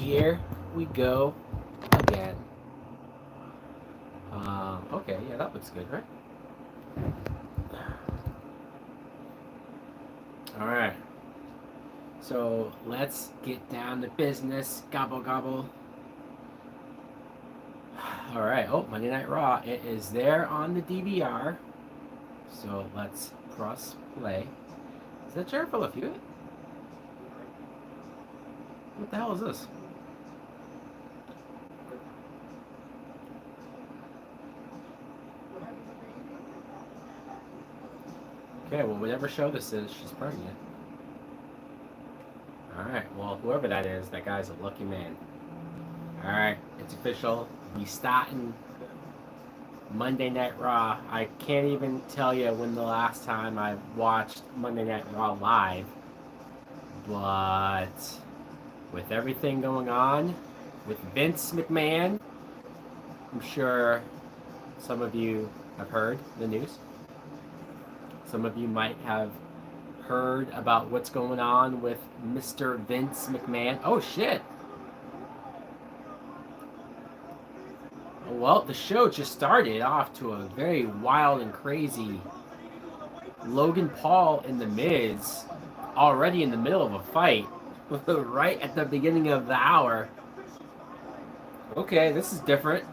here we go again. Okay, yeah, that looks good, right? All right. So let's get down to business. Gobble gobble. All right. Oh, Monday Night Raw. It is there on the DVR. So let's press play. Is that Jared Hewitt? What the hell is this? Okay, well, whatever show this is, she's pregnant. Alright, well, whoever that is, that guy's a lucky man. Alright, it's official. We starting Monday Night Raw. I can't even tell you when the last time I watched Monday Night Raw live. But with everything going on with Vince McMahon, I'm sure some of you have heard the news. Some of you might have heard about what's going on with Mr. Vince McMahon. Oh, shit. Well, the show just started off to a very wild and crazy Logan Paul and The Miz already in the middle of a fight right at the beginning of the hour. Okay, this is different.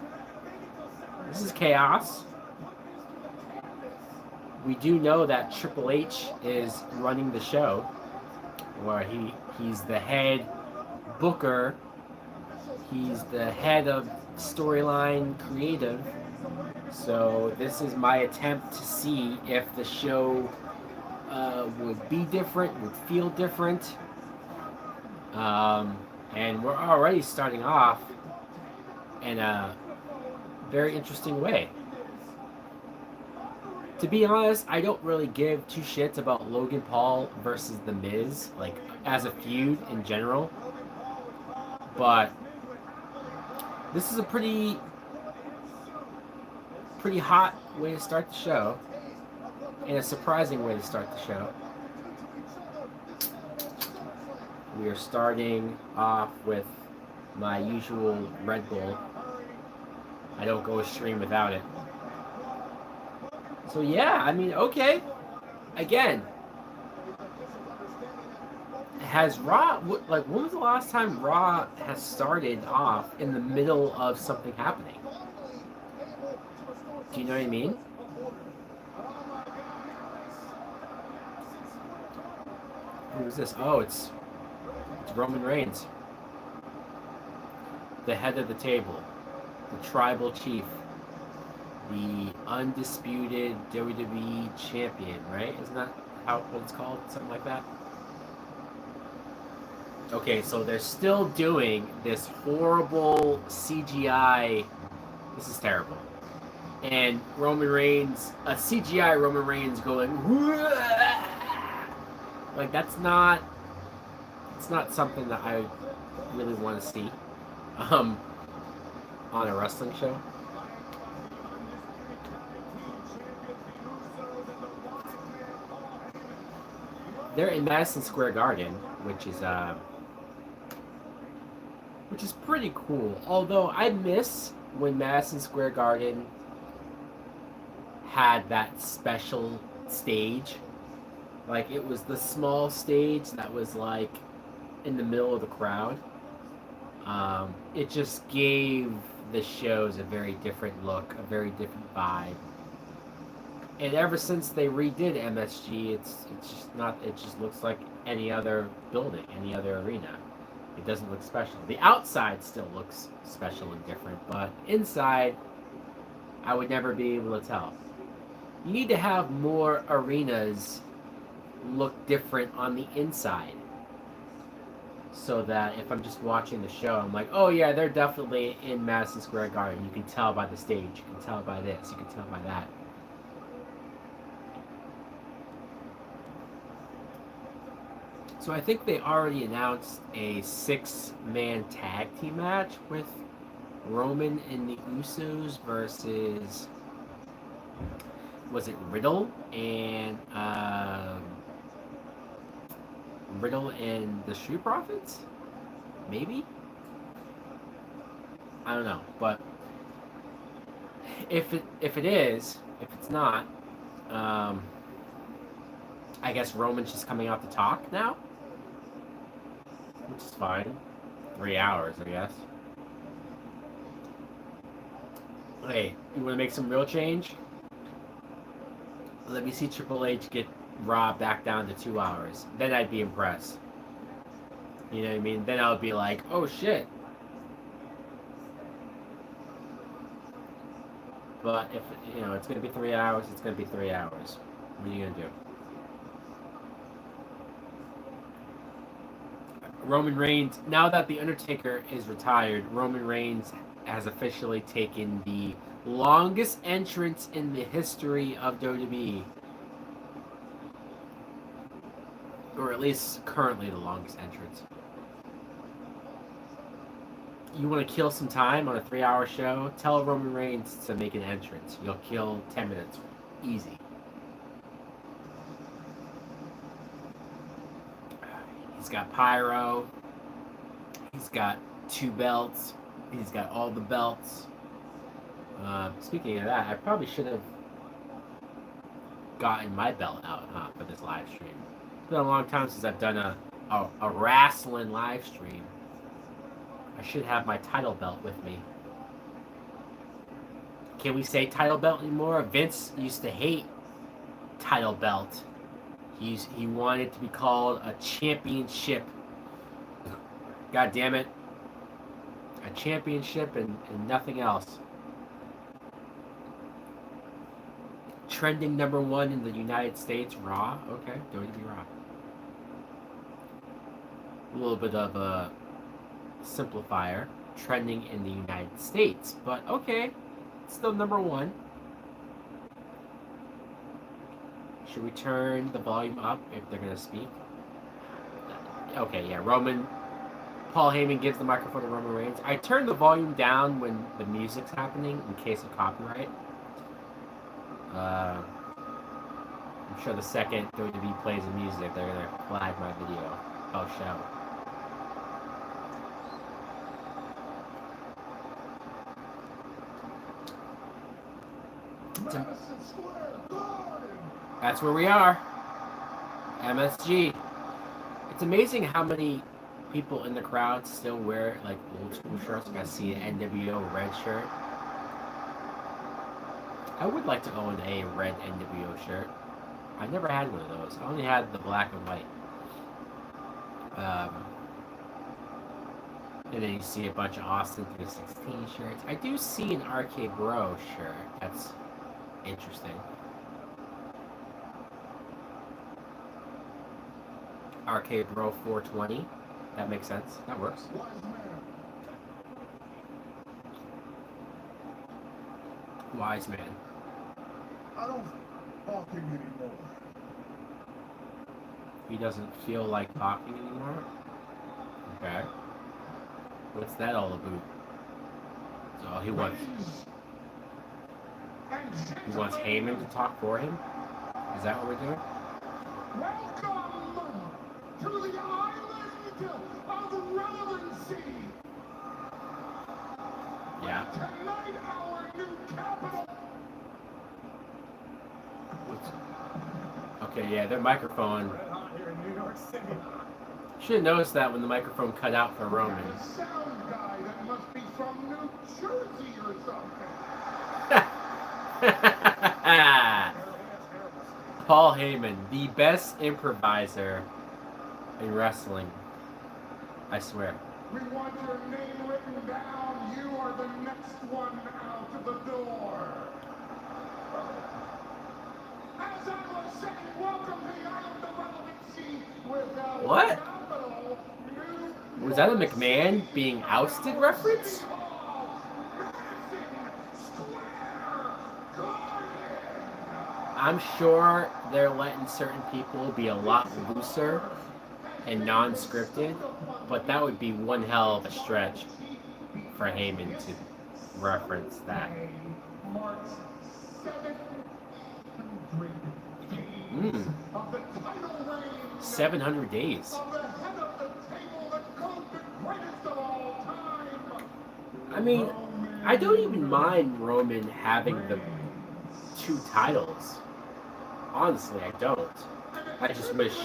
This is chaos. We do know that Triple H is running the show, where he's the head booker. He's the head of storyline creative. So this is my attempt to see if the show would be different, would feel different. And we're already starting off in a very interesting way. To be honest, I don't really give two shits about Logan Paul versus The Miz, like as a feud in general. But this is a pretty hot way to start the show, and a surprising way to start the show. We are starting off with my usual Red Bull. I don't go a stream without it. So yeah, I mean, okay. Again, has Raw, like, when was the last time Raw has started off in the middle of something happening? Do you know what I mean? Who is this? Oh, it's Roman Reigns, the head of the table, the tribal chief, the undisputed WWE champion, right? Isn't that what it's called? Something like that? Okay, so they're still doing this horrible CGI. This is terrible. And Roman Reigns, a CGI Roman Reigns going, like, that's not, it's not something that I really want to see on a wrestling show. They're in Madison Square Garden, which is pretty cool. Although I miss when Madison Square Garden had that special stage. Like, it was the small stage that was like in the middle of the crowd. It just gave the shows a very different look, a very different vibe. And ever since they redid MSG, it's just not. It just looks like any other building, any other arena. It doesn't look special. The outside still looks special and different, but inside, I would never be able to tell. You need to have more arenas look different on the inside, so that if I'm just watching the show, I'm like, oh yeah, they're definitely in Madison Square Garden. You can tell by the stage. You can tell by this. You can tell by that. So I think they already announced a 6-man tag team match with Roman and the Usos versus, was it Riddle and the Street Profits? Maybe? I don't know, but if it's not, um, I guess Roman's just coming out to talk now, which is fine. 3 hours, I guess. Hey, you want to make some real change? Let me see Triple H get Raw back down to 2 hours. Then I'd be impressed. You know what I mean? Then I would be like, oh shit. But if it's gonna be 3 hours, it's gonna be 3 hours. What are you gonna do? Roman Reigns. Now that the Undertaker is retired, Roman Reigns has officially taken the longest entrance in the history of WWE. Or at least currently the longest entrance. You want to kill some time on a 3-hour show? Tell Roman Reigns to make an entrance. You'll kill 10 minutes. Easy. He's got pyro. He's got 2 belts. He's got all the belts. Speaking of that, I probably should have gotten my belt out for this live stream. It's been a long time since I've done a wrestling live stream. I should have my title belt with me. Can we say title belt anymore? Vince used to hate title belt. He wanted to be called a championship. God damn it. A championship and nothing else. Trending #1 in the United States, Raw. Okay, WWE Raw. A little bit of a simplifier. Trending in the United States. But okay, still #1. Should we turn the volume up if they're going to speak? Okay, yeah, Paul Heyman gives the microphone to Roman Reigns. I turn the volume down when the music's happening in case of copyright. I'm sure the second WWE plays the music, they're going to flag my video. Oh, show. That's where we are. MSG. It's amazing how many people in the crowd still wear like old school shirts. Like I see an NWO red shirt. I would like to own a red NWO shirt. I never had one of those. I only had the black and white. And then you see a bunch of Austin 316 shirts. I do see an RK Bro shirt. That's interesting. RK Bro 420. That makes sense. That works. Wise man. I don't talking anymore. He doesn't feel like talking anymore? Okay. What's that all about? So he wants Heyman to talk for him? Is that what we're doing? Welcome to the island of relevancy. Yeah. Tonight, our new capital. Okay, yeah, their microphone. Red hot here in New York City. Should have noticed that when the microphone cut out for Roman. A sound guy that must be from New Jersey or something. Paul Heyman, the best improviser in wrestling. I swear. We want your name written down. You are the next one out of the door. As I was saying, welcome to the island of relevancy without What? capital, New Was that a McMahon being ousted reference? I'm sure they're letting certain people be a lot looser and non-scripted, but that would be one hell of a stretch for Heyman to reference that. 700 days. I mean, I don't even mind Roman having the 2 titles. Honestly, I don't. I just wish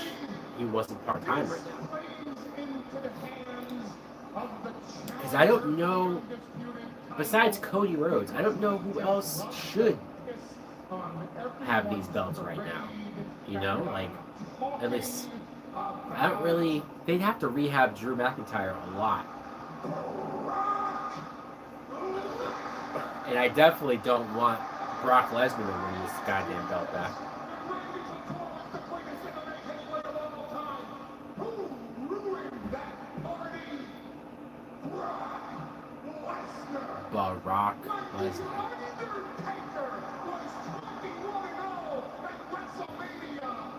he wasn't part-time right now. Because I don't know, besides Cody Rhodes, I don't know who else should have these belts right now. You know, like, at least, I don't really, they'd have to rehab Drew McIntyre a lot. And I definitely don't want Brock Lesnar to win this goddamn belt back. Brock Lesnar.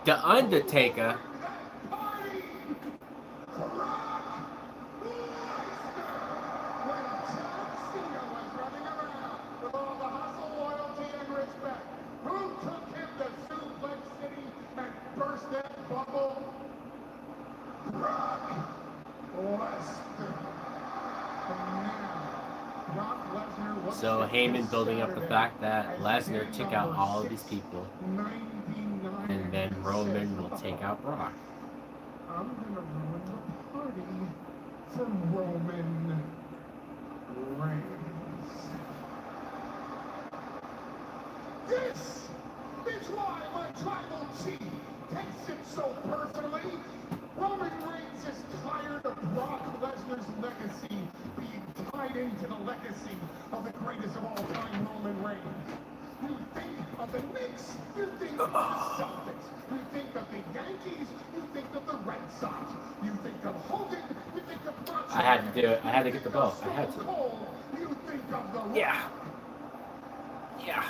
The Undertaker. So Heyman building up the fact that Lesnar took out all of these people, and then Roman will take out Brock. I'm gonna ruin the party for Roman Reigns. This is why my tribal chief takes it so personally. Roman Reigns is tired of Brock Lesnar's legacy being tied into the legacy of the greatest of all time, Roman Reigns. You think of the Knicks, you think of the Celtics, you think of the Yankees, you think of the Red Sox, you think of Hogan, you think of Macho. I had to do it. I had to get the belt. I had to. You think of the Yeah. Yeah.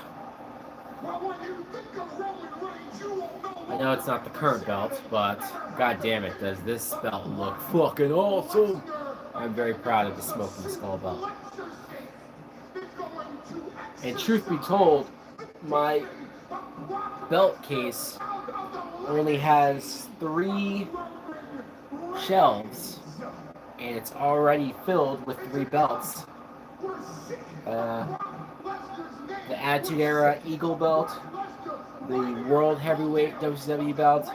Well, when you think of Roman Reigns, you won't know. I know it's not the current belt, but god damn it, does this belt look fucking awesome. I'm very proud of the Smoke and the Skull belt. And truth be told, my belt case only has 3 shelves, and it's already filled with 3 belts. The Attitude Era Eagle belt, the World Heavyweight WCW belt,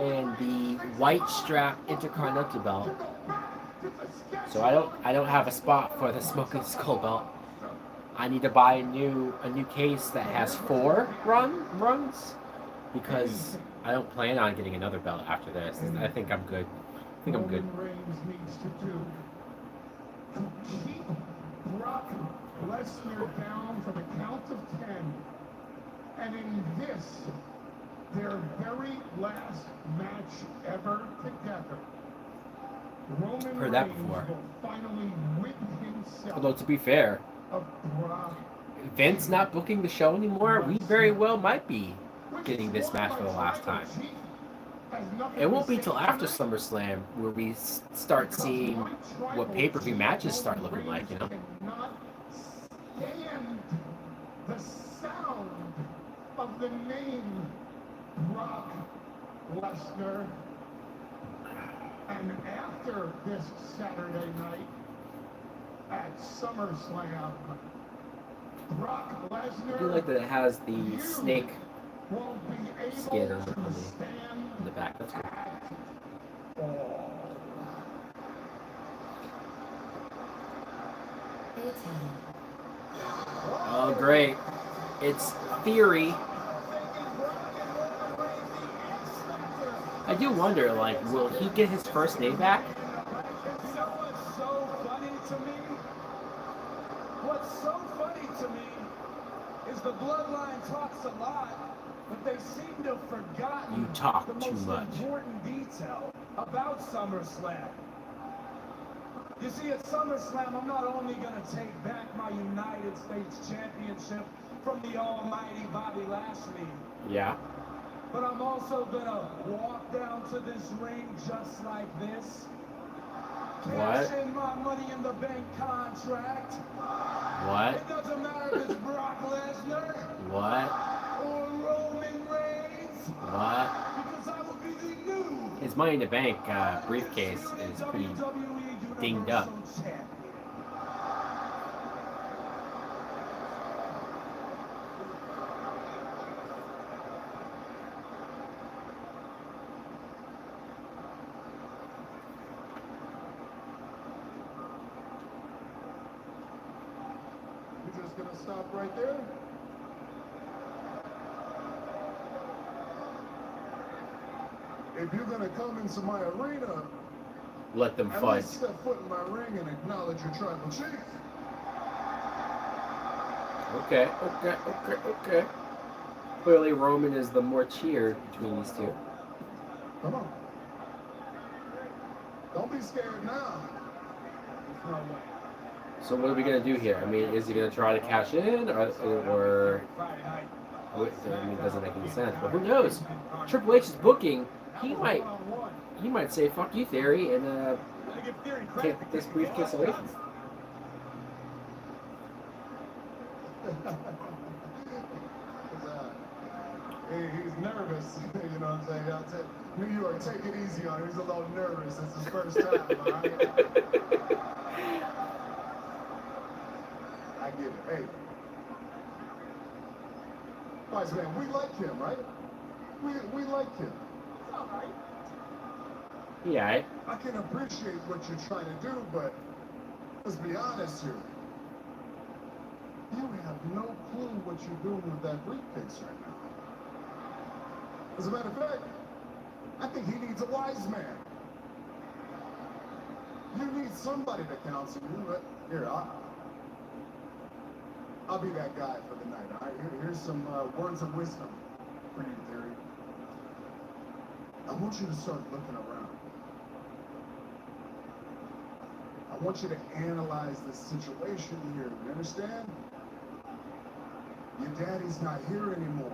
and the White Strap Intercontinental belt. So I don't have a spot for the Smoke and Skull belt. I need to buy a new case that has 4 runs, because I don't plan on getting another belt after this. I think I'm good. I think I'm good. Reigns needs to do to keep Brock Lesnar down for the count of 10, and in this, their very last match ever together, Roman Heard that Reigns before. will finally rid himself Although to be fair, of Brock. Vince not booking the show anymore, we very well might be getting this match for the last time. It won't be till after SummerSlam where we start seeing what pay-per-view matches start looking like, you know? Cannot stand the sound of the name Brock Lesnar. And after this Saturday night at SummerSlam, Brock I Lesnar do like that it has the snake won't be able skin on to stand the back. That's cool. at all. Oh, great. It's Theory. I do wonder, like, will he get his first name back? You know what's so funny to me? What's so funny to me is the bloodline talks a lot, but they seem to have forgotten You talk the too most much. important detail about SummerSlam. You see, at SummerSlam, I'm not only going to take back my United States Championship from the almighty Bobby Lashley, Yeah. but I'm also going to walk down to this ring just like this. What? Cash in my Money in the Bank contract. What? It doesn't matter if it's Brock Lesnar What? or Roman Reigns, What? because I will be the new His Money in the Bank briefcase is pretty WWE dinged up. Universal Champion. just gonna stop right there? If you're gonna come into my arena, Let them at fight. least step foot in my ring and acknowledge your tribal chief. Okay, okay, okay, okay. Clearly Roman is the more cheered between these two. Come on. Don't be scared now. There's no way. So what are we gonna do here? I mean, is he gonna try to cash in, or Friday night. I mean, it doesn't make any sense. But who knows? Triple H's booking. He might say "fuck you, Theory," and take this briefcase away from him. He's nervous, you know what I'm saying? I'll tell New York, take it easy on him. He's a little nervous. It's his first time, all right? I get it. Hey. Vice man, we like him, right? We like him. It's all right. Yeah. I can appreciate what you're trying to do, but let's be honest here. You have no clue what you're doing with that briefcase right now. As a matter of fact, I think he needs a wise man. You need somebody to counsel you. But here, I'll be that guy for the night. All right, here's some words of wisdom for you, Theory. I want you to start looking around. I want you to analyze this situation here. You understand? Your daddy's not here anymore.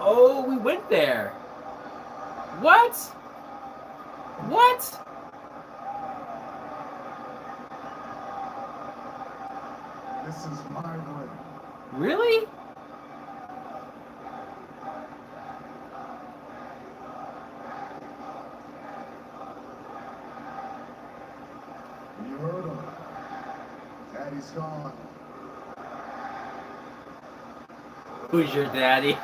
Oh, we went there. What? What? This is my ring. Really? You heard him. Daddy's gone. Who's your daddy?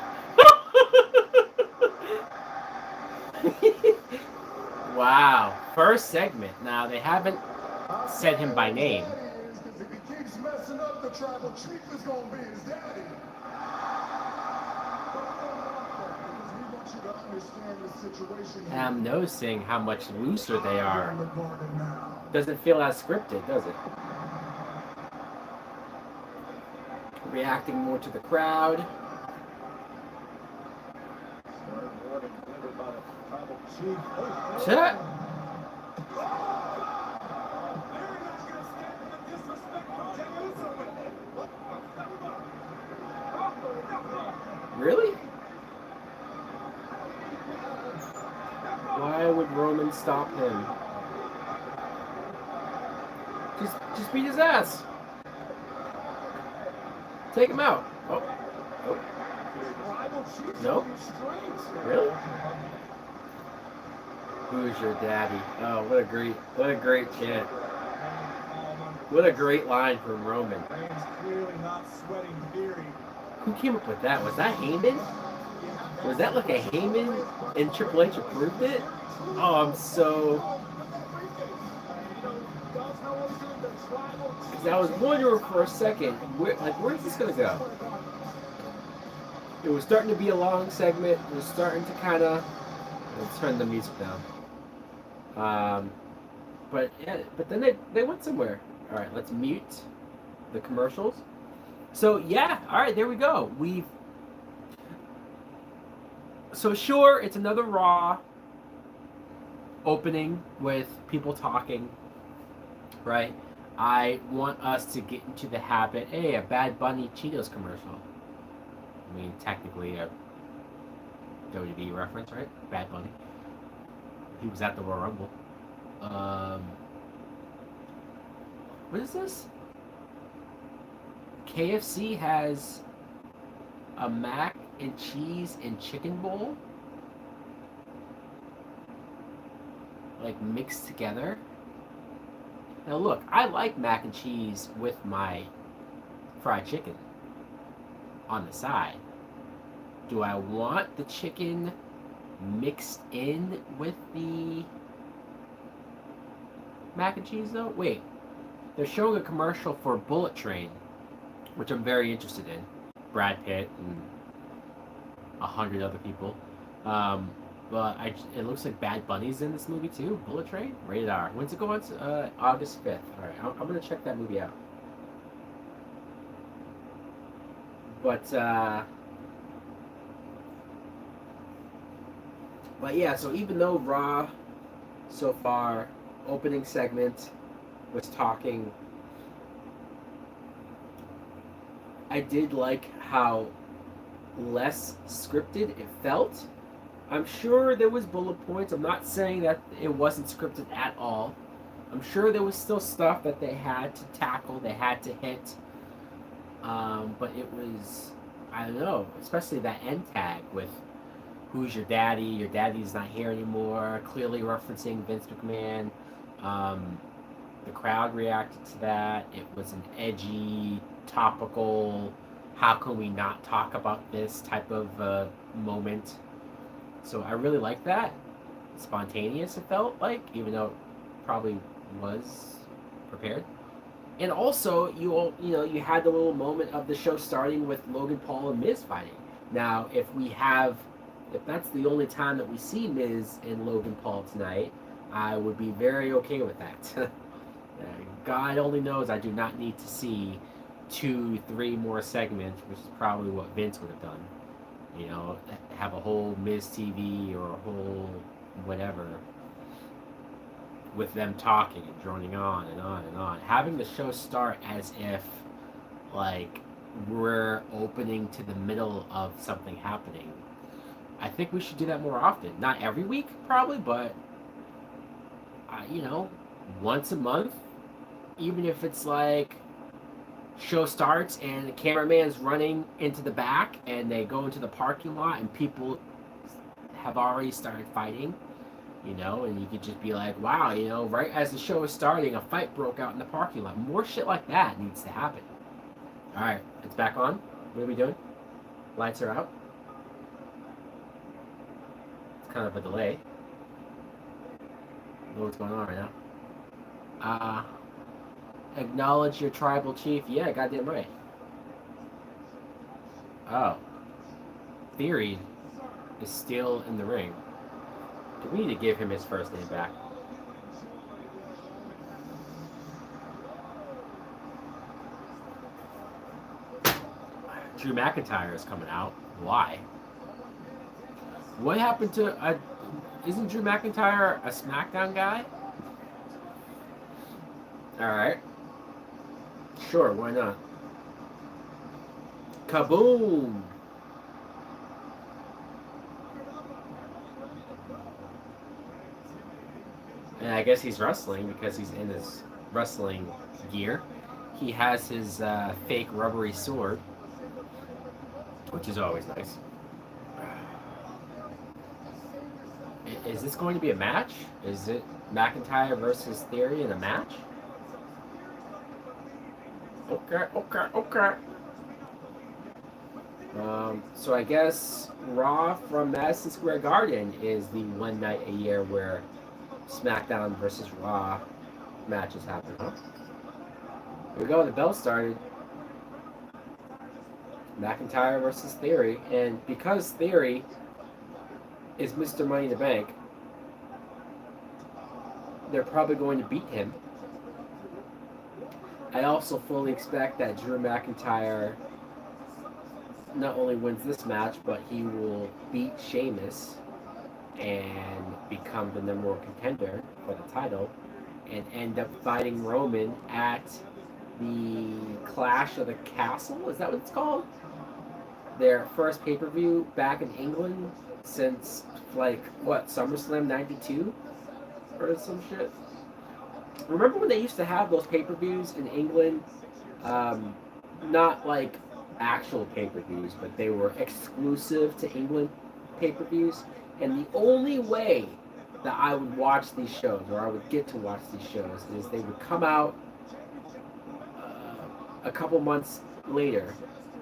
Wow. First segment. Now, they haven't said him by name. Because if he keeps messing up, the tribal chief is going to be his daddy. Because we want you to understand the situation And here. I'm noticing how much looser they are. In the garden now. Doesn't feel as scripted, does it? Reacting more to the crowd. Shut. Really? Why would Roman stop him? Just beat his ass. Take him out. Oh. Oh. No? Really? Who's your daddy? Oh, what a great chant. What a great line from Roman. Clearly not sweating Theory. Who came up with that? Was that Heyman? Was that like a Heyman and Triple H approved it? Oh, I'm so... Because I was wondering for a second, where's this going to go? It was starting to be a long segment. It was starting to kind of... Let's turn the music down. But then they went somewhere. All right, let's mute the commercials. So yeah, all right, there we go. So sure, it's another Raw opening with people talking, right? I want us to get into the habit. Hey, a Bad Bunny Cheetos commercial. I mean, technically a WWE reference, right? Bad Bunny. He was at the Royal Rumble. What is this? KFC has a mac and cheese and chicken bowl, like mixed together. Now look, I like mac and cheese with my fried chicken on the side. Do I want the chicken mixed in with the mac and cheese though? Wait, they're showing a commercial for Bullet Train, which I'm very interested in. Brad Pitt and 100 other people. But it looks like Bad Bunny's in this movie too. Bullet Train, rated R. When's it go on? August 5th. All right, I'm gonna check that movie out. But yeah, so even though Raw so far opening segment was talking, I did like how less scripted it felt. I'm sure there was bullet points. I'm not saying that it wasn't scripted at all. I'm sure there was still stuff that they had to tackle, they had to hit. But it was, I don't know, especially that end tag with who's your daddy? Your daddy's not here anymore. Clearly referencing Vince McMahon. The crowd reacted to that. It was an edgy, topical, how can we not talk about this type of moment. So I really like that. Spontaneous, it felt like, even though it probably was prepared. And also, you had the little moment of the show starting with Logan Paul and Miz fighting. Now, if that's the only time that we see Miz and Logan Paul tonight, I would be very okay with that. God only knows I do not need to see 2-3 more segments, which is probably what Vince would have done. Have a whole Miz TV or a whole whatever with them talking and droning on and on and on. Having the show start as if like we're opening to the middle of something happening. I think we should do that more often. Not every week, probably, but once a month. Even if it's like show starts and the cameraman's running into the back and they go into the parking lot and people have already started fighting, and you could just be like, wow, right as the show is starting, a fight broke out in the parking lot. More shit like that needs to happen. All right, it's back on. What are we doing? Lights are out. It's kind of a delay. I don't know what's going on right now. Acknowledge your tribal chief. Yeah, goddamn right. Oh. Theory is still in the ring. We need to give him his first name back. Drew McIntyre is coming out. Why? What happened to... isn't Drew McIntyre a SmackDown guy? Alright. Sure, why not? Kaboom! And I guess he's wrestling because he's in his wrestling gear. He has his fake rubbery sword, which is always nice. Is this going to be a match? Is it McIntyre versus Theory in a match? Okay. So I guess Raw from Madison Square Garden is the one night a year where SmackDown versus Raw matches happen, huh? Here we go, the bell started. McIntyre versus Theory, and because Theory is Mr. Money in the Bank, they're probably going to beat him. I also fully expect that Drew McIntyre not only wins this match, but he will beat Sheamus and become the number one contender for the title and end up fighting Roman at the Clash of the Castle. Is that what it's called? Their first pay-per-view back in England since, SummerSlam 92? Or some shit? Remember when they used to have those pay-per-views in England? Not like actual pay-per-views, but they were exclusive to England pay-per-views. And the only way that I would watch these shows, or I would get to watch these shows, is they would come out a couple months later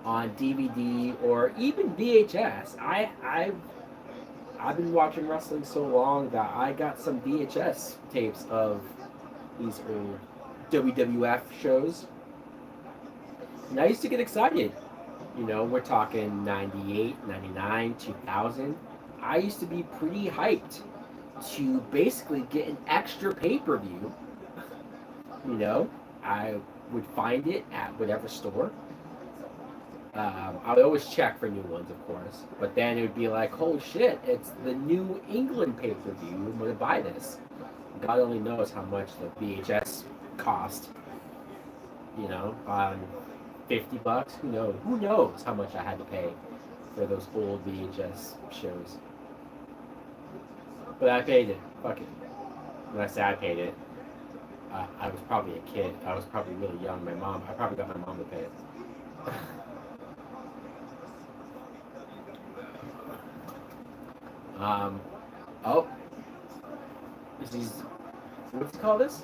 on DVD or even VHS. I've been watching wrestling so long that I got some VHS tapes of these old WWF shows. And I used to get excited. You know, we're talking 98, 99, 2000. I used to be pretty hyped to basically get an extra pay-per-view. You know, I would find it at whatever store. I would always check for new ones, of course. But then it would be like, holy shit, it's the New England pay-per-view. I'm going to buy this. God only knows how much the VHS cost. You know, $50. Who knows? Who knows how much I had to pay for those old VHS shows? But I paid it. Fuck it. When I say I paid it, I was probably a kid. I was probably really young. I probably got my mom to pay it. Oh, this is, what's it called this?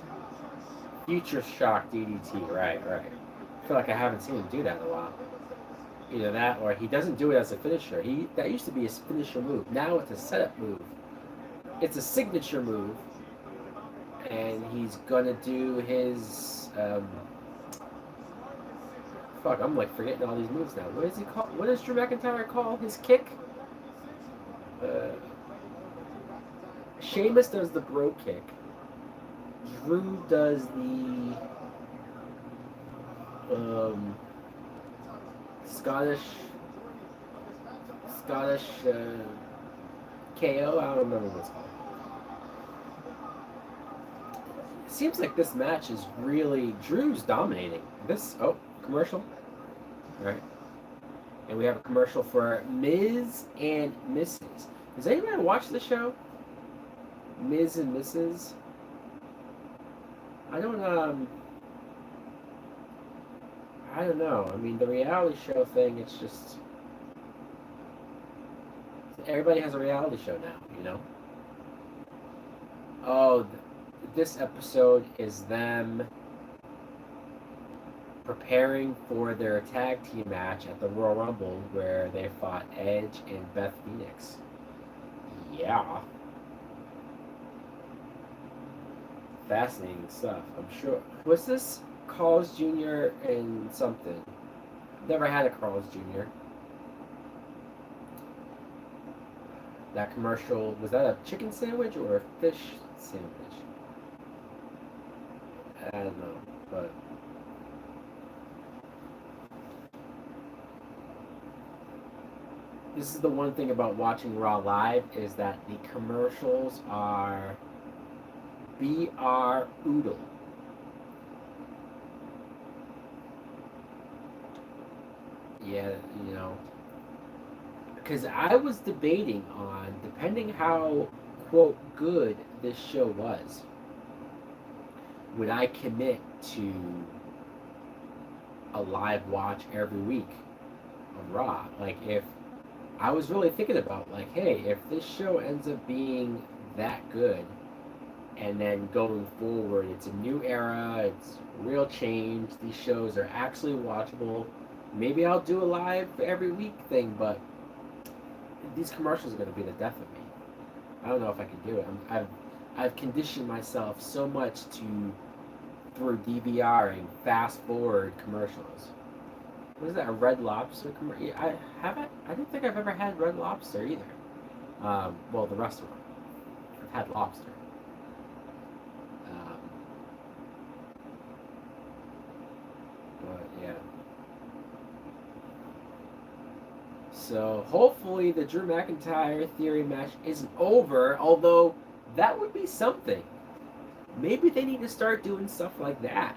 Future Shock DDT, right. I feel like I haven't seen him do that in a while. Either that, or he doesn't do it as a finisher. That used to be his finisher move. Now it's a setup move. It's a signature move. And he's gonna do his, fuck, I'm like forgetting all these moves now. What is he called? What does Drew McIntyre call his kick? Sheamus does the bro kick. Drew does the Scottish KO. I don't remember what it's called. It seems like this match is really Drew's dominating. Commercial. All right. And we have a commercial for Miz and Mrs. Does anybody watch the show? Miz and Mrs. I don't know. I mean, the reality show thing, it's just, everybody has a reality show now, you know? Oh, this episode is them preparing for their tag team match at the Royal Rumble where they fought Edge and Beth Phoenix. Yeah. Fascinating stuff, I'm sure. What's this? Carl's Jr. and something. Never had a Carl's Jr. That commercial, was that a chicken sandwich or a fish sandwich? I don't know, but this is the one thing about watching Raw live, is that the commercials are BR Oodle. Yeah, you know, because I was debating on, depending how, quote, good this show was, would I commit to a live watch every week of Raw? Like, if I was really thinking about, like, hey, if this show ends up being that good, and then going forward, it's a new era, it's real change, these shows are actually watchable, maybe I'll do a live every week thing, but these commercials are going to be the death of me. I don't know if I can do it. I've conditioned myself so much to, through DVRing, fast forward commercials. What is that, a Red Lobster commercial? Yeah, I don't think I've ever had Red Lobster either. Well, the restaurant. I've had lobster. But yeah. So hopefully the Drew McIntyre Theory match isn't over, although that would be something. Maybe they need to start doing stuff like that.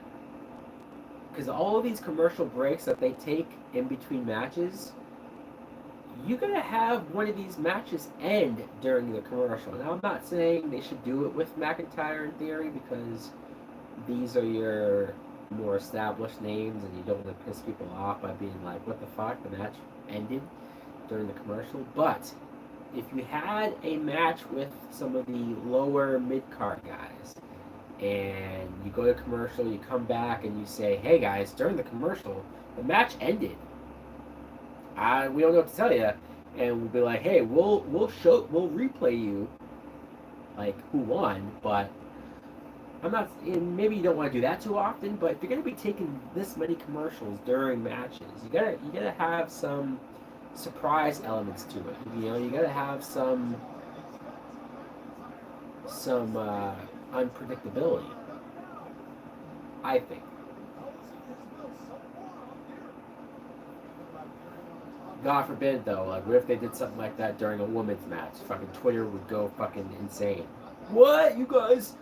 Because all of these commercial breaks that they take in between matches, you're going to have one of these matches end during the commercial. Now, I'm not saying they should do it with McIntyre in Theory, because these are your more established names and you don't want to piss people off by being like, what the fuck, the match ended during the commercial. But if you had a match with some of the lower mid-card guys, and you go to commercial, you come back and you say, hey guys, during the commercial, the match ended. We don't know what to tell you. And we'll be like, hey, we'll replay you, like, who won, but I'm not, and maybe you don't want to do that too often, but if you're gonna be taking this many commercials during matches, you gotta have some surprise elements to it. You know, you gotta have some unpredictability. I think. God forbid though, like what if they did something like that during a women's match? Fucking Twitter would go fucking insane. What you guys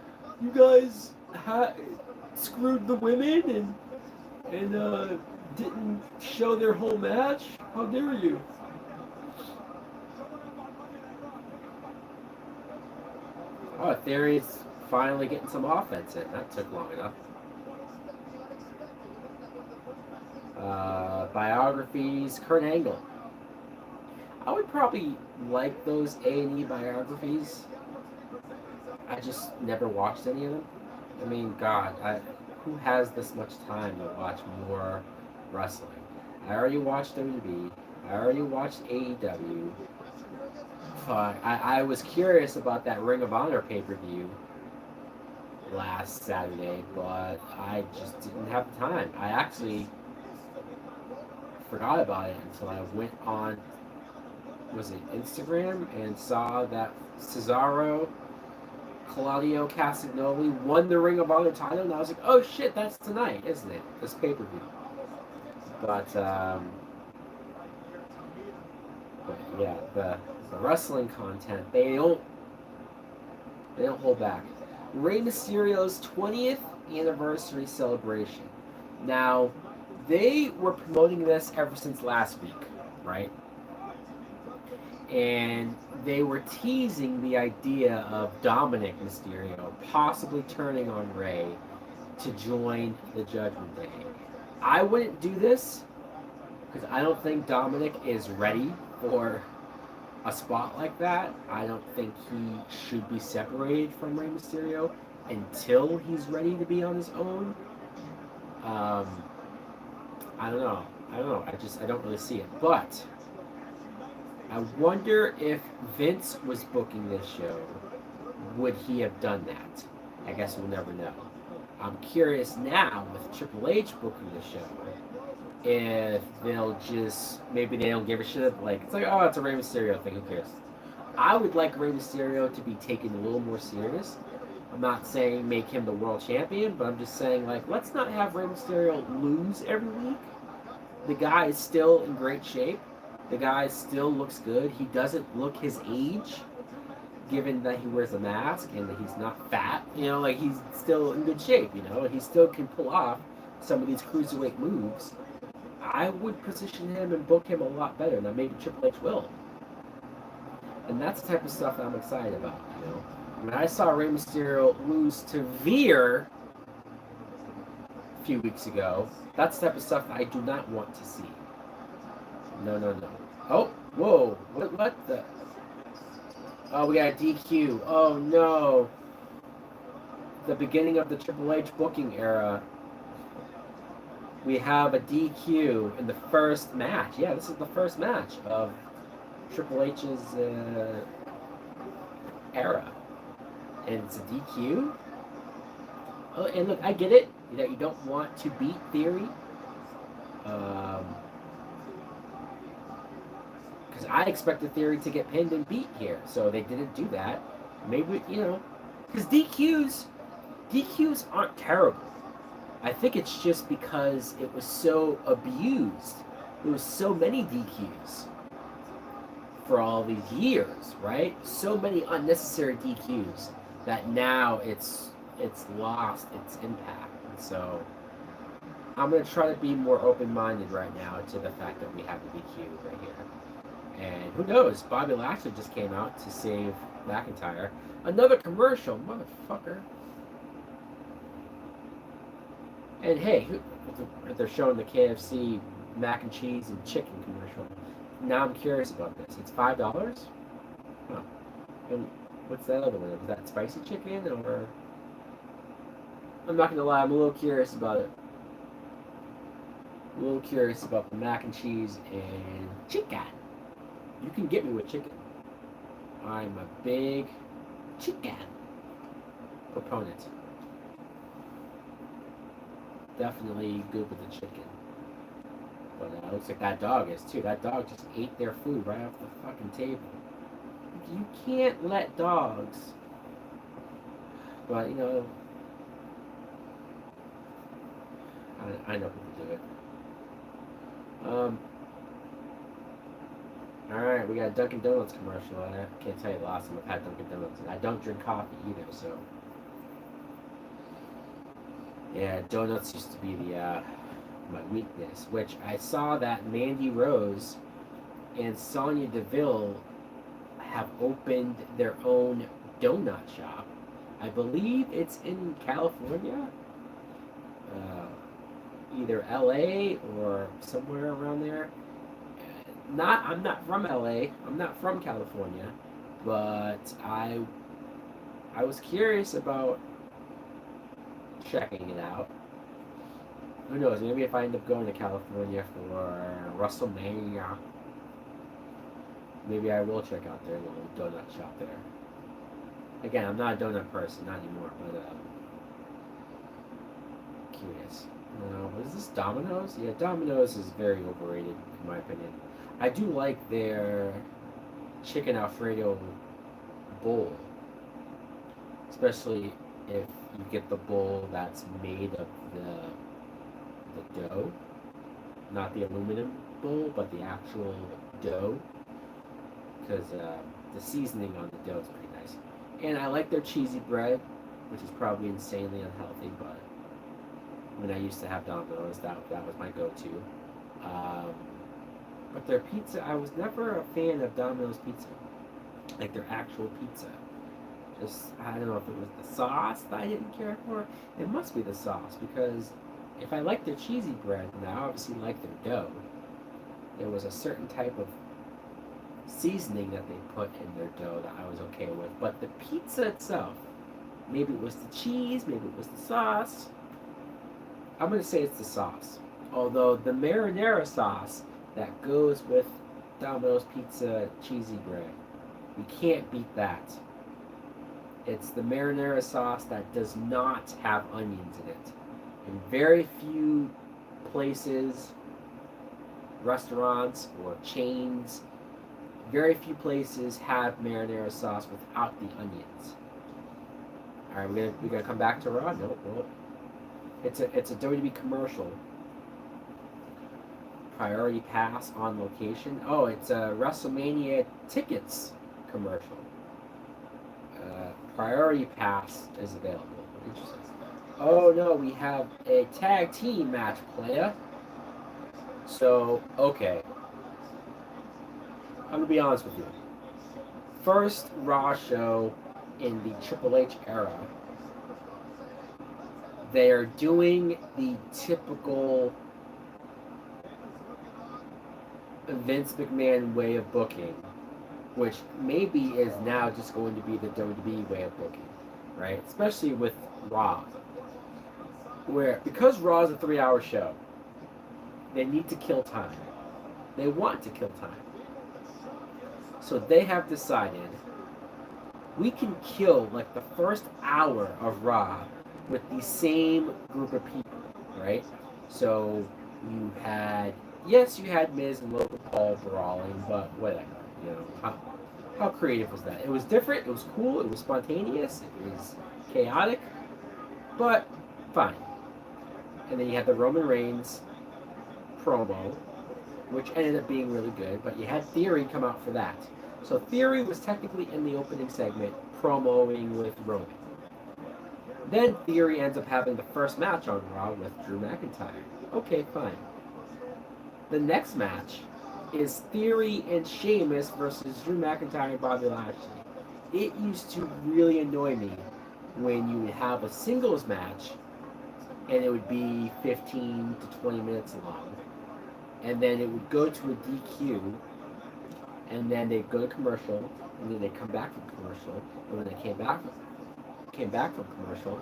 screwed the women and didn't show their whole match? How dare you? Oh, Theory's finally getting some offense in. That took long enough. Biographies, Kurt Angle. I would probably like those A&E biographies. I just never watched any of them. I mean, God, who has this much time to watch more wrestling? I already watched WWE. I already watched AEW. Fuck, I was curious about that Ring of Honor pay-per-view last Saturday, but I just didn't have the time. I actually forgot about it until I went on, was it Instagram, and saw that Cesaro Claudio Castagnoli won the Ring of Honor title, and I was like, oh shit, that's tonight, isn't it? This pay-per-view. But yeah, the wrestling content, they don't hold back. Rey Mysterio's 20th anniversary celebration. Now, they were promoting this ever since last week, right? And they were teasing the idea of Dominic Mysterio possibly turning on Rey to join the Judgment Day. I wouldn't do this because I don't think Dominic is ready for a spot like that. I don't think he should be separated from Rey Mysterio until he's ready to be on his own. I don't know. I don't really see it. But I wonder if Vince was booking this show, would he have done that? I guess we'll never know. I'm curious now with Triple H booking the show, if they'll just, maybe they don't give a shit, like, it's like, oh, it's a Rey Mysterio thing, who cares? I would like Rey Mysterio to be taken a little more serious. I'm not saying make him the world champion, but I'm just saying, like, let's not have Rey Mysterio lose every week. The guy is still in great shape. The guy still looks good. He doesn't look his age, given that he wears a mask and that he's not fat. You know, like, he's still in good shape, you know, and he still can pull off some of these cruiserweight moves. I would position him and book him a lot better. Now, maybe Triple H will. And that's the type of stuff that I'm excited about, you know. When I saw Rey Mysterio lose to Veer a few weeks ago, that's the type of stuff that I do not want to see. No. Oh, whoa. What the? Oh, we got a DQ. Oh, no. The beginning of the Triple H booking era. We have a DQ in the first match. Yeah, this is the first match of Triple H's era. And it's a DQ? Oh, and look, I get it that you don't want to beat Theory. Because I expected Theory to get pinned and beat here. So they didn't do that. Maybe, you know. Because DQs aren't terrible. I think it's just because it was so abused. There was so many DQs for all these years, right? So many unnecessary DQs that now it's lost its impact. And so I'm going to try to be more open-minded right now to the fact that we have a DQ right here. And who knows? Bobby Lashley just came out to save McIntyre. Another commercial, motherfucker. And hey, they're showing the KFC mac and cheese and chicken commercial. Now I'm curious about this. It's $5? Huh. And what's that other one? Is that spicy chicken or? I'm not gonna lie, I'm a little curious about it. A little curious about the mac and cheese and chicken. You can get me with chicken. I'm a big chicken proponent. definitely good with the chicken. But it looks like that dog is too. That dog just ate their food right off the fucking table. You can't let dogs. But, you know, I know who to do it. Alright, we got a Dunkin' Donuts commercial. I can't tell you the last time I've had Dunkin' Donuts. And I don't drink coffee either, so. Yeah, donuts used to be my weakness, which I saw that Mandy Rose and Sonya Deville have opened their own donut shop. I believe it's in California, either LA or somewhere around there. I'm not from LA. I'm not from California, but I was curious about checking it out. Who knows? Maybe if I end up going to California for WrestleMania, maybe I will check out their little donut shop there. Again, I'm not a donut person, not anymore, but curious. Is this Domino's? Yeah, Domino's is very overrated in my opinion. I do like their chicken Alfredo bowl, especially if you get the bowl that's made of the dough, not the aluminum bowl, but the actual dough, because the seasoning on the dough is pretty nice. And I like their cheesy bread, which is probably insanely unhealthy, but when I used to have Domino's, that was my go-to. But their pizza, I was never a fan of Domino's pizza, like their actual pizza. Just, I don't know if it was the sauce that I didn't care for. It must be the sauce, because if I like their cheesy bread, and I obviously like their dough, there was a certain type of seasoning that they put in their dough that I was okay with. But the pizza itself, maybe it was the cheese, maybe it was the sauce. I'm going to say it's the sauce. Although the marinara sauce that goes with Domino's pizza cheesy bread, you can't beat that. It's the marinara sauce that does not have onions in it. In very few places, restaurants or chains, very few places have marinara sauce without the onions. All right, we're gonna come back to Raw. Nope. It's a WWE commercial. Priority pass on location. Oh, it's a WrestleMania tickets commercial. Priority pass is available. Interesting. Oh no, we have a tag team match, playa. So, okay. I'm gonna be honest with you. First Raw show in the Triple H era, they're doing the typical Vince McMahon way of booking, which maybe is now just going to be the WWE way of booking, right? Especially with Raw. Because Raw is a 3-hour show, they need to kill time. They want to kill time. So they have decided we can kill like the first hour of Raw with the same group of people, right? So you had Miz and Logan Paul brawling, but whatever. You know, how creative was that? It was different, it was cool, it was spontaneous, it was chaotic, but fine. And then you had the Roman Reigns promo, which ended up being really good, but you had Theory come out for that. So Theory was technically in the opening segment, promoing with Roman. Then Theory ends up having the first match on Raw with Drew McIntyre. Okay, fine. The next match is Theory and Sheamus versus Drew McIntyre and Bobby Lashley. It used to really annoy me when you would have a singles match and it would be 15 to 20 minutes long. And then it would go to a DQ, and then they'd go to commercial, and then they'd come back from commercial, and when they came back from commercial,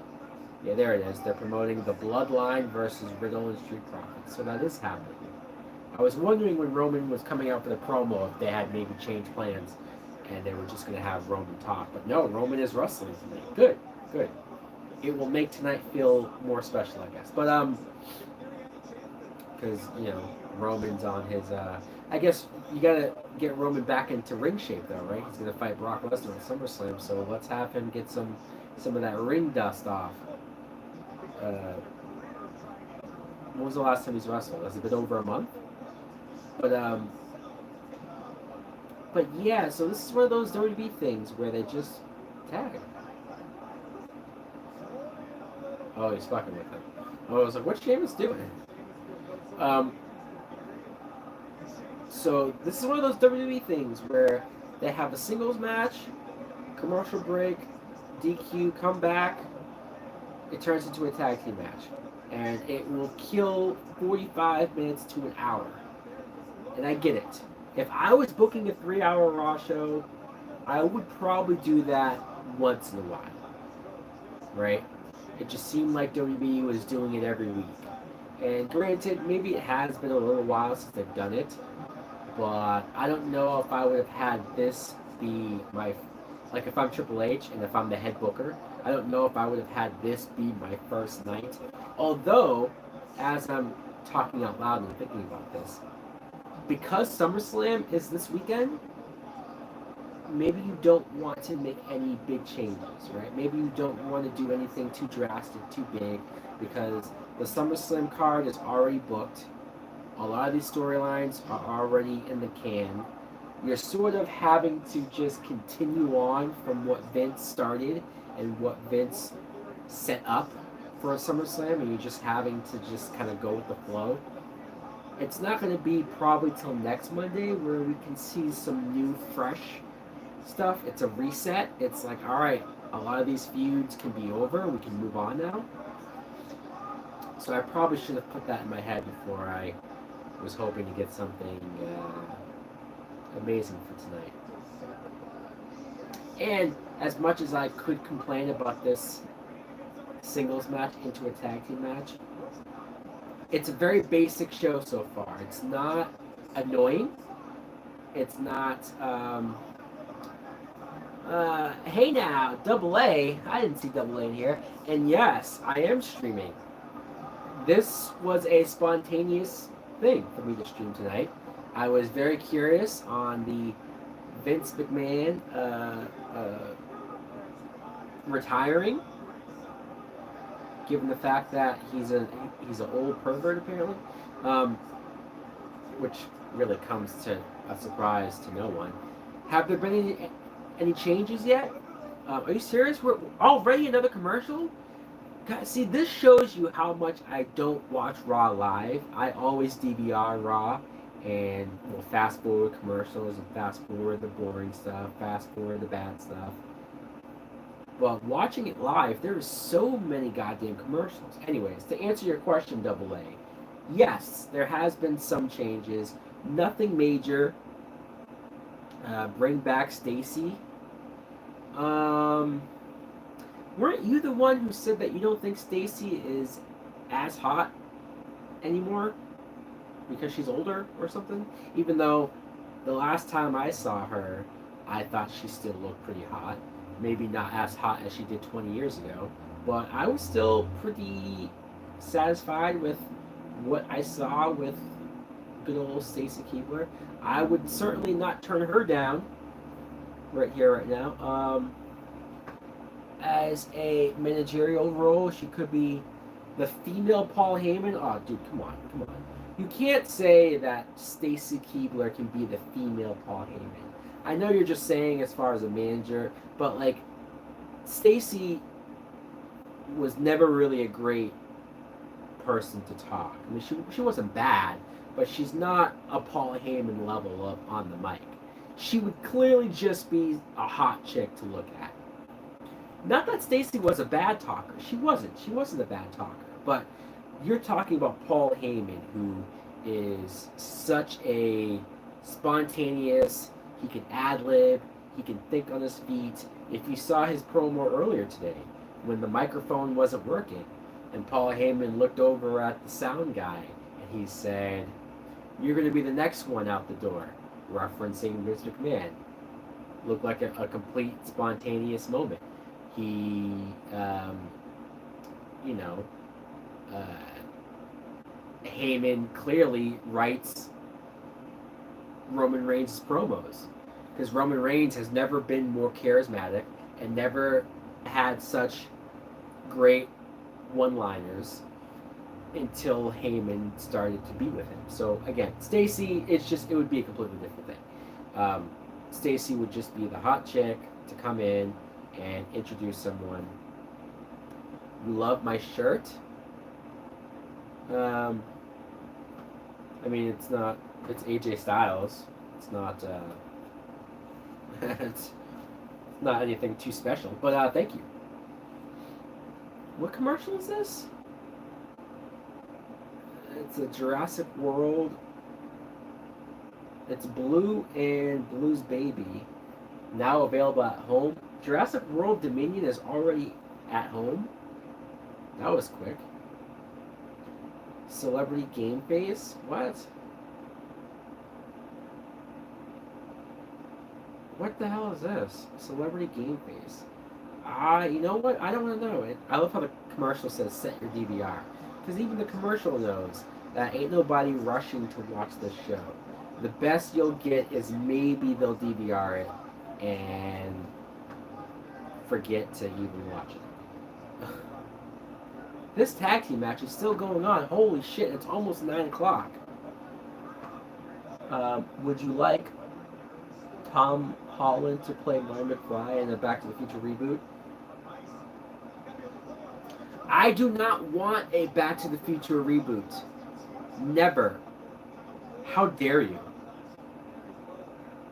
yeah, there it is. They're promoting the Bloodline versus Riddle and Street Profits. So that is happening. I was wondering when Roman was coming out for the promo if they had maybe changed plans and they were just going to have Roman talk. But no, Roman is wrestling tonight. Good. it will make tonight feel more special, I guess. But because Roman's on his. I guess you gotta get Roman back into ring shape though, right? He's gonna fight Brock Lesnar at SummerSlam, so let's have him get some of that ring dust off. When was the last time he's wrestled? Has it been over a month? But yeah, so this is one of those WWE things where they just tag him. Oh, he's fucking with him. Oh, I was like, what's Sheamus doing? So this is one of those WWE things where they have a singles match, commercial break, DQ, come back, it turns into a tag team match. And it will kill 45 minutes to an hour. And I get it. If I was booking a 3-hour Raw show, I would probably do that once in a while. Right? It just seemed like WWE was doing it every week. And granted, maybe it has been a little while since they've done it, but I don't know if I would have had this be my, like if I'm Triple H and if I'm the head booker, I don't know if I would have had this be my first night. Although, as I'm talking out loud and thinking about this, because SummerSlam is this weekend, maybe you don't want to make any big changes, right? Maybe you don't want to do anything too drastic, too big, because the SummerSlam card is already booked. A lot of these storylines are already in the can. You're sort of having to just continue on from what Vince started and what Vince set up for a SummerSlam, and you're just having to just kind of go with the flow. It's not going to be probably till next Monday where we can see some new, fresh stuff. It's a reset. It's like, all right, a lot of these feuds can be over. We can move on now. So I probably should have put that in my head before I was hoping to get something amazing for tonight. And as much as I could complain about this singles match into a tag team match, it's a very basic show so far. It's not annoying. It's not, hey now, Double A. I didn't see Double A in here. And yes, I am streaming. This was a spontaneous thing for me to stream tonight. I was very curious on the Vince McMahon retiring, given the fact that he's an old pervert apparently, which really comes to a surprise to no one. Have there been any changes yet? Are you serious? We're already another commercial? God, see, this shows you how much I don't watch Raw live. I always DVR Raw and will fast forward commercials and fast forward the boring stuff, fast forward the bad stuff. Well, watching it live, there are so many goddamn commercials. Anyways, to answer your question, Double A, yes, there has been some changes. Nothing major. Bring back Stacy. Weren't you the one who said that you don't think Stacy is as hot anymore because she's older or something? Even though the last time I saw her, I thought she still looked pretty hot. Maybe not as hot as she did 20 years ago, but I was still pretty satisfied with what I saw with good old Stacy Keibler. I would certainly not turn her down right here, right now. As a managerial role, she could be the female Paul Heyman. Oh, dude, come on. You can't say that Stacy Keibler can be the female Paul Heyman. I know you're just saying as far as a manager, but like, Stacy was never really a great person to talk. I mean, she wasn't bad, but she's not a Paul Heyman level up on the mic. She would clearly just be a hot chick to look at. Not that Stacy was a bad talker. She wasn't. She wasn't a bad talker. But you're talking about Paul Heyman, who is such a spontaneous, he can ad-lib, he can think on his feet. If you saw his promo earlier today, when the microphone wasn't working, and Paul Heyman looked over at the sound guy, and he said, "You're going to be the next one out the door," referencing Vince McMahon. Looked like a complete spontaneous moment. He you know, uh, Heyman clearly writes Roman Reigns' promos, because Roman Reigns has never been more charismatic and never had such great one-liners until Heyman started to be with him. So again, Stacy, it would be a completely different thing. Stacy would just be the hot chick to come in and introduce someone. You love my shirt? I mean, it's AJ Styles. It's not, it's not anything too special, but thank you. What commercial is this? It's a Jurassic World. It's Blue and Blue's Baby. Now available at home. Jurassic World Dominion is already at home. That was quick. Celebrity Game Face? What? What the hell is this? Celebrity Game Face. You know what? I don't want to know it. I love how the commercial says set your DVR. Because even the commercial knows that ain't nobody rushing to watch this show. The best you'll get is maybe they'll DVR it and forget to even watch it. This tag team match is still going on. Holy shit, it's almost 9 o'clock. Would you like Tom Holland to play Marty McFly in the Back to the Future reboot? I do not want a Back to the Future reboot. Never. How dare you?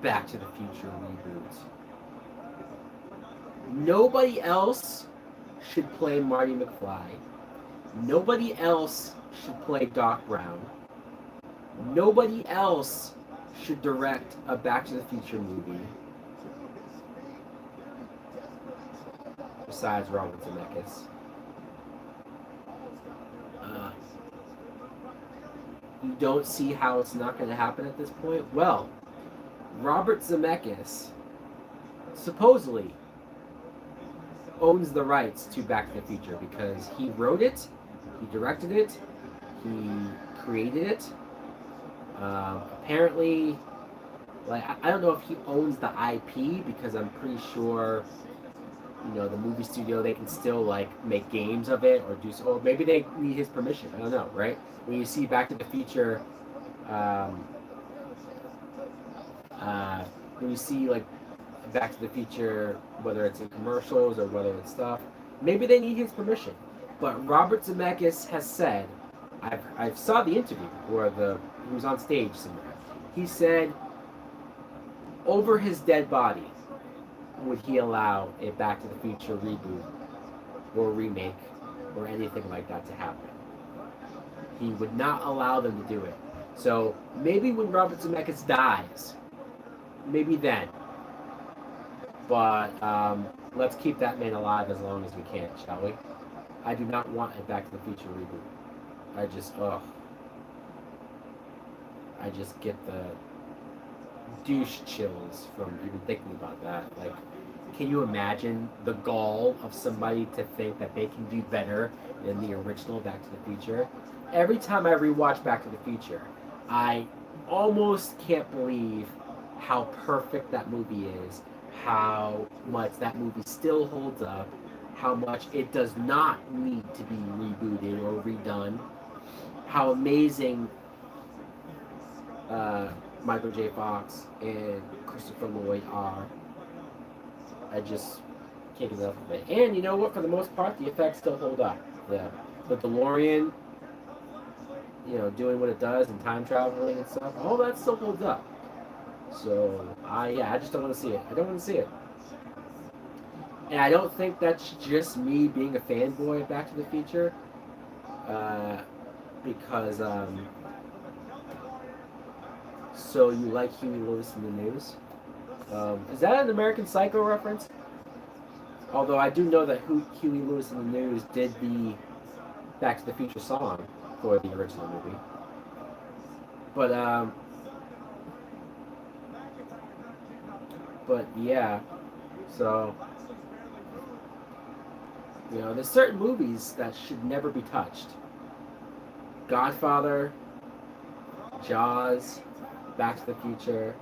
Back to the Future reboot. Nobody else should play Marty McFly. Nobody else should play Doc Brown. Nobody else should direct a Back to the Future movie besides Robert Zemeckis. You don't see how it's not going to happen at this point? Well, Robert Zemeckis supposedly owns the rights to Back to the Future because he wrote it, he directed it, he created it. Apparently, like I don't know if he owns the IP because I'm pretty sure, you know, the movie studio, they can still like make games of it or do so. Or maybe they need his permission. I don't know, right? When you see Back to the Future, when you see like Back to the Future, whether it's in commercials or whether it's stuff, maybe they need his permission. But Robert Zemeckis has said, I saw the interview where he was on stage somewhere. He said, over his dead body, would he allow a Back to the Future reboot or remake or anything like that to happen? He would not allow them to do it. So maybe when Robert Zemeckis dies, maybe then. But let's keep that man alive as long as we can, shall we? I do not want a Back to the Future reboot. I just get the douche chills from even thinking about that. Like, can you imagine the gall of somebody to think that they can do better than the original Back to the Future? Every time I rewatch Back to the Future, I almost can't believe how perfect that movie is, how much that movie still holds up, how much it does not need to be rebooted or redone, how amazing Michael J. Fox and Christopher Lloyd are. I just can't get enough of it. And you know what? For the most part, the effects still hold up. The DeLorean, you know, doing what it does and time traveling and stuff, all that still holds up. So, I just don't want to see it. I don't want to see it. And I don't think that's just me being a fanboy of Back to the Future. Because, so you like Huey Lewis in the News? Is that an American Psycho reference? Although I do know that Huey Lewis in the News did the Back to the Future song for the original movie. But yeah, so You know, there's certain movies that should never be touched. Godfather, Jaws, Back to the Future.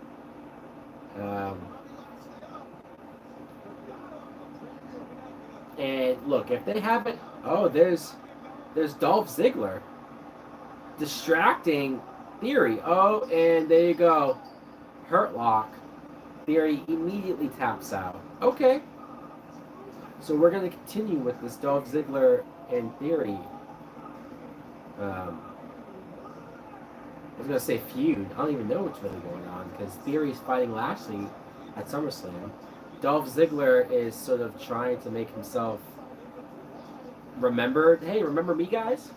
Um, and look, if they haven't, oh, there's Dolph Ziggler distracting Theory. Oh, and there you go, Hurt Lock. Theory immediately taps out. Okay, so we're gonna continue with this Dolph Ziggler and Theory. I was gonna say feud. I don't even know what's really going on because Theory's fighting Lashley at SummerSlam. Dolph Ziggler is sort of trying to make himself remembered. Hey, remember me, guys?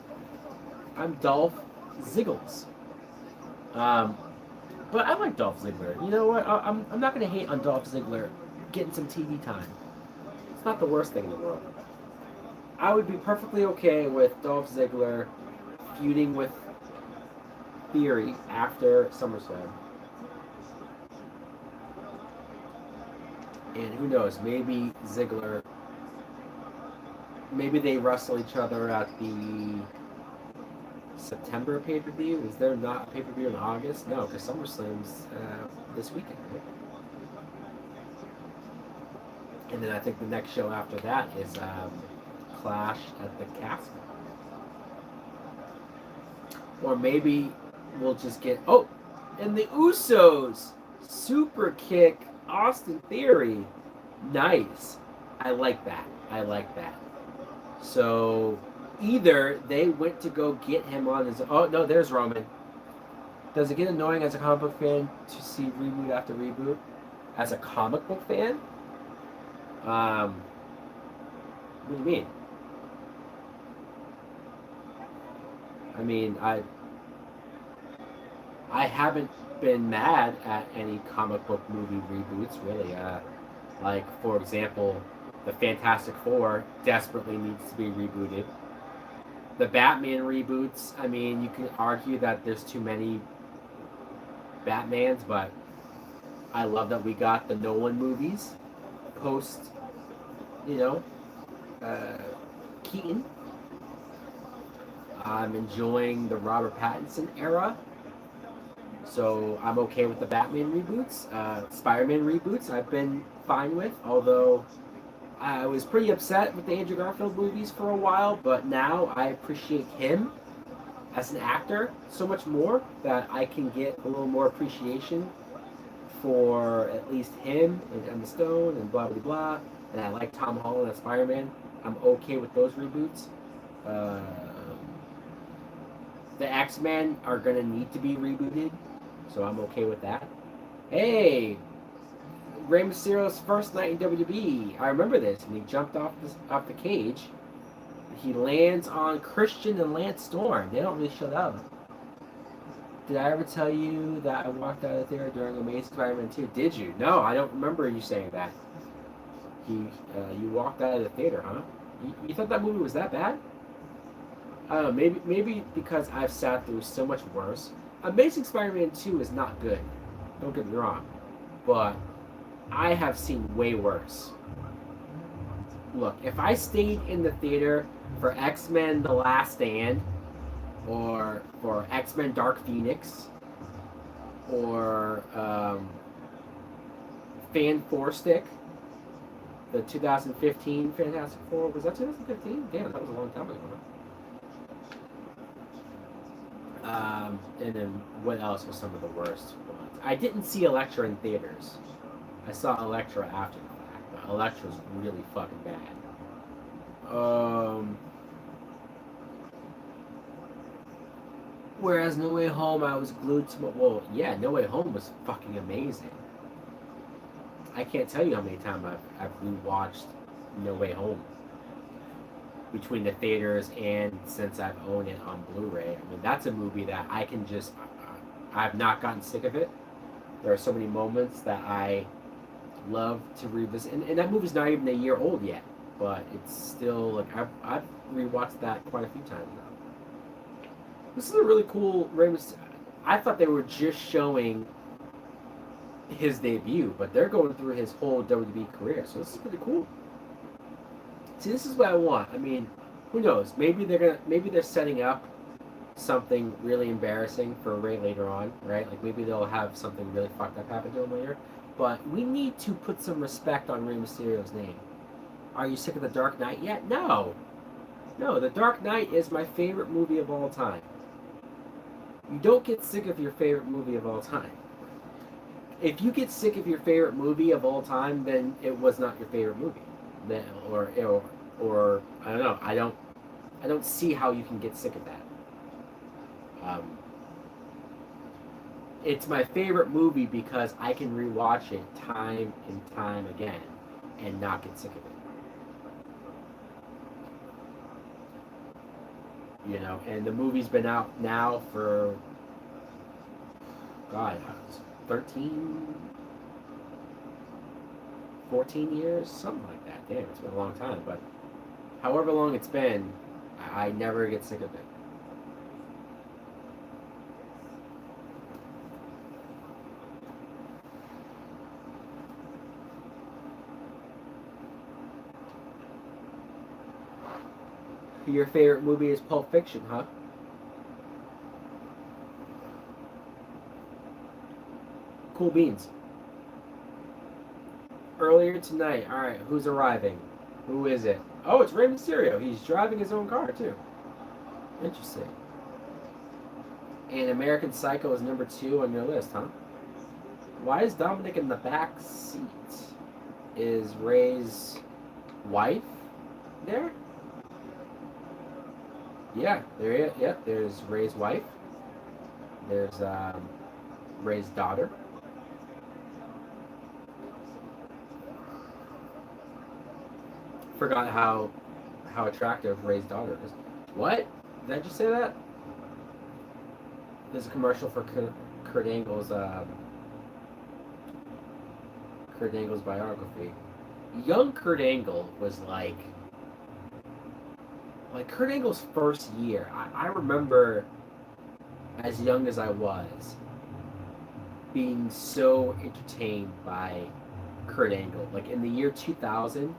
I'm Dolph Ziggles. But I like Dolph Ziggler. You know what? I'm not gonna hate on Dolph Ziggler getting some TV time. It's not the worst thing in the world. I would be perfectly okay with Dolph Ziggler feuding with Theory after SummerSlam. And who knows, maybe Ziggler, maybe they wrestle each other at the September pay-per-view. Is there not a pay-per-view in August? No, because SummerSlam's this weekend, right? And then I think the next show after that is Clash at the Castle. Or maybe we'll just get, oh, and the Usos super kick Austin Theory. Nice. I like that. I like that. So either they went to go get him on his, oh no, there's Roman. Does it get annoying as a comic book fan to see reboot after reboot? As a comic book fan? What do you mean? I mean, I haven't been mad at any comic book movie reboots, really. Like, for example, the Fantastic Four desperately needs to be rebooted. The Batman reboots, I mean, you can argue that there's too many Batmans, but I love that we got the Nolan movies post, Keaton. I'm enjoying the Robert Pattinson era, so I'm okay with the Batman reboots. Spider-Man reboots I've been fine with, although I was pretty upset with the Andrew Garfield movies for a while, but now I appreciate him as an actor so much more that I can get a little more appreciation for at least him and Emma Stone and blah blah blah. And I like Tom Holland as Spider-Man. I'm okay with those reboots. The X-Men are gonna need to be rebooted, so I'm okay with that. Hey, Rey Mysterio's first night in WWE. I remember this when he jumped off the cage. He lands on Christian and Lance Storm. They don't really show up. Did I ever tell you that I walked out of there during Amazing Spider-Man 2? Did you? No, I don't remember you saying that. You walked out of the theater, huh? You thought that movie was that bad? I don't know, maybe because I've sat through so much worse. Amazing Spider-Man 2 is not good. Don't get me wrong. But I have seen way worse. Look, if I stayed in the theater for X-Men The Last Stand, or for X-Men Dark Phoenix, or Fan Four Stick, the 2015 Fantastic Four, was that 2015? Damn, that was a long time ago. And then what else was some of the worst ones? I didn't see Elektra in theaters. I saw Elektra after the fact, but Elektra's really fucking bad. Whereas No Way Home, I was glued to my... Well, yeah, No Way Home was fucking amazing. I can't tell you how many times I've rewatched No Way Home. Between the theaters and since I've owned it on Blu-ray. I mean, that's a movie that I can just... I've not gotten sick of it. There are so many moments that I love to revisit. And that movie's not even a year old yet. But it's still, like, I've rewatched that quite a few times now. This is a really cool Rey Mysterio. I thought they were just showing his debut, but they're going through his whole WWE career, so this is pretty cool. See, this is what I want. I mean, who knows? Maybe they're setting up something really embarrassing for Ray later on, right? Like maybe they'll have something really fucked up happen to him later. But we need to put some respect on Rey Mysterio's name. Are you sick of The Dark Knight yet? No. No, The Dark Knight is my favorite movie of all time. You don't get sick of your favorite movie of all time. If you get sick of your favorite movie of all time, then it was not your favorite movie. Then, or I don't know. I don't see how you can get sick of that. It's my favorite movie because I can rewatch it time and time again and not get sick of it. You know, and the movie's been out now for, God, 13, 14 years, something like that. Damn, it's been a long time. But however long it's been, I never get sick of it. Your favorite movie is Pulp Fiction, huh? Cool beans. Earlier tonight, alright, who's arriving? Who is it? Oh, it's Rey Mysterio. He's driving his own car, too. Interesting. And American Psycho is number 2 on your list, huh? Why is Dominic in the back seat? Is Ray's wife there? Yeah, there is. Yep, there's Ray's wife. There's Ray's daughter. Forgot how attractive Ray's daughter is. What? Did I just say that? There's a commercial for Kurt Angle's biography. Young Kurt Angle was like Kurt Angle's first year. I remember, as young as I was, being so entertained by Kurt Angle. Like in the year 2000,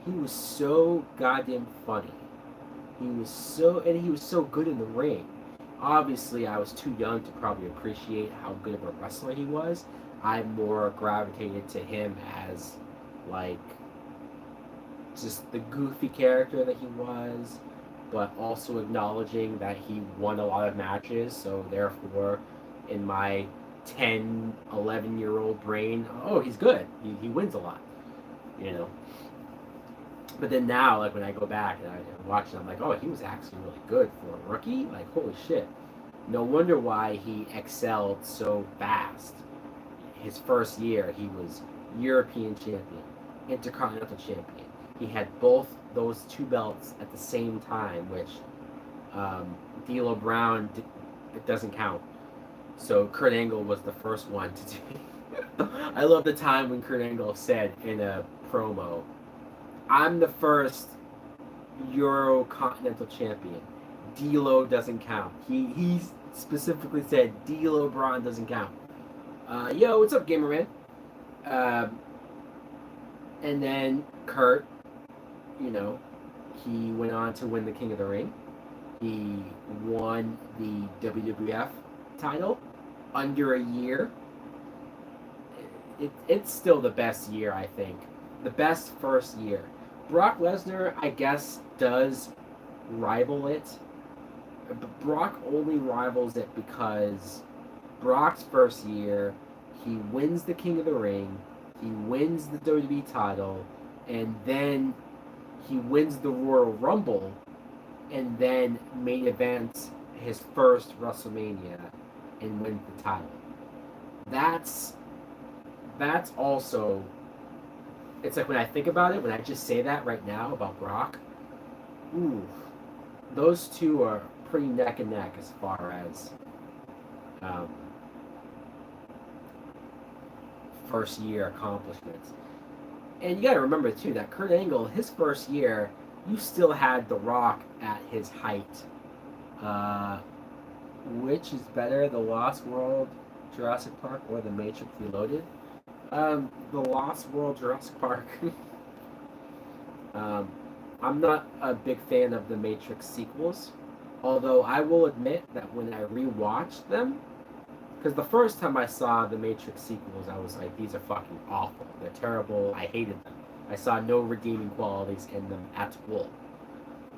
he was so goddamn funny. He was so good in the ring. Obviously, I was too young to probably appreciate how good of a wrestler he was. I more gravitated to him as like just the goofy character that he was, but also acknowledging that he won a lot of matches, so therefore in my 10, 11-year-old brain, oh, he's good. He wins a lot, you know. But then now, like when I go back and I watch it, I'm like, oh, he was actually really good for a rookie. Like, holy shit. No wonder why he excelled so fast. His first year, he was European champion, Intercontinental champion. He had both those two belts at the same time, which D'Lo Brown, it doesn't count. So Kurt Angle was the first one to do. I love the time when Kurt Angle said in a promo, "I'm the first Euro-Continental champion. D'Lo doesn't count." He specifically said D'Lo Brown doesn't count. Yo, what's up, gamer man? And then Kurt, you know, he went on to win the King of the Ring. He won the WWF title under a year. It's still the best year, I think. The best first year. Brock Lesnar, I guess, does rival it. But Brock only rivals it because Brock's first year, he wins the King of the Ring, he wins the WWE title, and then he wins the Royal Rumble, and then main events his first WrestleMania and wins the title. That's also, it's like when I think about it, when I just say that right now about Brock, ooh, those two are pretty neck and neck as far as first year accomplishments. And you gotta remember too that Kurt Angle, his first year, you still had The Rock at his height. Which is better, The Lost World, Jurassic Park, or The Matrix Reloaded? The Lost World, Jurassic Park. I'm not a big fan of the Matrix sequels, although I will admit that when I rewatched them, because the first time I saw the Matrix sequels, I was like, these are fucking awful. They're terrible. I hated them. I saw no redeeming qualities in them at all.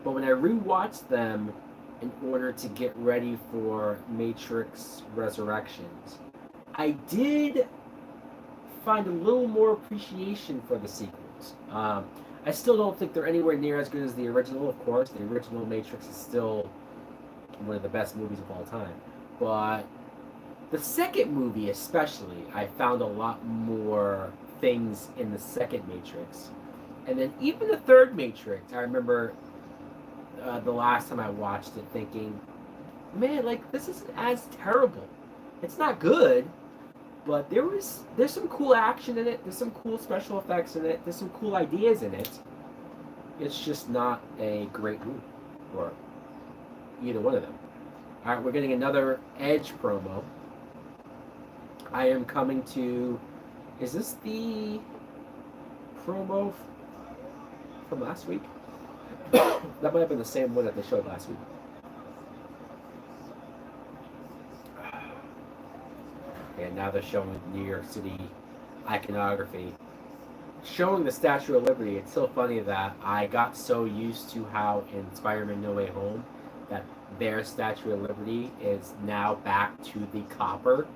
But when I rewatched them in order to get ready for Matrix Resurrections, I did find a little more appreciation for the sequels. I still don't think they're anywhere near as good as the original, of course. The original Matrix is still one of the best movies of all time. But the second movie especially, I found a lot more things in the second Matrix. And then even the third Matrix, I remember the last time I watched it thinking, man, like, this isn't as terrible. It's not good, but there's some cool action in it. There's some cool special effects in it. There's some cool ideas in it. It's just not a great movie, or either one of them. All right, we're getting another Edge promo. I am coming to. Is this the promo from last week? That might have been the same one that they showed last week. And now they're showing New York City iconography. Showing the Statue of Liberty. It's so funny that I got so used to how in Spider-Man No Way Home that their Statue of Liberty is now back to the copper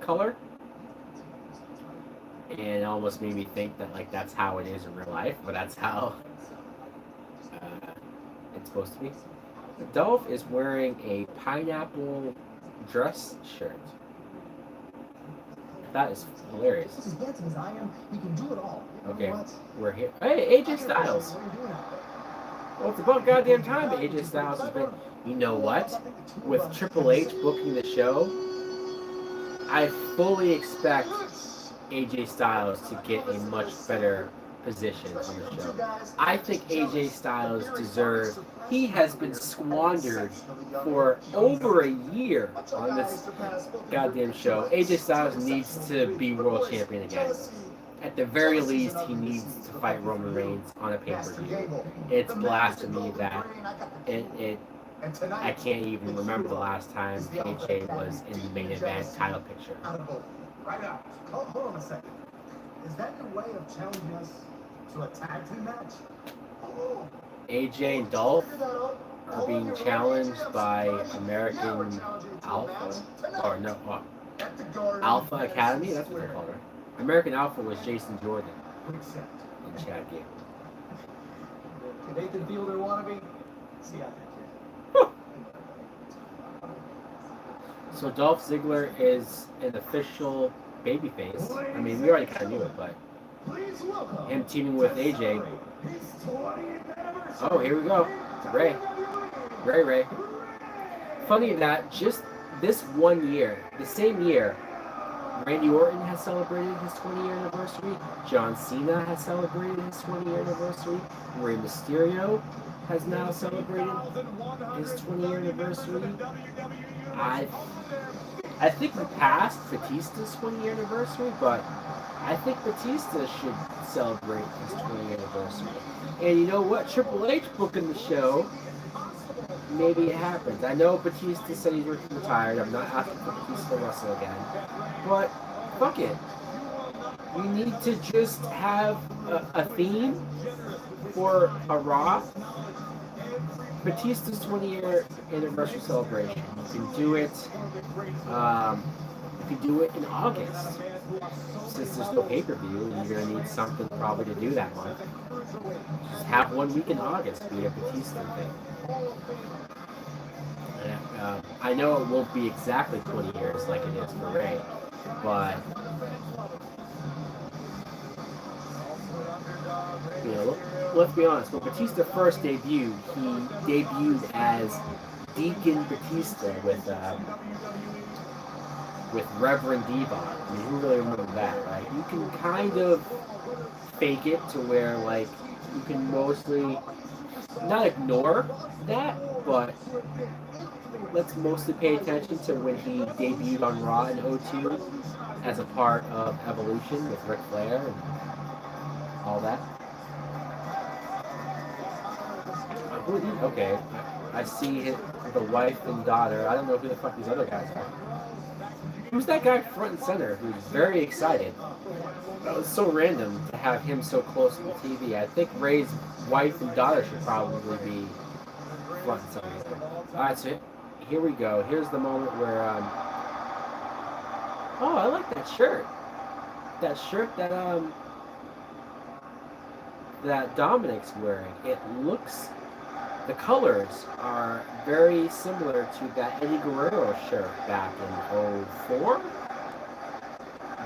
color. And it almost made me think that, like, that's how it is in real life, but that's how it's supposed to be. Dolph is wearing a pineapple dress shirt. That is hilarious. As handsome as I am, he can do it all. Okay, we're here. Hey, AJ Styles. Well, it's about goddamn time that AJ Styles has been. You know what? With Triple H booking the show, I fully expect AJ Styles to get a much better position on the show. I think AJ Styles deserves. He has been squandered for over a year on this goddamn show. AJ Styles needs to be world champion again. At the very least, he needs to fight Roman Reigns on a pay-per-view. It's blasphemy that I can't even remember the last time AJ was in the main event title picture. Right now. Hold on a second. Is that your way of challenging us to a tag team match? AJ and Dolph are being challenged by American Alpha, or no, Alpha Academy. That's what they call her. American Alpha was Jason Jordan and Chad Gable. Nathan Fielder wannabe? See ya. So Dolph Ziggler is an official babyface. I mean, we already kind of knew it, but him teaming with AJ. Oh, here we go. Ray. Funny that just this 1 year, the same year, Randy Orton has celebrated his 20-year anniversary. John Cena has celebrated his 20-year anniversary. Rey Mysterio has now celebrated his 20-year anniversary. I think we passed Batista's 20-year anniversary, but I think Batista should celebrate his 20th anniversary. And you know what? Triple H booking the show. Maybe it happens. I know Batista said he's retired. I'm not asking for Batista to wrestle again. But fuck it. We need to just have a theme for a Raw. Batista's 20-year anniversary celebration. You can do it. You can do it in August. Since there's no pay-per-view, you're gonna need something probably to do that month. Just have 1 week in August be a Batista thing. And, I know it won't be exactly 20 years like it is for Ray, but you know, let's be honest. When Batista first debuted, he debuted as Deacon Batista with Reverend Devon. I mean, who really remembers that, right? You can kind of fake it to where, like, you can mostly not ignore that, but let's mostly pay attention to when he debuted on Raw in 2002 as a part of Evolution with Ric Flair and all that. Okay, I see the wife and daughter. I don't know who the fuck these other guys are. Who's that guy front and center who's very excited? That was so random to have him so close to the TV. I think Ray's wife and daughter should probably be front and center. Alright, so here we go. Here's the moment where, oh, I like that shirt. That shirt that Dominic's wearing. It looks, the colors are very similar to that Eddie Guerrero shirt back in 04.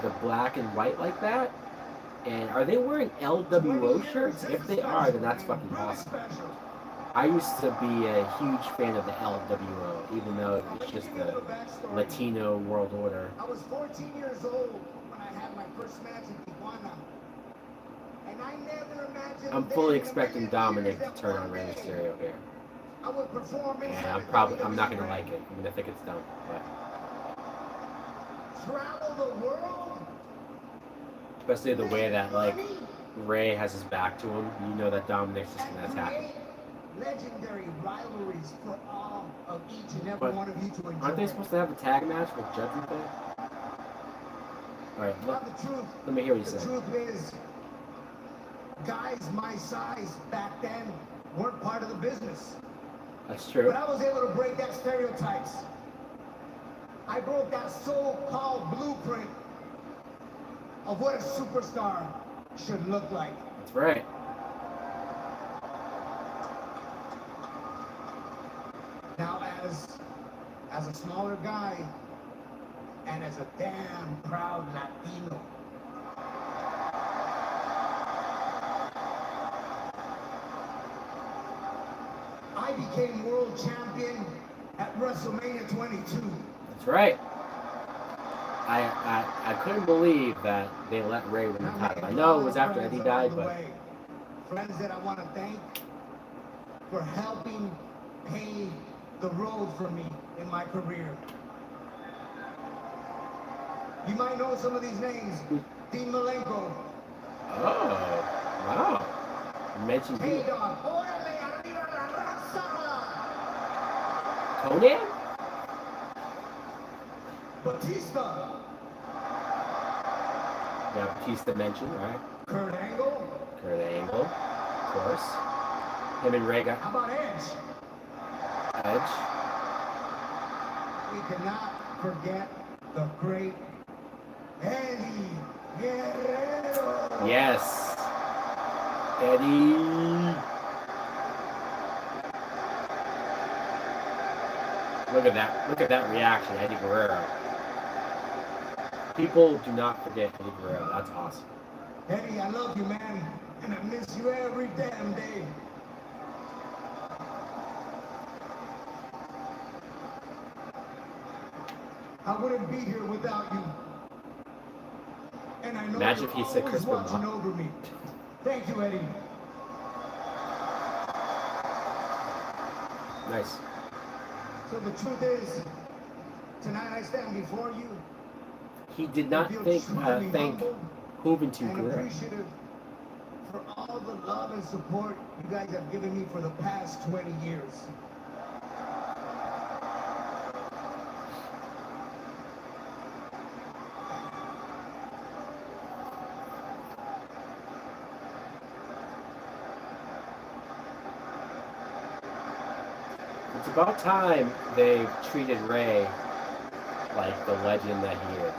The black and white like that. And are they wearing LWO shirts? If they are, then that's fucking awesome. I used to be a huge fan of the LWO, even though it's just the Latino World Order. I was 14 years old when I had my first match in Tijuana. And I never imagined I'm fully expecting Dominic to turn on Rey Mysterio here. I would perform And I'm not gonna like it. I'm gonna think it's dumb. But travel the world. especially the way that like Rey has his back to him, you know that Dominic's just gonna attack him. Legendary rivalries for all of each and every But one of you to enjoy. aren't they supposed to have a tag match with Judgment Day? Alright, But the truth, let me hear what you the say. truth is, guys my size back then weren't part of the business. That's true. But I was able to break that stereotypes. I broke that so-called blueprint of what a superstar should look like. That's right. Now, as a smaller guy, and as a damn proud Latino, I became world champion at WrestleMania 22. That's right. I couldn't believe that they let Rey win the title. I know it was after Eddie died, but friends that I want to thank for helping pave the road for me in my career. You might know some of these names. Dean Malenko. oh, wow. You mentioned Hey who? Dog. Órale, arriba la raza. Conan? Batista. Yeah, Batista mentioned, right? Kurt Angle. Kurt Angle, of course. Him and Rey got How about Edge? Edge. We cannot forget the great Eddie Guerrero. Yes. Eddie. Look at that. Look at that reaction, Eddie Guerrero. People do not forget Eddie Guerrero. That's awesome. Eddie, I love you, man, and I miss you every damn day. I wouldn't be here without you. And I know Imagine you're if he said always Chris watching Benoit. over me. Thank you, Eddie. Nice. So the truth is, tonight I stand before you. He did not feel thank truly Juventud and Guerrero. appreciative for all the love and support you guys have given me for the past 20 years. It's about time they've treated Rey like the legend that he is.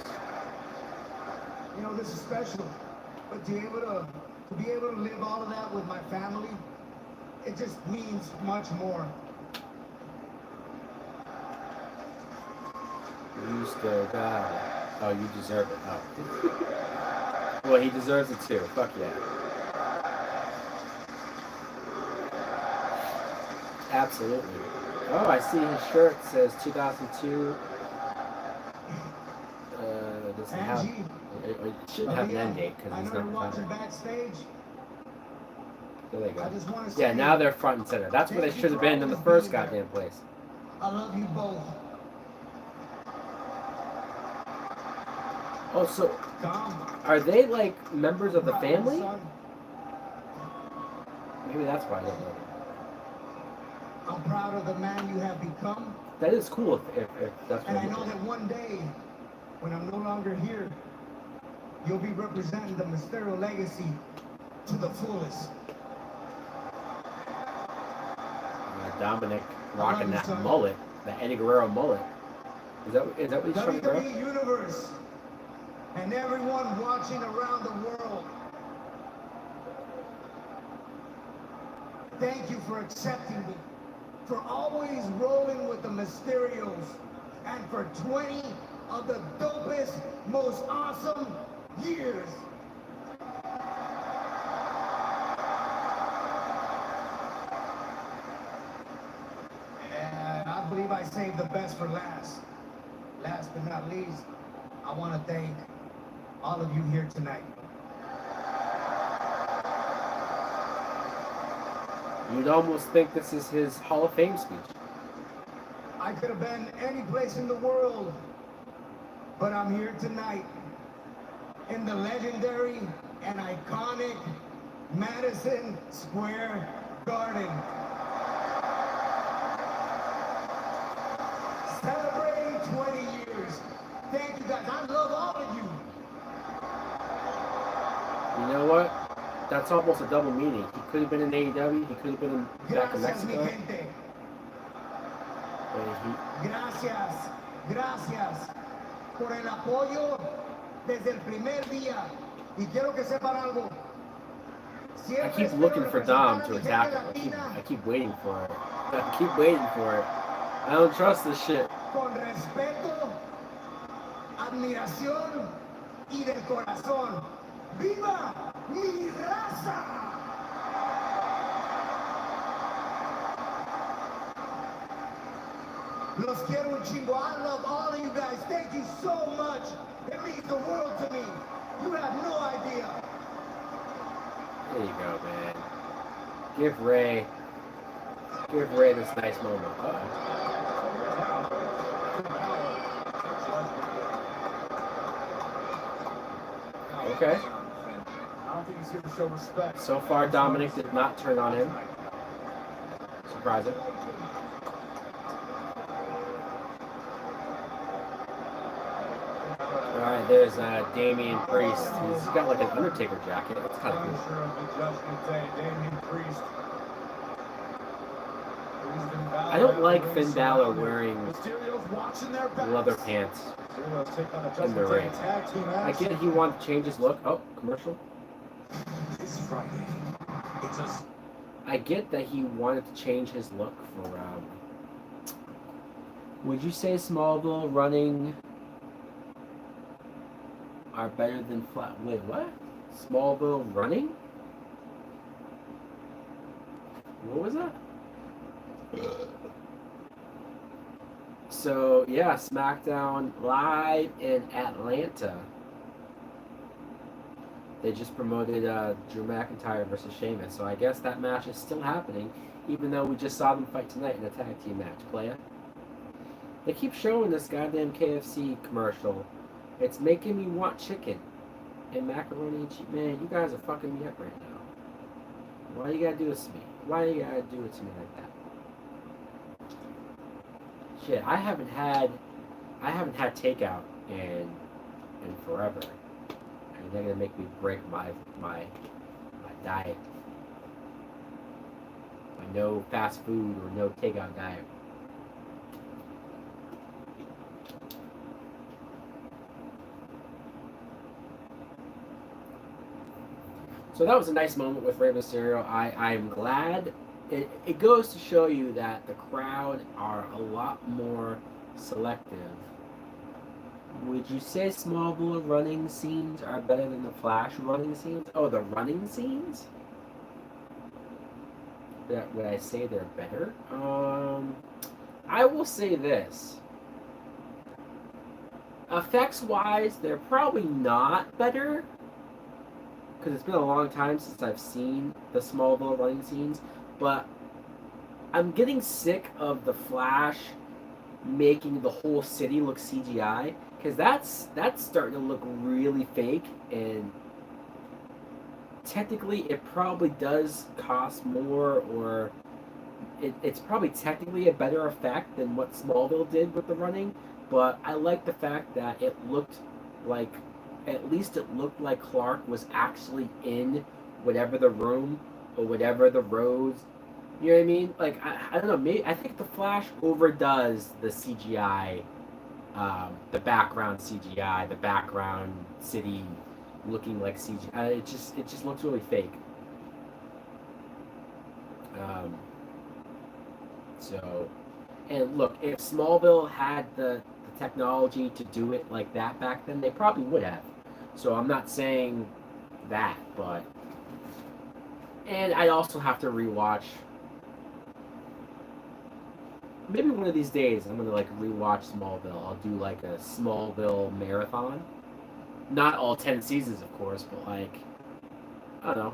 You know, this is special, but to be able to live all of that with my family, it just means much more. You still got it. Oh, you deserve it. Oh. Well, he deserves it too. Fuck yeah. Absolutely. Oh, I see his shirt says 2002. Doesn't have. Angie, It shouldn't have an end date because I he's know you're not watching covered. backstage. There they I go. just want to say, Yeah, now they're front and center. That's where they should have been in the first goddamn place. I love you both. Oh, so Dom, are they like members of the Rob, family? son. Maybe that's why I don't know. I'm proud of the man you have become. That is cool if that's And what I you know that one day, when I'm no longer here, you'll be representing the Mysterio legacy to the fullest. Dominic I rocking love you, that son. mullet, that Eddie Guerrero mullet. Is that what he's trying to grow? WWE Universe and everyone watching around the world, thank you for accepting me, for always rolling with the Mysterios, and for 20 of the dopest, most awesome years. And I believe I saved the best for last. Last but not least, I want to thank all of you here tonight. You'd almost think this is his Hall of Fame speech. I could have been any place in the world, but I'm here tonight in the legendary and iconic Madison Square Garden. Celebrating 20 years. Thank you guys. I love all of you. You know what? That's almost a double meaning. He could have been in AEW. He could have been back in Gracias, mi Mexico. gente. And Gracias por el apoyo desde el primer día. Y quiero que sepan algo. I keep looking for Dom to attack him. I keep waiting for it. I keep waiting for it. I don't trust this shit. Con respeto, admiración y del corazón. ¡Viva mi raza! Los quiero un chingo. I love all of you guys. Thank you so much. It means the world to me. You have no idea. There you go, man. Give Ray this nice moment. Okay. I don't think he's here to show respect. So far, Dominic did not turn on him. Surprising. Alright, there's Damian Priest. He's got like an Undertaker jacket. That's kind of cool. Sure of the Judgment Day, Damian Priest. I don't like Finn Balor wearing Mysterio's watching their backs. leather pants Mysterio's taking on a in the Judgment Day ring. tag team I action. get he wanted to change his look. Oh, commercial. This Friday, it's a I get that he wanted to change his look for, would you say Smallville running are better than flat? Wait, what? Smallville running? What was that? So, yeah, SmackDown live in Atlanta. They just promoted Drew McIntyre versus Sheamus, so I guess that match is still happening, even though we just saw them fight tonight in a tag team match. Playa. They keep showing this goddamn KFC commercial. It's making me want chicken and macaroni and cheese. Man, you guys are fucking me up right now. Why you gotta do this to me? Why you gotta do it to me like that? Shit, I haven't had takeout in forever. And they're gonna make me break my diet. My no fast food or no takeout diet. So that was a nice moment with Rey Mysterio. I'm glad. It goes to show you that the crowd are a lot more selective. Would you say Smallville running scenes are better than the Flash running scenes? Oh, the running scenes? Would I say they're better? I will say this. Effects-wise, they're probably not better. Because it's been a long time since I've seen the Smallville running scenes. But I'm getting sick of the Flash making the whole city look CGI. Because that's starting to look really fake, and technically it probably does cost more, or it's probably technically a better effect than what Smallville did with the running, but I like the fact that it looked like, at least it looked like Clark was actually in whatever the room or whatever the roads. You know what I mean? Like I don't know. Maybe I think the Flash overdoes the CGI, the background CGI, the background city looking like CGI. It just looks really fake. So, and look, if Smallville had the technology to do it like that back then, they probably would have. So I'm not saying that, but, and I'd also have to rewatch. Maybe one of these days I'm gonna like rewatch Smallville. I'll do like a Smallville marathon. Not all 10 seasons, of course, but like, I don't know.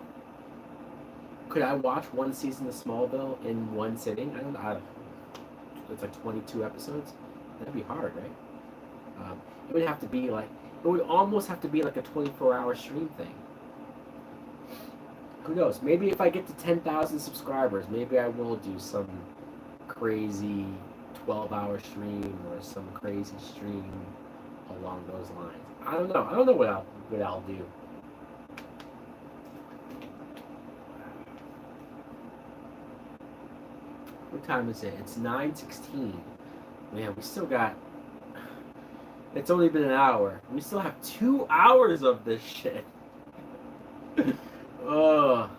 Could I watch one season of Smallville in one sitting? I don't know. It's like 22 episodes. That'd be hard, right? It would have to be like, it would almost have to be like a 24-hour stream thing. Who knows? Maybe if I get to 10,000 subscribers, maybe I will do some crazy 12-hour stream or some crazy stream along those lines. I don't know. I don't know what I'll do. What time is it? It's 9:16. Man, we still got. It's only been an hour. We still have 2 hours of this shit. Ugh.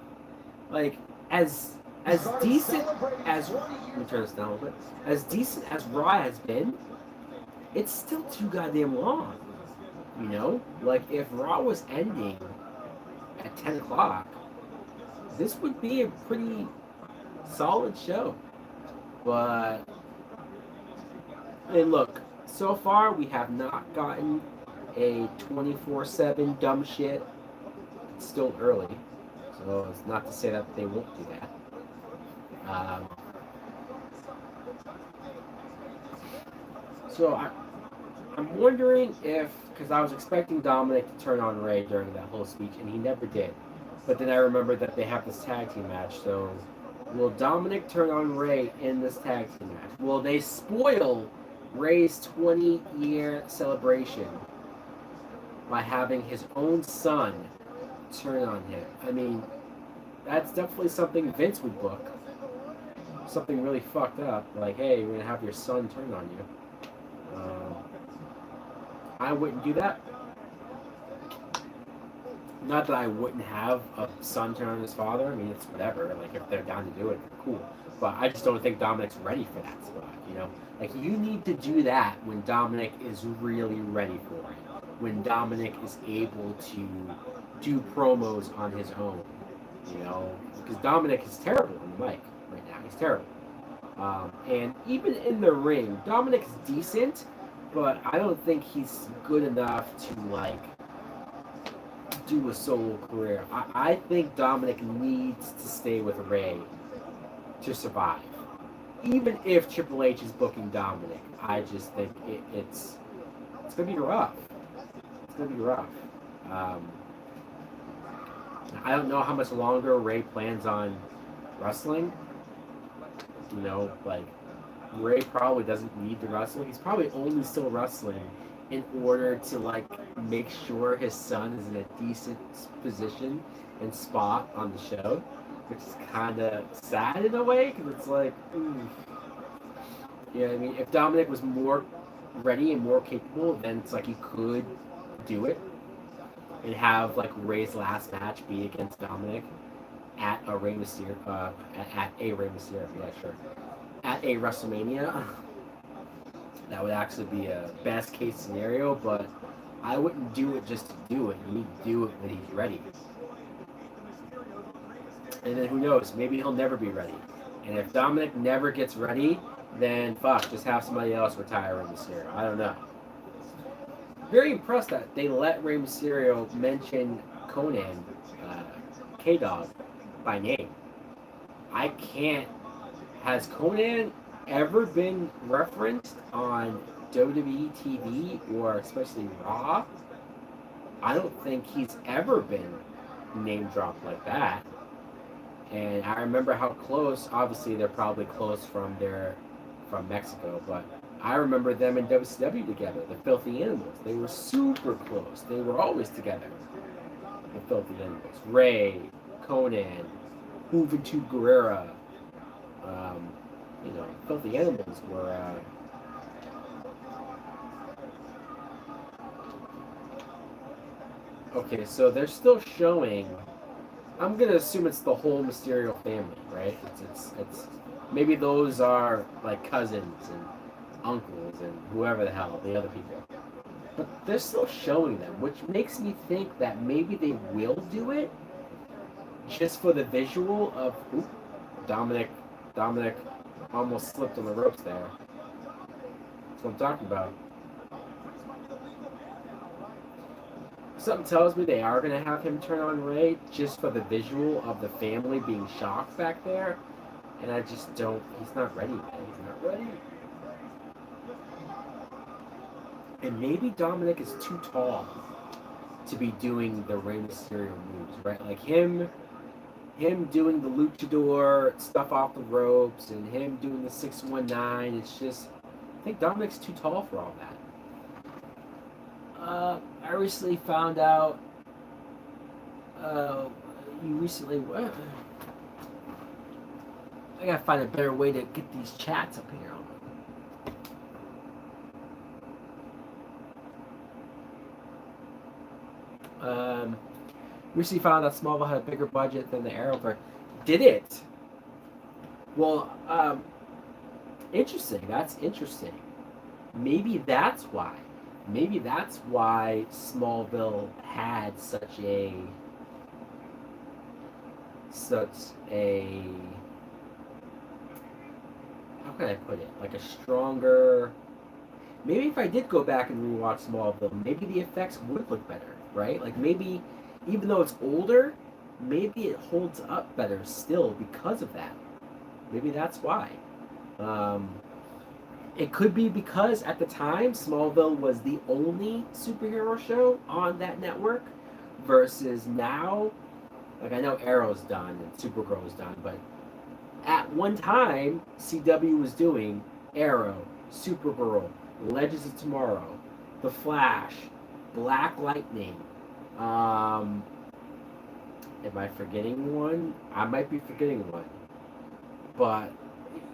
Like, as decent as, let me turn this down a little bit. As decent as Raw has been, it's still too goddamn long. You know, like if Raw was ending at 10 o'clock, this would be a pretty solid show. But, and look, so far we have not gotten a 24/7 dumb shit. It's still early, so it's not to say that they won't do that. So I'm wondering if, because I was expecting Dominic to turn on Ray during that whole speech, and he never did. But then I remembered that they have this tag team match, so will Dominic turn on Ray in this tag team match? Will they spoil Ray's 20-year celebration by having his own son turn on him? I mean, that's definitely something Vince would book. Something really fucked up, like, hey, you're gonna have your son turn on you. I wouldn't do that. Not that I wouldn't have a son turn on his father. I mean, it's whatever. Like, if they're down to do it, cool. But I just don't think Dominic's ready for that spot, you know? Like, you need to do that when Dominic is really ready for it. When Dominic is able to do promos on his own, you know? Because Dominic is terrible on the mic right now. He's terrible. And even in the ring, Dominic is decent, but I don't think he's good enough to, like, do a solo career. I think Dominic needs to stay with Ray to survive. Even if Triple H is booking Dominic, I just think it's gonna be rough. It's gonna be rough. I don't know how much longer Ray plans on wrestling. You know, like, Ray probably doesn't need to wrestle. He's probably only still wrestling in order to, like, make sure his son is in a decent position and spot on the show, which is kind of sad in a way, because it's like, ooh. You know what I mean? If Dominic was more ready and more capable, then it's like he could do it and have, like, Ray's last match be against Dominic at a Rey Mysterio, at a Rey Mysterio, yeah, sure, at a WrestleMania. That would actually be a best case scenario, but I wouldn't do it just to do it. You need to do it when he's ready. And then who knows? Maybe he'll never be ready. And if Dominic never gets ready, then fuck, just have somebody else retire Rey Mysterio. I don't know. Very impressed that they let Rey Mysterio mention Conan, K-Dog, by name. I can't. Has Conan ever been referenced on WWE TV or especially Raw? I don't think he's ever been name dropped like that. And I remember how close. Obviously, they're probably close from Mexico, but I remember them in WCW together. The Filthy Animals. They were super close. They were always together. The Filthy Animals. Ray, Conan, Juventud Guerrera. Um, Filthy Animals were. Okay, so they're still showing. I'm gonna assume it's the whole Mysterio family, right? It's maybe those are like cousins and uncles and whoever the hell the other people. But they're still showing them, which makes me think that maybe they will do it just for the visual of Dominic almost slipped on the ropes there. That's what I'm talking about. Something tells me they are going to have him turn on Ray just for the visual of the family being shocked back there. And I just don't. He's not ready, man. He's not ready. And maybe Dominic is too tall to be doing the Rey Mysterio moves, right? Like him doing the luchador stuff off the ropes and him doing the 619. It's just, I think Dominic's too tall for all that. I recently found out. I gotta find a better way to get these chats up here. Recently found out Smallville had a bigger budget than the Arrowverse. Did it? Well, interesting. That's interesting. Maybe that's why. Maybe that's why Smallville had such a how can I put it? Like a stronger. Maybe if I did go back and rewatch Smallville, maybe the effects would look better, right? Like maybe, even though it's older, maybe it holds up better still because of that. Maybe that's why. It could be because at the time Smallville was the only superhero show on that network, versus now, like I know Arrow's done and Supergirl's done, but at one time CW was doing Arrow, Supergirl, Legends of Tomorrow, The Flash, Black Lightning. Am I forgetting one? I might be forgetting one. But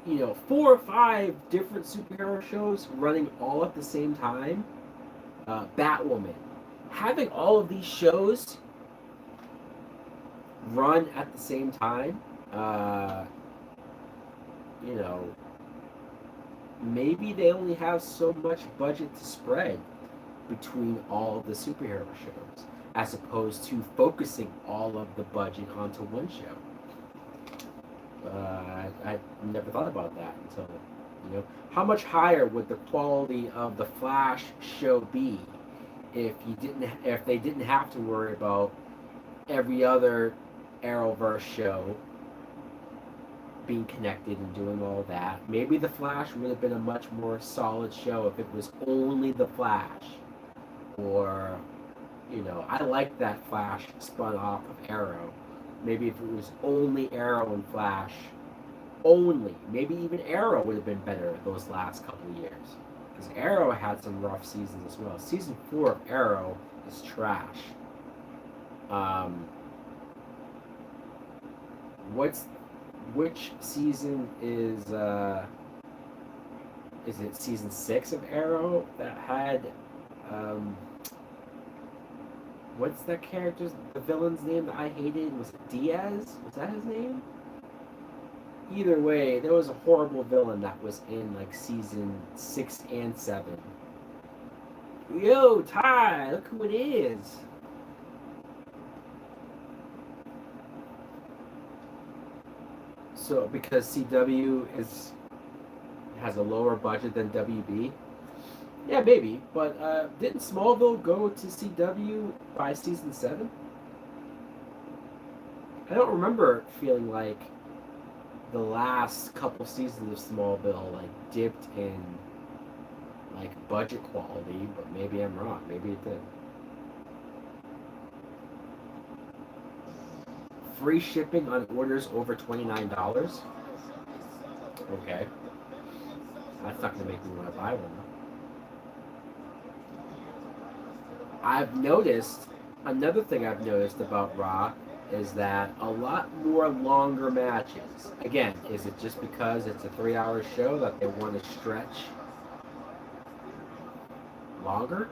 4 or 5 different superhero shows running all at the same time. Batwoman. Having all of these shows run at the same time, maybe they only have so much budget to spread between all of the superhero shows, as opposed to focusing all of the budget onto one show. I never thought about that until, how much higher would the quality of the Flash show be if they didn't have to worry about every other Arrowverse show being connected and doing all that? Maybe the Flash would have been a much more solid show if it was only the Flash, or I like that Flash spun off of Arrow. Maybe if it was only Arrow and Flash, only. Maybe even Arrow would have been better those last couple of years. Because Arrow had some rough seasons as well. Season 4 of Arrow is trash. Which season is it season 6 of Arrow that had, what's that character's, the villain's name that I hated? Was it Diaz? Was that his name? Either way, there was a horrible villain that was in like season 6 and 7. Yo, Ty, look who it is. So because CW has a lower budget than WB. Yeah, maybe, but didn't Smallville go to CW by season 7? I don't remember feeling like the last couple seasons of Smallville dipped in budget quality, but maybe I'm wrong. Maybe it did. free shipping on orders over $29. Okay. That's not going to make me want to buy one. I've noticed, another thing I've noticed about Raw is that a lot more longer matches. Again, is it just because it's a 3-hour show that they want to stretch longer?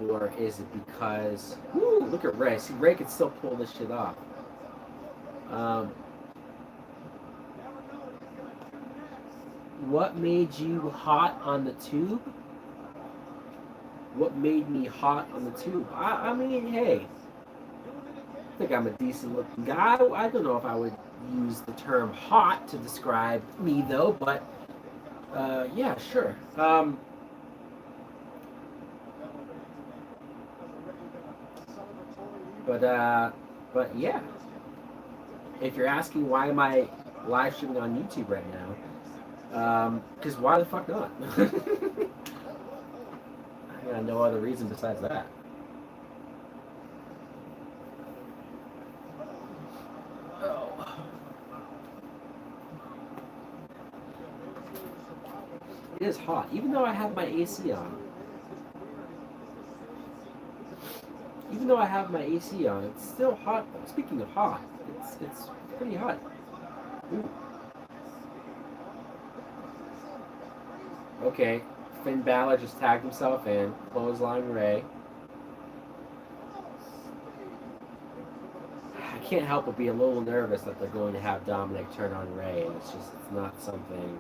Or is it because, woo, look at Ray. See, Ray can still pull this shit off. What made you hot on the tube? What made me hot on the tube? I mean, hey, I think I'm a decent looking guy. I don't know if I would use the term hot to describe me though, but yeah, sure. But yeah, if you're asking why am I live streaming on YouTube right now, because why the fuck not? I got no other reason besides that. Oh. It is hot, even though I have my AC on. Even though I have my AC on, it's still hot. Speaking of hot, it's pretty hot. Ooh. Okay, Finn Balor just tagged himself in, clothesline Ray. I can't help but be a little nervous that they're going to have Dominic turn on Ray, and it's not something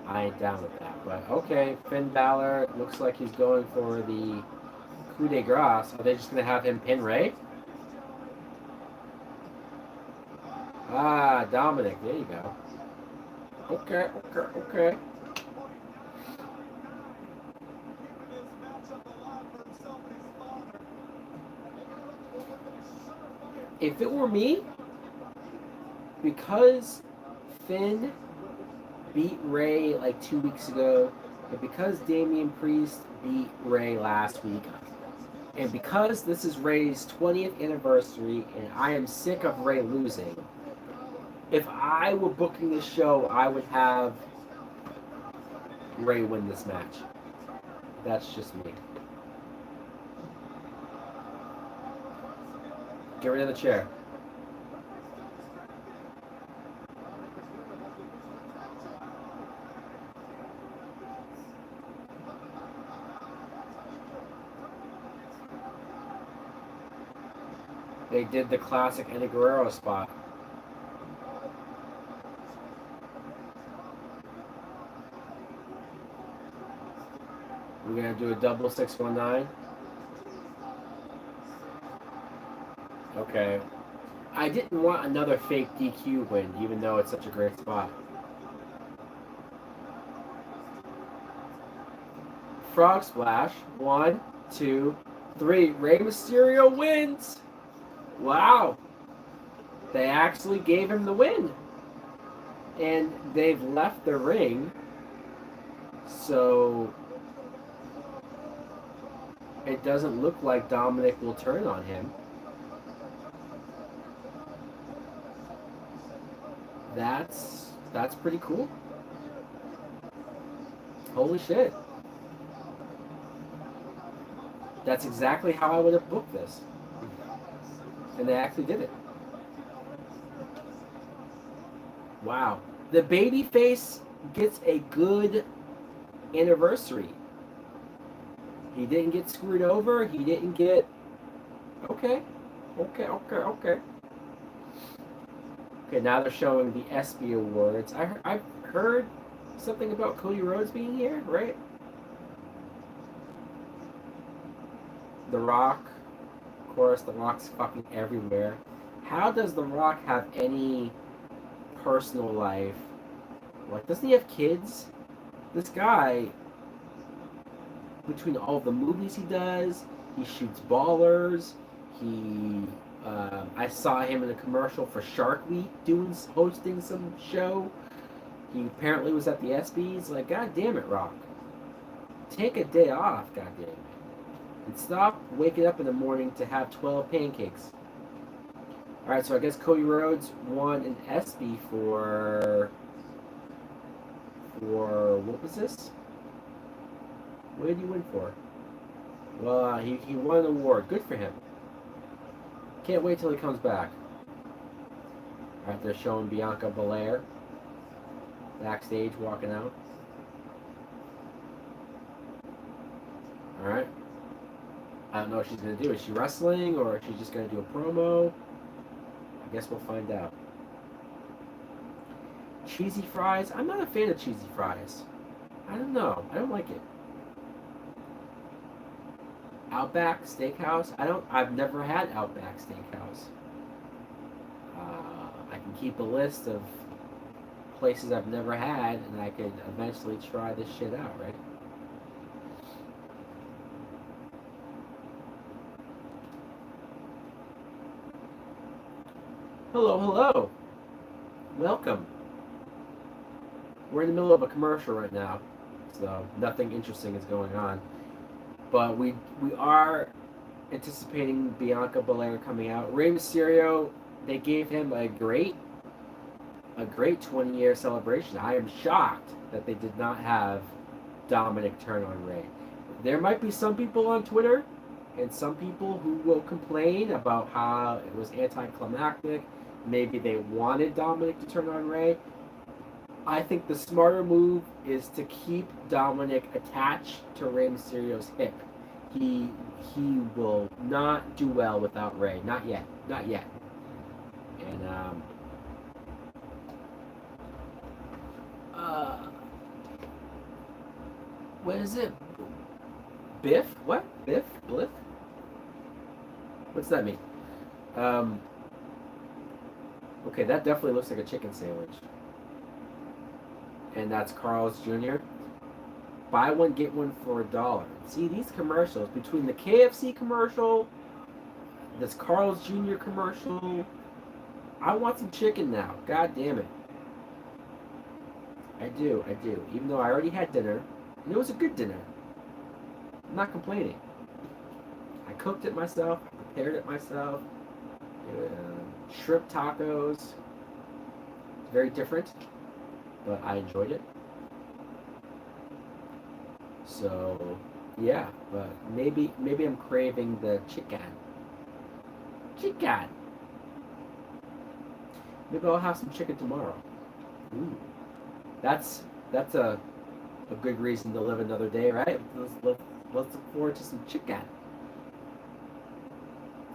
I ain't down with that. But okay, Finn Balor looks like he's going for the coup de grace. Are they just going to have him pin Ray? Ah, Dominic, there you go. Okay. If it were me, because Finn beat Ray like 2 weeks ago, and because Damian Priest beat Ray last week, and because this is Ray's 20th anniversary, and I am sick of Ray losing, if I were booking this show, I would have Ray win this match. That's just me. Get rid of the chair. They did the classic Eddie Guerrero spot. We're gonna do a double 619. Okay. I didn't want another fake DQ win, even though it's such a great spot. Frog splash. 1, 2, 3. Rey Mysterio wins. Wow. They actually gave him the win. And they've left the ring. So it doesn't look like Dominic will turn on him. That's pretty cool. Holy shit. That's exactly how I would have booked this. And they actually did it. Wow. The babyface gets a good anniversary. He didn't get screwed over. He didn't get... Okay, now they're showing the ESPY Awards. I've heard something about Cody Rhodes being here, right? The Rock. Of course, The Rock's fucking everywhere. How does The Rock have any personal life? Like, doesn't he have kids? This guy, between all the movies he does, he shoots ballers, I saw him in a commercial for Shark Week hosting some show. He apparently was at the ESPYs. Like, god damn it, Rock. Take a day off, god damn it. And stop waking up in the morning to have 12 pancakes. All right, so I guess Cody Rhodes won an ESPY for what was this? What did he win for? Well, he won an award. Good for him. Can't wait till he comes back. All right, they're showing Bianca Belair backstage walking out. All right. I don't know what she's gonna do. Is she wrestling or is she just gonna do a promo? I guess we'll find out. Cheesy fries? I'm not a fan of cheesy fries. I don't know. I don't like it. Outback Steakhouse? I've never had Outback Steakhouse. I can keep a list of places I've never had, and I could eventually try this shit out, right? Hello, hello. Welcome. We're in the middle of a commercial right now, so nothing interesting is going on. But we are anticipating Bianca Belair coming out. Rey Mysterio, they gave him a great 20-year celebration. I am shocked that they did not have Dominic turn on Rey. There might be some people on Twitter and some people who will complain about how it was anticlimactic. Maybe they wanted Dominic to turn on Rey. I think the smarter move is to keep Dominic attached to Rey Mysterio's hip. He will not do well without Rey. Not yet. Not yet. And what is it? Biff? What? Biff? Bliff? What's that mean? Okay, that definitely looks like a chicken sandwich. And that's Carl's Jr. Buy one, get one for $1. See, these commercials, between the KFC commercial, this Carl's Jr. commercial, I want some chicken now. God damn it. I do. Even though I already had dinner, and it was a good dinner. I'm not complaining. I cooked it myself, prepared it myself. Shrimp tacos. It's very different, but I enjoyed it. So, yeah, but maybe I'm craving the chicken. Chicken. Maybe I'll have some chicken tomorrow. Ooh, that's a good reason to live another day, right? Let's look forward to some chicken.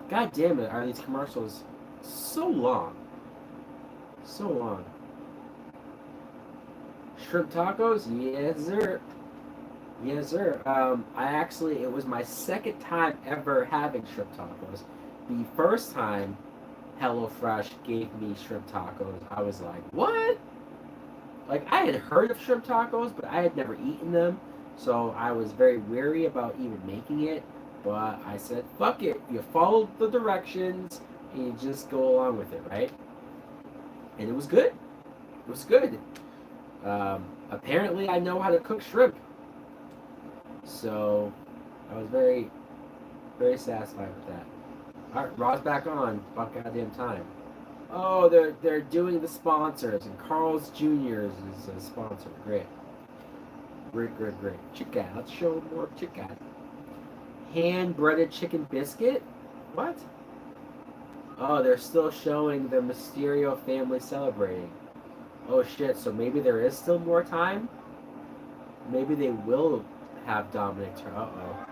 God damn it, are these commercials so long? So long. Shrimp tacos? Yes, sir. Yes, sir. It was my second time ever having shrimp tacos. The first time HelloFresh gave me shrimp tacos, I was like, what? Like, I had heard of shrimp tacos, but I had never eaten them. So I was very wary about even making it. But I said, fuck it. You follow the directions and you just go along with it, right? And it was good. It was good. Apparently, I know how to cook shrimp. So I was very, very satisfied with that. All right, Raw's back on. About goddamn time. Oh, they're doing the sponsors, and Carl's Jr. is a sponsor. Great. Great. Chicken. Let's show more chicken. Hand-breaded chicken biscuit? What? Oh, they're still showing the Mysterio family celebrating. Oh shit, so maybe there is still more time? Maybe they will have Dominic turn. Uh-oh.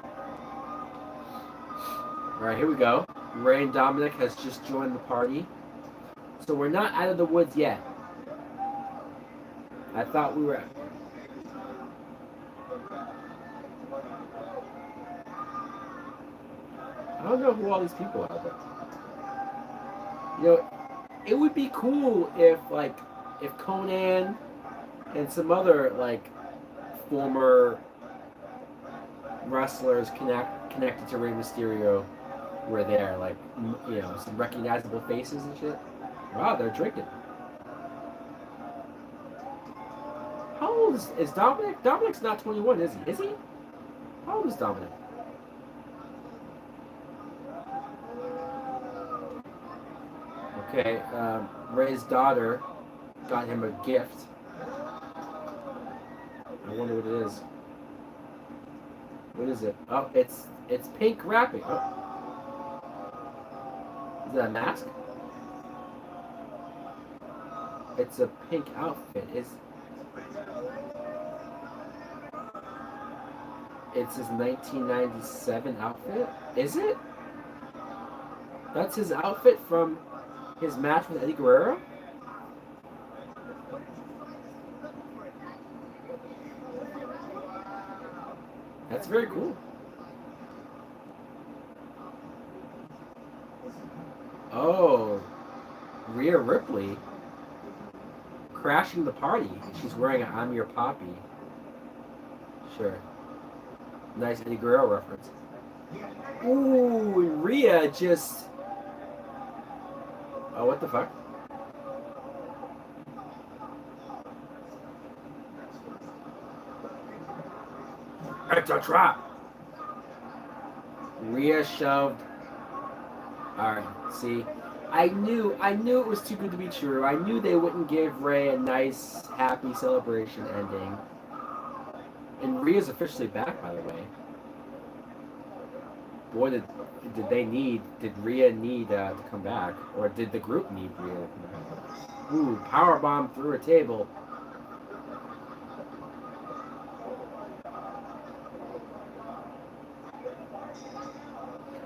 Alright, here we go. Rey and Dominic has just joined the party. So we're not out of the woods yet. I thought we were... I don't know who all these people are, but... You know, it would be cool if Conan and some other, former wrestlers connected to Rey Mysterio were there. Some recognizable faces and shit. Wow, they're drinking. How old is Dominic? Dominic's not 21, is he? Is he? How old is Dominic? Okay, Ray's daughter got him a gift. I wonder what it is. What is it? Oh, it's pink wrapping. Oh. Is that a mask? It's a pink outfit. It's his 1997 outfit? Is it? That's his outfit from his match with Eddie Guerrero? That's very cool. Oh, Rhea Ripley crashing the party. She's wearing an I'm Your Poppy. Sure. Nice Eddie Guerrero reference. Ooh, Rhea just... Oh, what the fuck? It's a trap! Rhea shoved... Alright, see? I knew it was too good to be true. I knew they wouldn't give Ray a nice, happy celebration ending. And Rhea's officially back, by the way. Boy, did Rhea need to come back? Or did the group need Rhea to come back? Ooh, powerbomb through a table.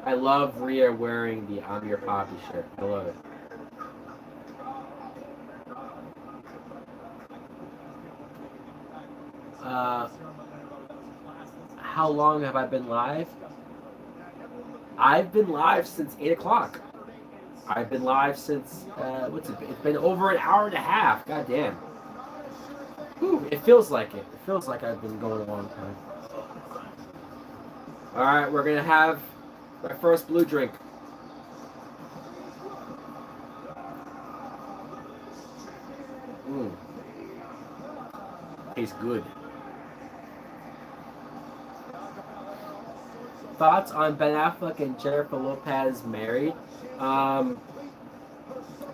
I love Rhea wearing the I'm Your Poppy shirt. I love it. How long have I been live? I've been live since 8 o'clock. I've been live since, what's it been? It's been over an hour and a half. God damn. Whew, it feels like it. It feels like I've been going a long time. Alright, we're going to have my first blue drink. Tastes good. Thoughts on Ben Affleck and Jennifer Lopez married?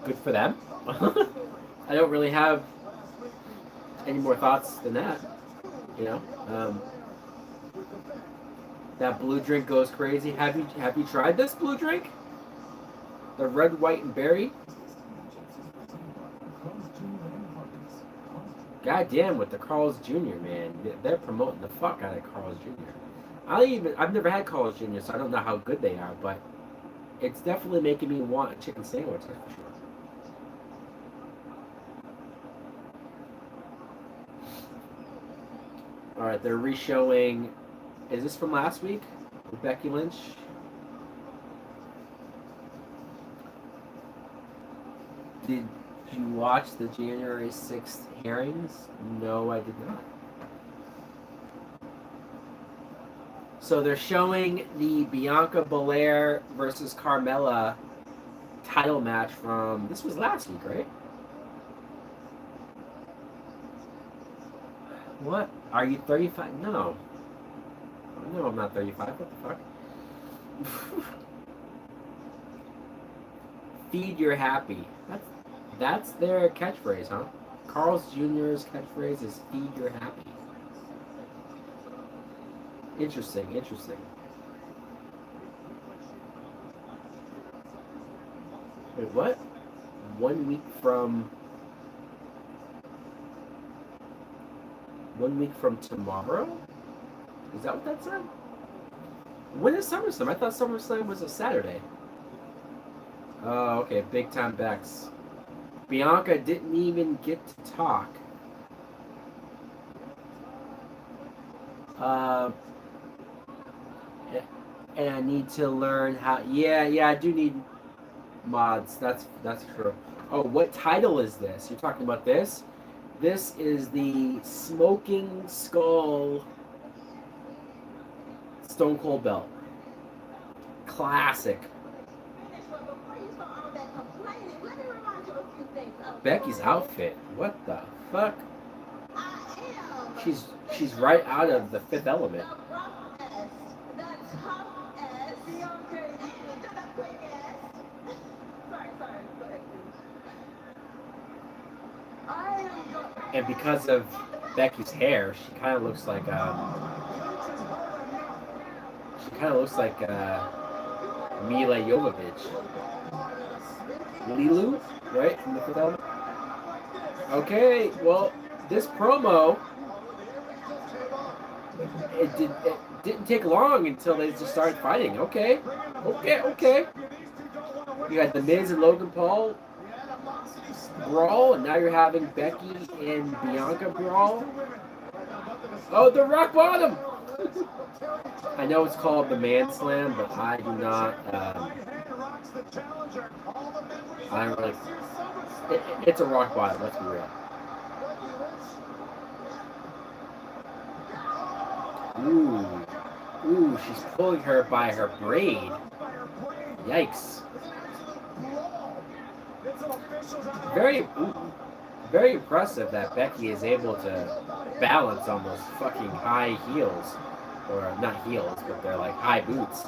Good for them. I don't really have any more thoughts than that. You know, that blue drink goes crazy. Have you tried this blue drink? The red, white, and berry. Goddamn with the Carl's Jr. man, they're promoting the fuck out of Carl's Jr. I've never had Carl's Jr., so I don't know how good they are, but it's definitely making me want a chicken sandwich, that's for sure. Alright, they're re-showing... Is this from last week? With Becky Lynch? Did you watch the January 6th hearings? No, I did not. So they're showing the Bianca Belair versus Carmella title match from... This was last week, right? What? Are you 35? No. No, I'm not 35. What the fuck? Feed your happy. That's their catchphrase, huh? Carl's Jr.'s catchphrase is feed your happy. Interesting, interesting. Wait, what? 1 week from... 1 week from tomorrow? Is that what that said? When is SummerSlam? I thought SummerSlam was a Saturday. Oh, okay. Big time Bex. Bianca didn't even get to talk. And I need to learn how... Yeah, I do need mods. That's true. Oh, what title is this? You're talking about this? This is the Smoking Skull Stone Cold belt. Classic. Becky's outfit. What the fuck? She's right out of The Fifth Element. And because of Becky's hair, she kind of looks like Mila Jovovich. Lilu, right? From the Fifth Element? Okay, well, this promo, it didn't take long until they just started fighting. Okay. You had the Miz and Logan Paul brawl, and now you're having Becky and Bianca brawl. Oh, the rock bottom! I know it's called the Man Slam, but I do not. I don't really. It's a rock bottom. Let's be real. Ooh, she's pulling her by her braid. Yikes. Very impressive that Becky is able to balance on those fucking high heels. Or not heels, but they're like high boots.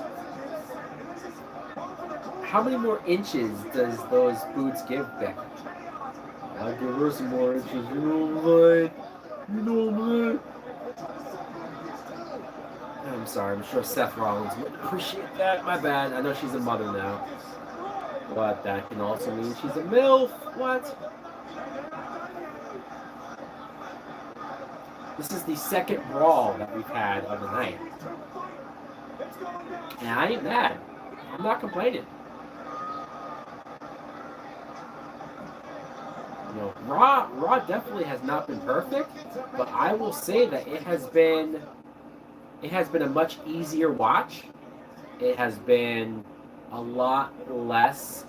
How many more inches does those boots give Becky? I'll give her some more inches. You know what? I'm sorry, I'm sure Seth Rollins would appreciate that. My bad. I know she's a mother now. But that can also mean she's a MILF. What? This is the second brawl that we've had of the night. And I ain't mad. I'm not complaining. You know, Raw definitely has not been perfect, but I will say that it has been a much easier watch. It has been a lot less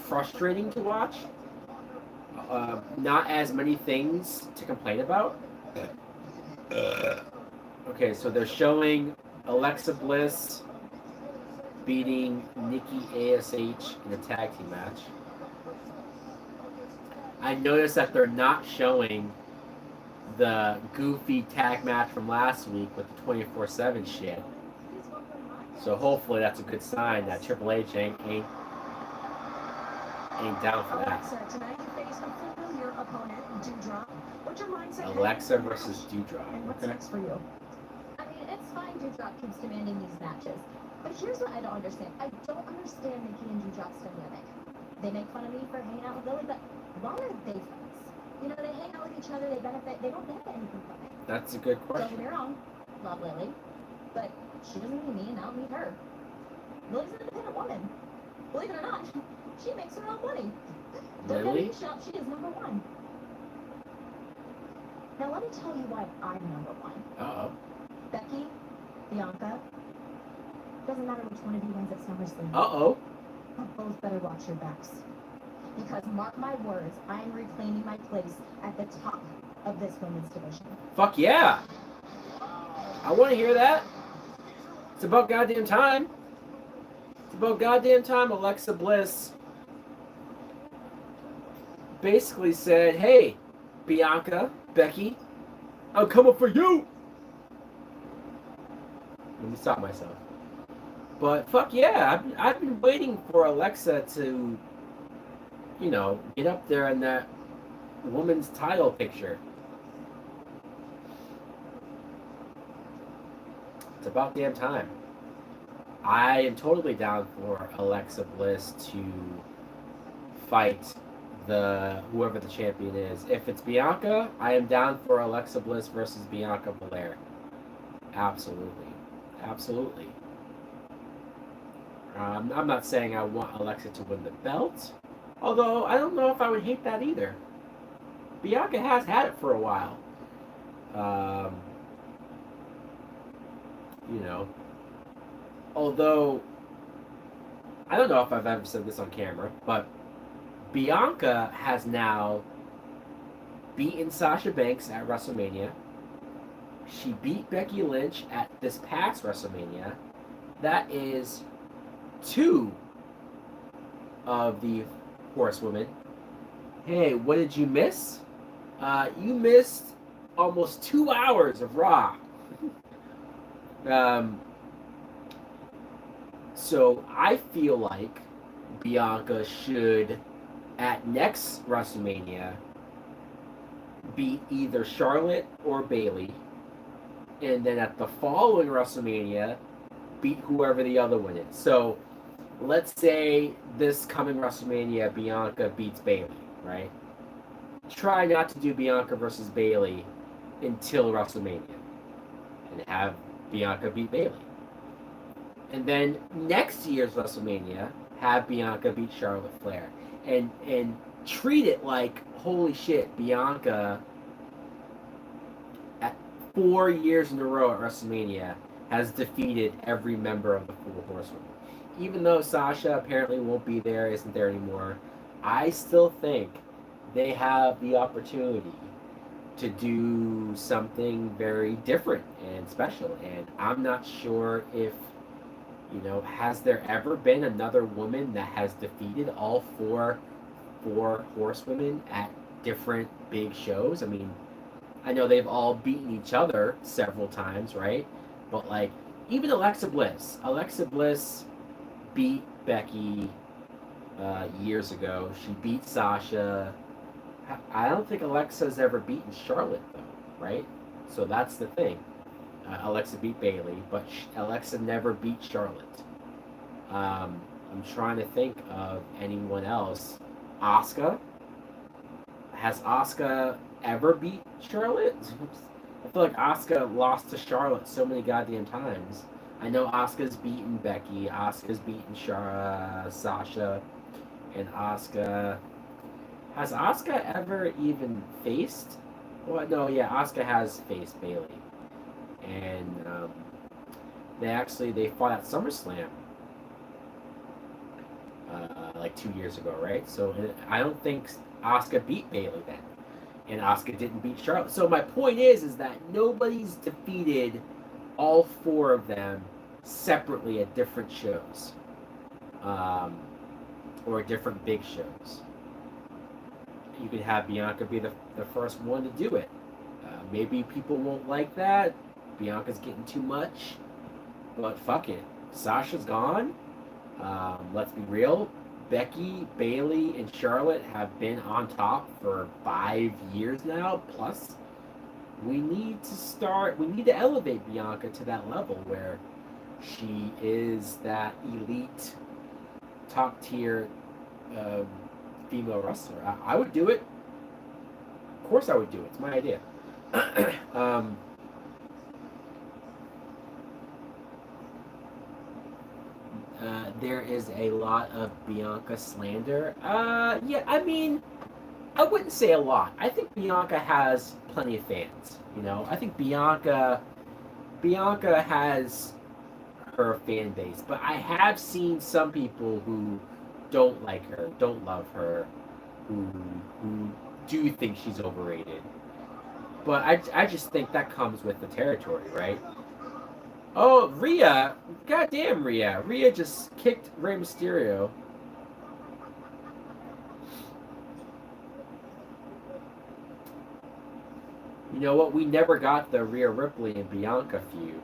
frustrating to watch. Not as many things to complain about. Okay, so they're showing Alexa Bliss beating Nikki ASH in a tag team match. I noticed that they're not showing the goofy tag match from last week with the 24/7 shit. So hopefully that's a good sign that Triple H ain't down for that. Alexa versus Doudrop. What's next for you? I mean, it's fine Doudrop keeps demanding these matches. But here's what I don't understand. I don't understand Nikki and Doudrop's dynamic. They make fun of me for hanging out with Lily, but why are they friends? You know, they hang out with each other, they benefit, they don't benefit anything from it. That's a good Don't question. get me wrong, love Lily, but she doesn't need me and I don't need her. Lily's an independent woman. Believe it or not, she makes her own money. Lily? WWE shop, she is number one. Now let me tell you why I'm number one. Uh-oh. Becky, Bianca, doesn't matter which one of you wins at SummerSlam. Uh-oh. You both better watch your backs. Because mark my words, I am reclaiming my place at the top of this women's division. Fuck yeah. I want to hear that. It's about goddamn time. It's about goddamn time Alexa Bliss basically said, hey, Bianca, Becky, I'm coming for you. Let me stop myself. But fuck yeah, I've been waiting for Alexa to, you know, get up there in that woman's title picture. It's about damn time. I am totally down for Alexa Bliss to fight whoever the champion is. If it's Bianca, I am down for Alexa Bliss versus Bianca Belair. Absolutely. Absolutely. I'm not saying I want Alexa to win the belt, although I don't know if I would hate that either. Bianca has had it for a while. You know, although I don't know if I've ever said this on camera, but Bianca has now beaten Sasha Banks at WrestleMania. She beat Becky Lynch at this past WrestleMania. That is 2 of the Horsewomen. Hey, what did you miss? You missed almost 2 hours of Raw. So I feel like Bianca should, at next WrestleMania, beat either Charlotte or Bailey, and then at the following WrestleMania, beat whoever the other one is. So, let's say this coming WrestleMania, Bianca beats Bailey, right? Try not to do Bianca versus Bailey until WrestleMania, and have Bianca beat Bailey. And then next year's WrestleMania, have Bianca beat Charlotte Flair, and treat it like, holy shit, Bianca at 4 years in a row at WrestleMania has defeated every member of the Four Horsemen. Even though Sasha apparently won't be there, isn't there anymore, I still think they have the opportunity to do something very different and special. And I'm not sure if, has there ever been another woman that has defeated all four horsewomen at different big shows? I mean, I know they've all beaten each other several times, right? But like, even Alexa Bliss beat Becky years ago. She beat Sasha. I don't think Alexa's ever beaten Charlotte, though, right? So that's the thing. Alexa beat Bailey, but Alexa never beat Charlotte. I'm trying to think of anyone else. Asuka? Has Asuka ever beat Charlotte? I feel like Asuka lost to Charlotte so many goddamn times. I know Asuka's beaten Becky, Asuka's beaten Sasha, and Asuka... Has Asuka ever even faced? Well, no, yeah, Asuka has faced Bailey. And they fought at SummerSlam like 2 years ago, right? So I don't think Asuka beat Bailey then. And Asuka didn't beat Charlotte. So my point is that nobody's defeated all four of them separately at different shows. Or different big shows. You could have Bianca be the first one to do it. Maybe people won't like that. Bianca's getting too much. But fuck it. Sasha's gone. Let's be real. Becky, Bailey, and Charlotte have been on top for 5 years now, plus. We need to elevate Bianca to that level where she is that elite, top tier female wrestler. I would do it. Of course I would do it. It's my idea. There is a lot of Bianca slander. Yeah, I mean, I wouldn't say a lot. I think Bianca has plenty of fans. I think Bianca has her fan base, but I have seen some people who don't like her, don't love her, who do think she's overrated. But I just think that comes with the territory, right? Oh, Rhea. Goddamn Rhea. Rhea just kicked Rey Mysterio. You know what? We never got the Rhea Ripley and Bianca feud.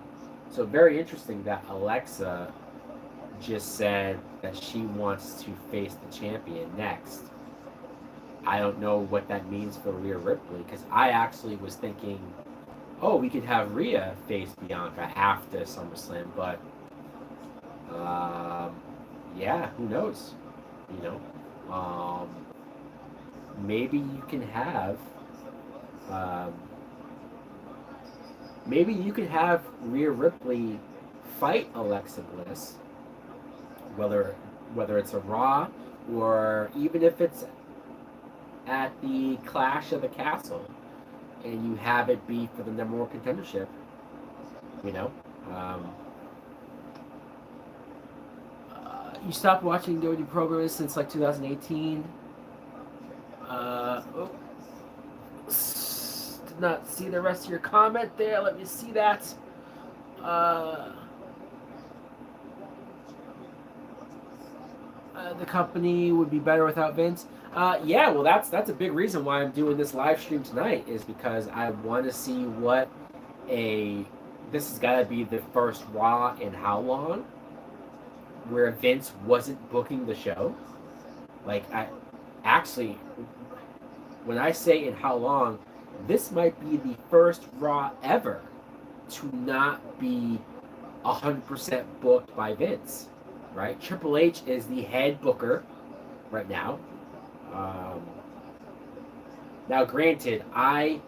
So very interesting that Alexa just said that she wants to face the champion next. I don't know what that means for Rhea Ripley, because I actually was thinking, oh, we could have Rhea face Bianca after SummerSlam, but yeah, who knows? Maybe you can have Rhea Ripley fight Alexa Bliss, whether it's a Raw or even if it's at the Clash of the Castle, and you have it be for the number one contendership. You stopped watching WWE programs since like 2018. Did not see the rest of your comment there. Let me see that. The company would be better without Vince. Yeah, well, that's a big reason why I'm doing this live stream tonight, is because I want to see this has got to be the first Raw in how long? where Vince wasn't booking the show. Like, I actually, when I say in how long, this might be the first Raw ever to not be 100% booked by Vince, right? Triple H is the head booker right now. Now, granted, I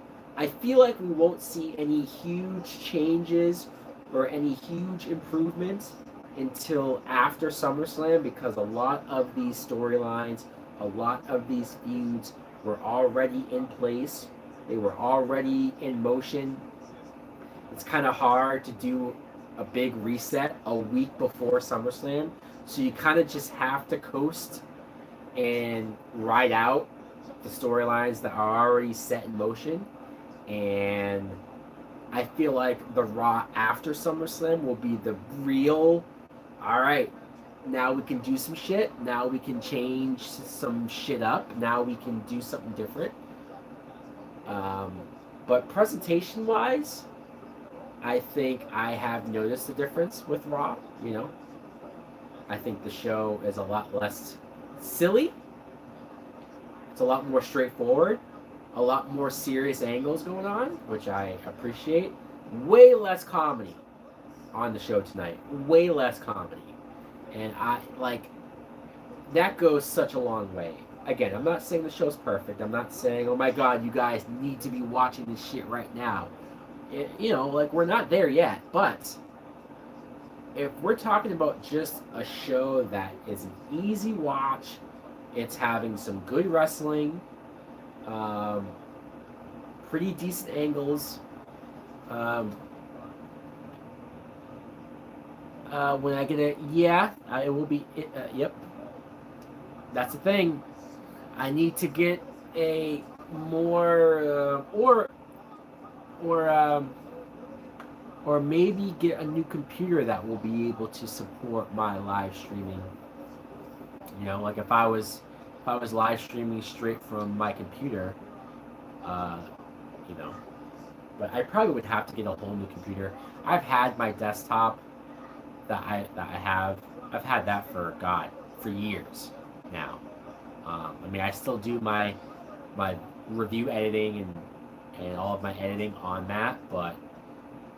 feel like we won't see any huge changes or any huge improvements until after SummerSlam, because a lot of these storylines, a lot of these feuds were already in place. They were already in motion. It's kind of hard to do a big reset a week before SummerSlam, so you kind of just have to coast and ride out the storylines that are already set in motion. And I feel like the Raw after SummerSlam will be the real, all right, now we can do some shit. Now we can change some shit up. Now we can do something different. But presentation-wise, I think I have noticed the difference with Raw, you know. I think the show is a lot less silly. It's a lot more straightforward. A lot more serious angles going on, which I appreciate. Way less comedy on the show tonight. Way less comedy. And I, like, that goes such a long way. Again, I'm not saying the show's perfect. I'm not saying, oh my god, you guys need to be watching this shit right now. You know, like, we're not there yet. But if we're talking about just a show that is an easy watch, it's having some good wrestling, pretty decent angles. When I get it, it will be. Yep, that's the thing. I need to get a more or maybe get a new computer that will be able to support my live streaming. You know, like if I was live streaming straight from my computer, you know, but I probably would have to get a whole new computer. I've had my desktop that I've had that for years now. I mean, I still do my review editing and all of my editing on that, but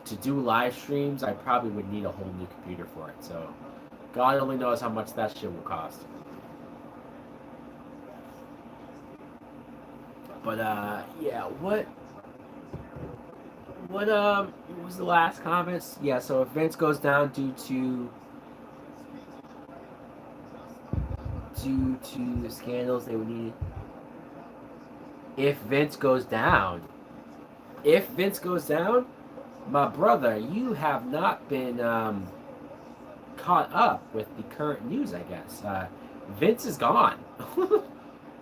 to do live streams, I probably would need a whole new computer for it. So God only knows how much that shit will cost. But yeah, what was the last comments? Yeah, so if Vince goes down due to the scandals, they would need. If Vince goes down, my brother, you have not been caught up with the current news, I guess. Vince is gone.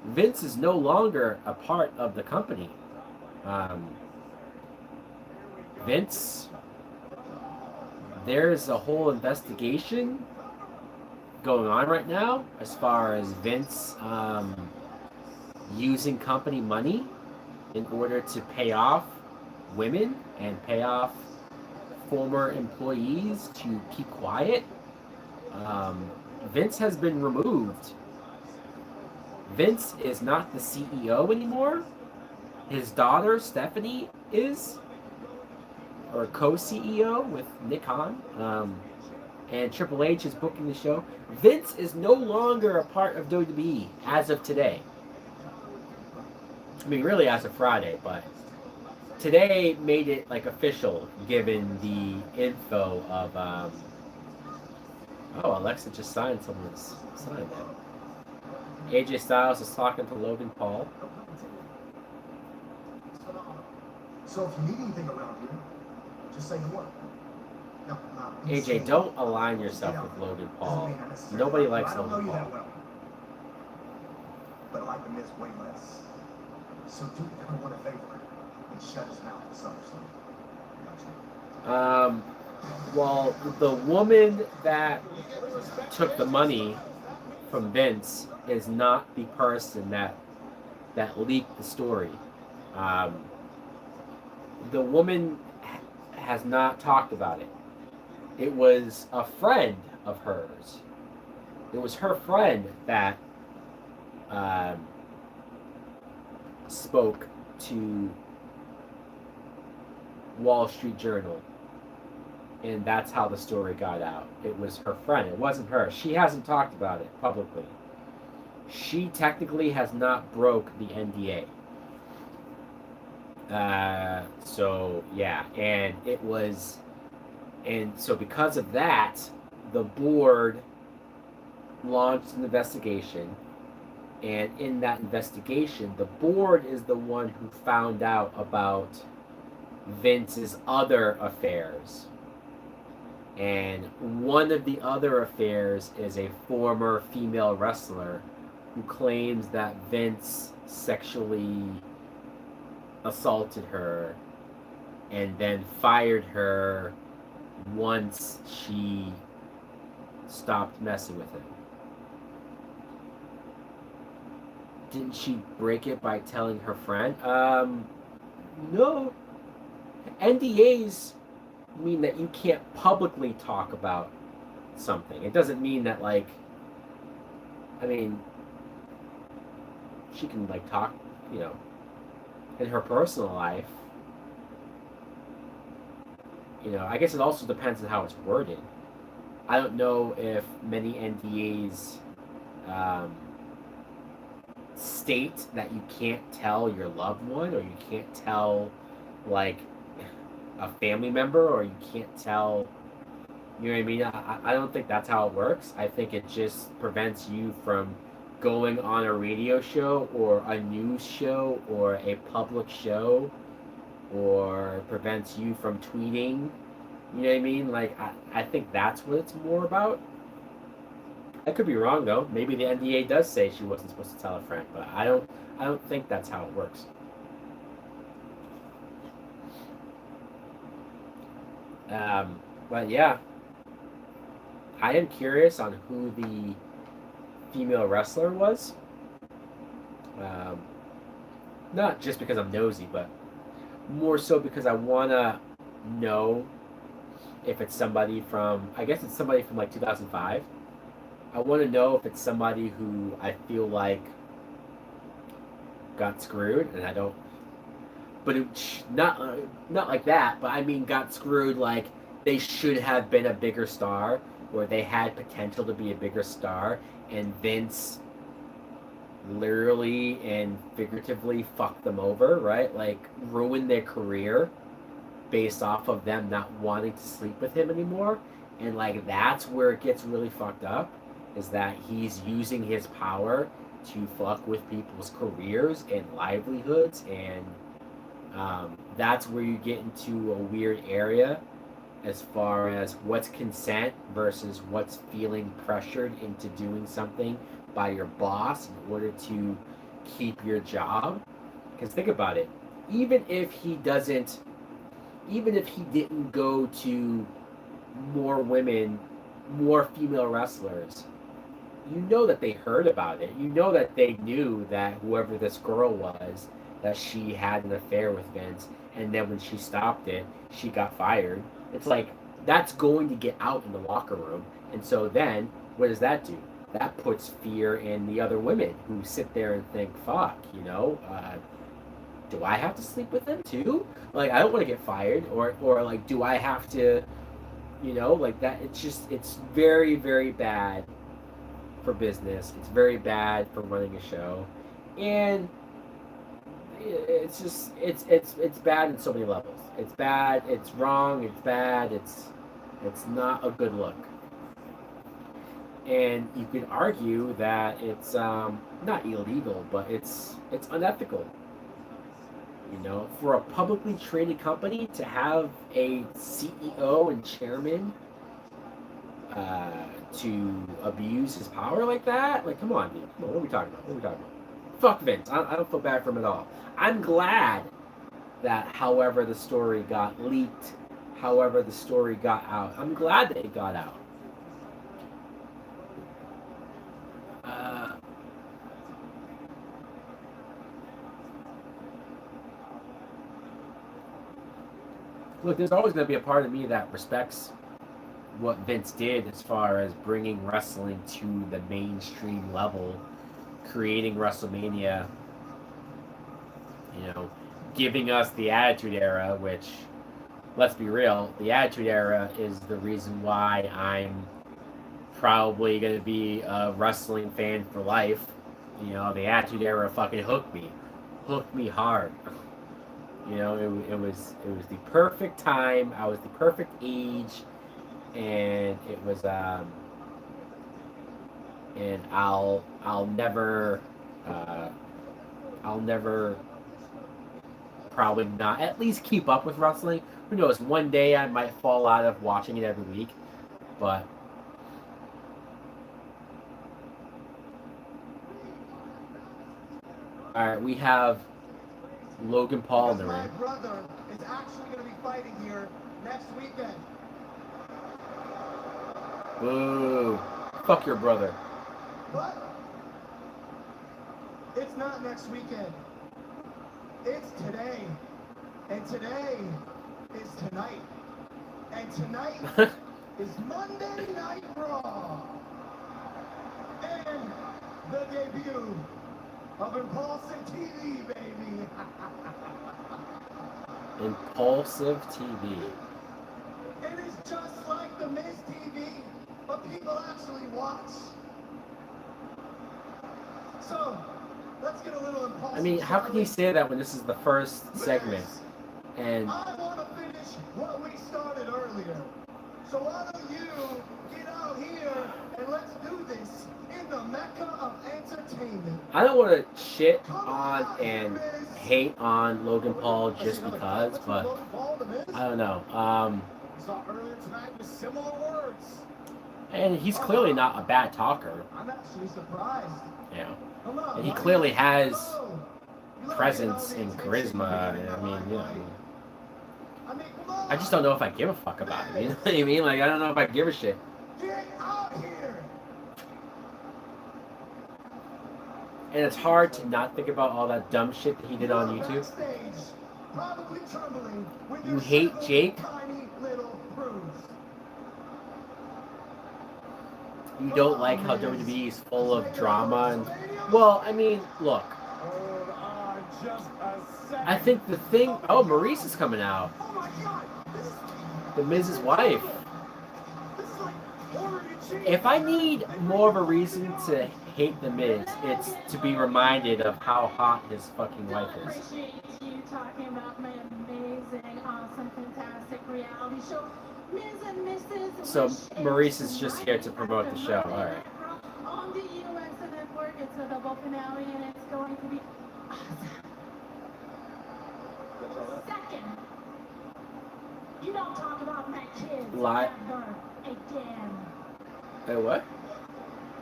Vince is no longer a part of the company. Vince, there's a whole investigation going on right now as far as Vince using company money in order to pay off women and pay off former employees to keep quiet. Vince has been removed. Vince is not the CEO anymore. His daughter, Stephanie, is, or co-CEO with Nick Khan. And Triple H is booking the show. Vince is no longer a part of WWE as of today. I mean, really as of Friday, but today made it like official, given the info of. Oh, Alexa just signed someone's sign there. AJ Styles is talking to Logan Paul. So if you need anything around here, just say what. No, AJ, don't align yourself with Logan Paul. Nobody likes Logan Paul. Well, but I like the Miz way less. So do everyone a favor and shut his mouth at SummerSlam. Well, the woman that took the money from Vince is not the person that leaked the story. The woman has not talked about it. It was a friend of hers It was her friend that um, spoke to Wall Street Journal, and that's how the story got out. It was her friend. It wasn't her. She hasn't talked about it publicly. She technically has not broke the NDA. So yeah, and so because of that, the board launched an investigation, and in that investigation, the board is the one who found out about Vince's other affairs. And one of the other affairs is a former female wrestler who claims that Vince sexually assaulted her and then fired her once she stopped messing with him. Didn't she break it by telling her friend? No. NDAs mean that you can't publicly talk about something. It doesn't mean that, like, I mean, she can, like, talk, you know, in her personal life. You know, I guess it also depends on how it's worded. I don't know if many NDAs state that you can't tell your loved one, or you can't tell, like, a family member, or you can't tell, you know what I mean? I don't think that's how it works. I think it just prevents you from going on a radio show or a news show or a public show, or prevents you from tweeting. You know what I mean? Like, I think that's what it's more about. I could be wrong though. Maybe the NDA does say she wasn't supposed to tell a friend, but I don't think that's how it works. But yeah, I am curious on who the female wrestler was. Not just because I'm nosy, but more so because I wanna know if it's somebody from, I guess it's somebody from like 2005. I want to know if it's somebody who I feel like got screwed, and I don't. But not like that. But I mean, got screwed like they should have been a bigger star, or they had potential to be a bigger star, and Vince literally and figuratively fucked them over, right? Like, ruined their career based off of them not wanting to sleep with him anymore. And like, that's where it gets really fucked up, is that he's using his power to fuck with people's careers and livelihoods, and that's where you get into a weird area as far as what's consent versus what's feeling pressured into doing something by your boss in order to keep your job. Because think about it, even if he didn't go to more women, more female wrestlers, you know that they heard about it. You know that they knew that whoever this girl was, that she had an affair with Vince, and then when she stopped it, she got fired. It's like, that's going to get out in the locker room. And so then, what does that do? That puts fear in the other women who sit there and think, fuck, you know, do I have to sleep with them too? Like, I don't want to get fired. Or like, do I have to, you know, like that? It's very, very bad for business. It's very bad for running a show. And it's bad in so many levels. It's bad, it's wrong, it's bad, it's not a good look. And you could argue that it's not illegal, but it's unethical. You know, for a publicly traded company to have a CEO and chairman to abuse his power like that, like, come on, dude. Come on, what are we talking about? Fuck Vince. I don't feel bad for him at all. I'm glad that, however the story got leaked, however the story got out, I'm glad that it got out. Look, there's always going to be a part of me that respects what Vince did as far as bringing wrestling to the mainstream level, creating WrestleMania, giving us the Attitude Era, which, let's be real, the Attitude Era is the reason why I'm probably going to be a wrestling fan for life. The Attitude Era fucking hooked me hard. It was the perfect time. I was the perfect age, and it was and I'll never probably not at least keep up with wrestling. Who knows? One day I might fall out of watching it every week, but all right, we have Logan Paul in the Because my ring. brother is actually going to be fighting here next weekend. Boo! Fuck your brother. What? It's not next weekend. It's today. And today is tonight. And tonight is Monday Night Raw. And the debut of Impulsive TV, baby. Impulsive TV. It is just like the Miz TV, but people actually watch. So, let's get a little impulsive. I mean, how shall can we? you say that when this is the first segment? And I want to finish what we started earlier. So why don't you get out here and let's do this in the Mecca of entertainment. I don't want to shit on and hate on Logan Paul just because, but I don't know. We saw earlier tonight with similar words. And he's clearly not a bad talker, I'm actually surprised. Come on, And he why clearly not? has Go. You let presence me know and the attention charisma. you're getting I on mean, my plate. I mean, come on. I just don't know if I give a fuck about him. You know what I mean? Like, I don't know if I give a shit. Get out here. And it's hard to not think about all that dumb shit that he did on You're YouTube. backstage, probably trembling with You your hate shriveled Jake? tiny little bruise. You don't like how WWE is full of drama and... Well, I mean, look. Hold on just a second. I think the thing... Oh, Maurice is coming out. Oh my God! This is The Miz's wife. this is like ordering a cheese. If I need more of a reason to hate The Miz, it's to be reminded of how hot his fucking wife is. Appreciate you talking about my amazing, awesome, fantastic reality show, Ms. and Mrs. So, which Maurice is just here to tonight promote at the show. Monday Alright. Night Raw on the USA Network. It's a double finale, and it's going to be awesome. Second, you don't talk about my kids Lie. ever again. Hey, what?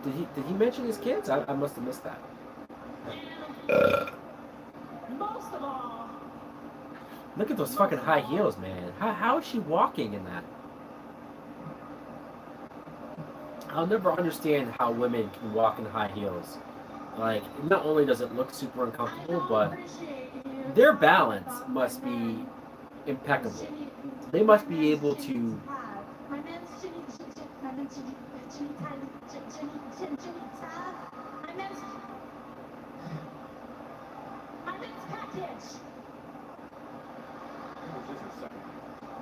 Did he mention his kids? I must have missed that. And most of all, Look at those fucking high heels, man. How is she walking in that? I'll never understand how women can walk in high heels. Like, not only does it look super I uncomfortable, don't but appreciate you their talking balance about must my be man. impeccable. They must be able to... My man's chinny, my man's chinny, chinny, my man's package.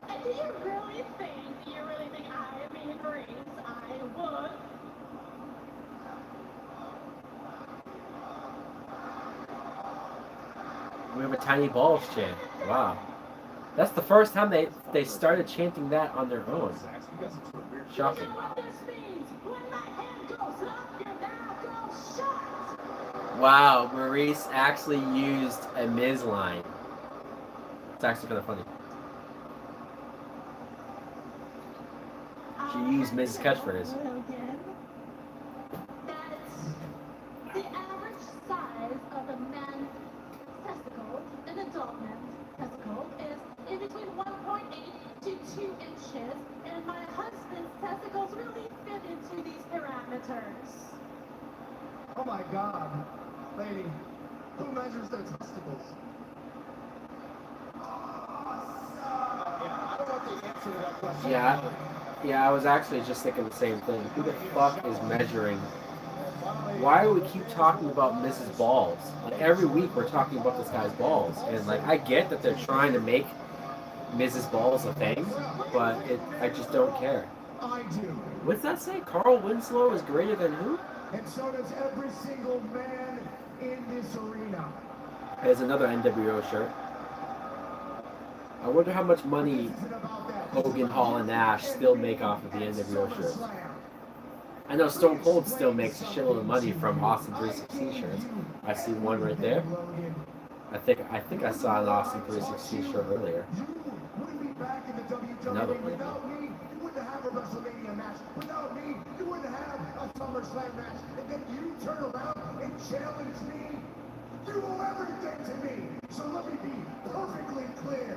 And do you really think I mean Maurice? I would. We have a tiny balls chant. Wow. That's the first time they started chanting that on their own. Shocking. You know what this means? When my hand goes up, your mouth goes shut. Wow, Maurice actually used a Miz line. It's actually kind of funny. She used Miz's catchphrase. Logan, that the average size of a man's testicle, an adult man's testicle, is in between 1.8 to 2 inches, and my husband's testicles really fit into these parameters. Oh my God, lady, who measures their testicles? Yeah, I don't want the answer to that question. Yeah. Yeah, I was actually just thinking the same thing. Who the fuck is measuring? Why do we keep talking about Mrs. Balls? Like every week we're talking about this guy's balls, and like I get that they're trying to make Mrs. Balls a thing, but I just don't care. I do. What's that say? Carl Winslow is greater than who? And so does every single man in this arena. There's another NWO shirt. I wonder how much money This isn't about that. Hogan, Hall, and Nash still make off of the NWO shirts. I know Stone Cold still makes a shitload of money from Austin 316 shirts. I see one right there. I think I saw an Austin 316 shirt earlier. You wouldn't be back in the Another WWE one. without me. You wouldn't have a WrestleMania match. Without me, you wouldn't have a SummerSlam match. And then you turn around and challenge me. You owe everything to me. So let me be perfectly clear.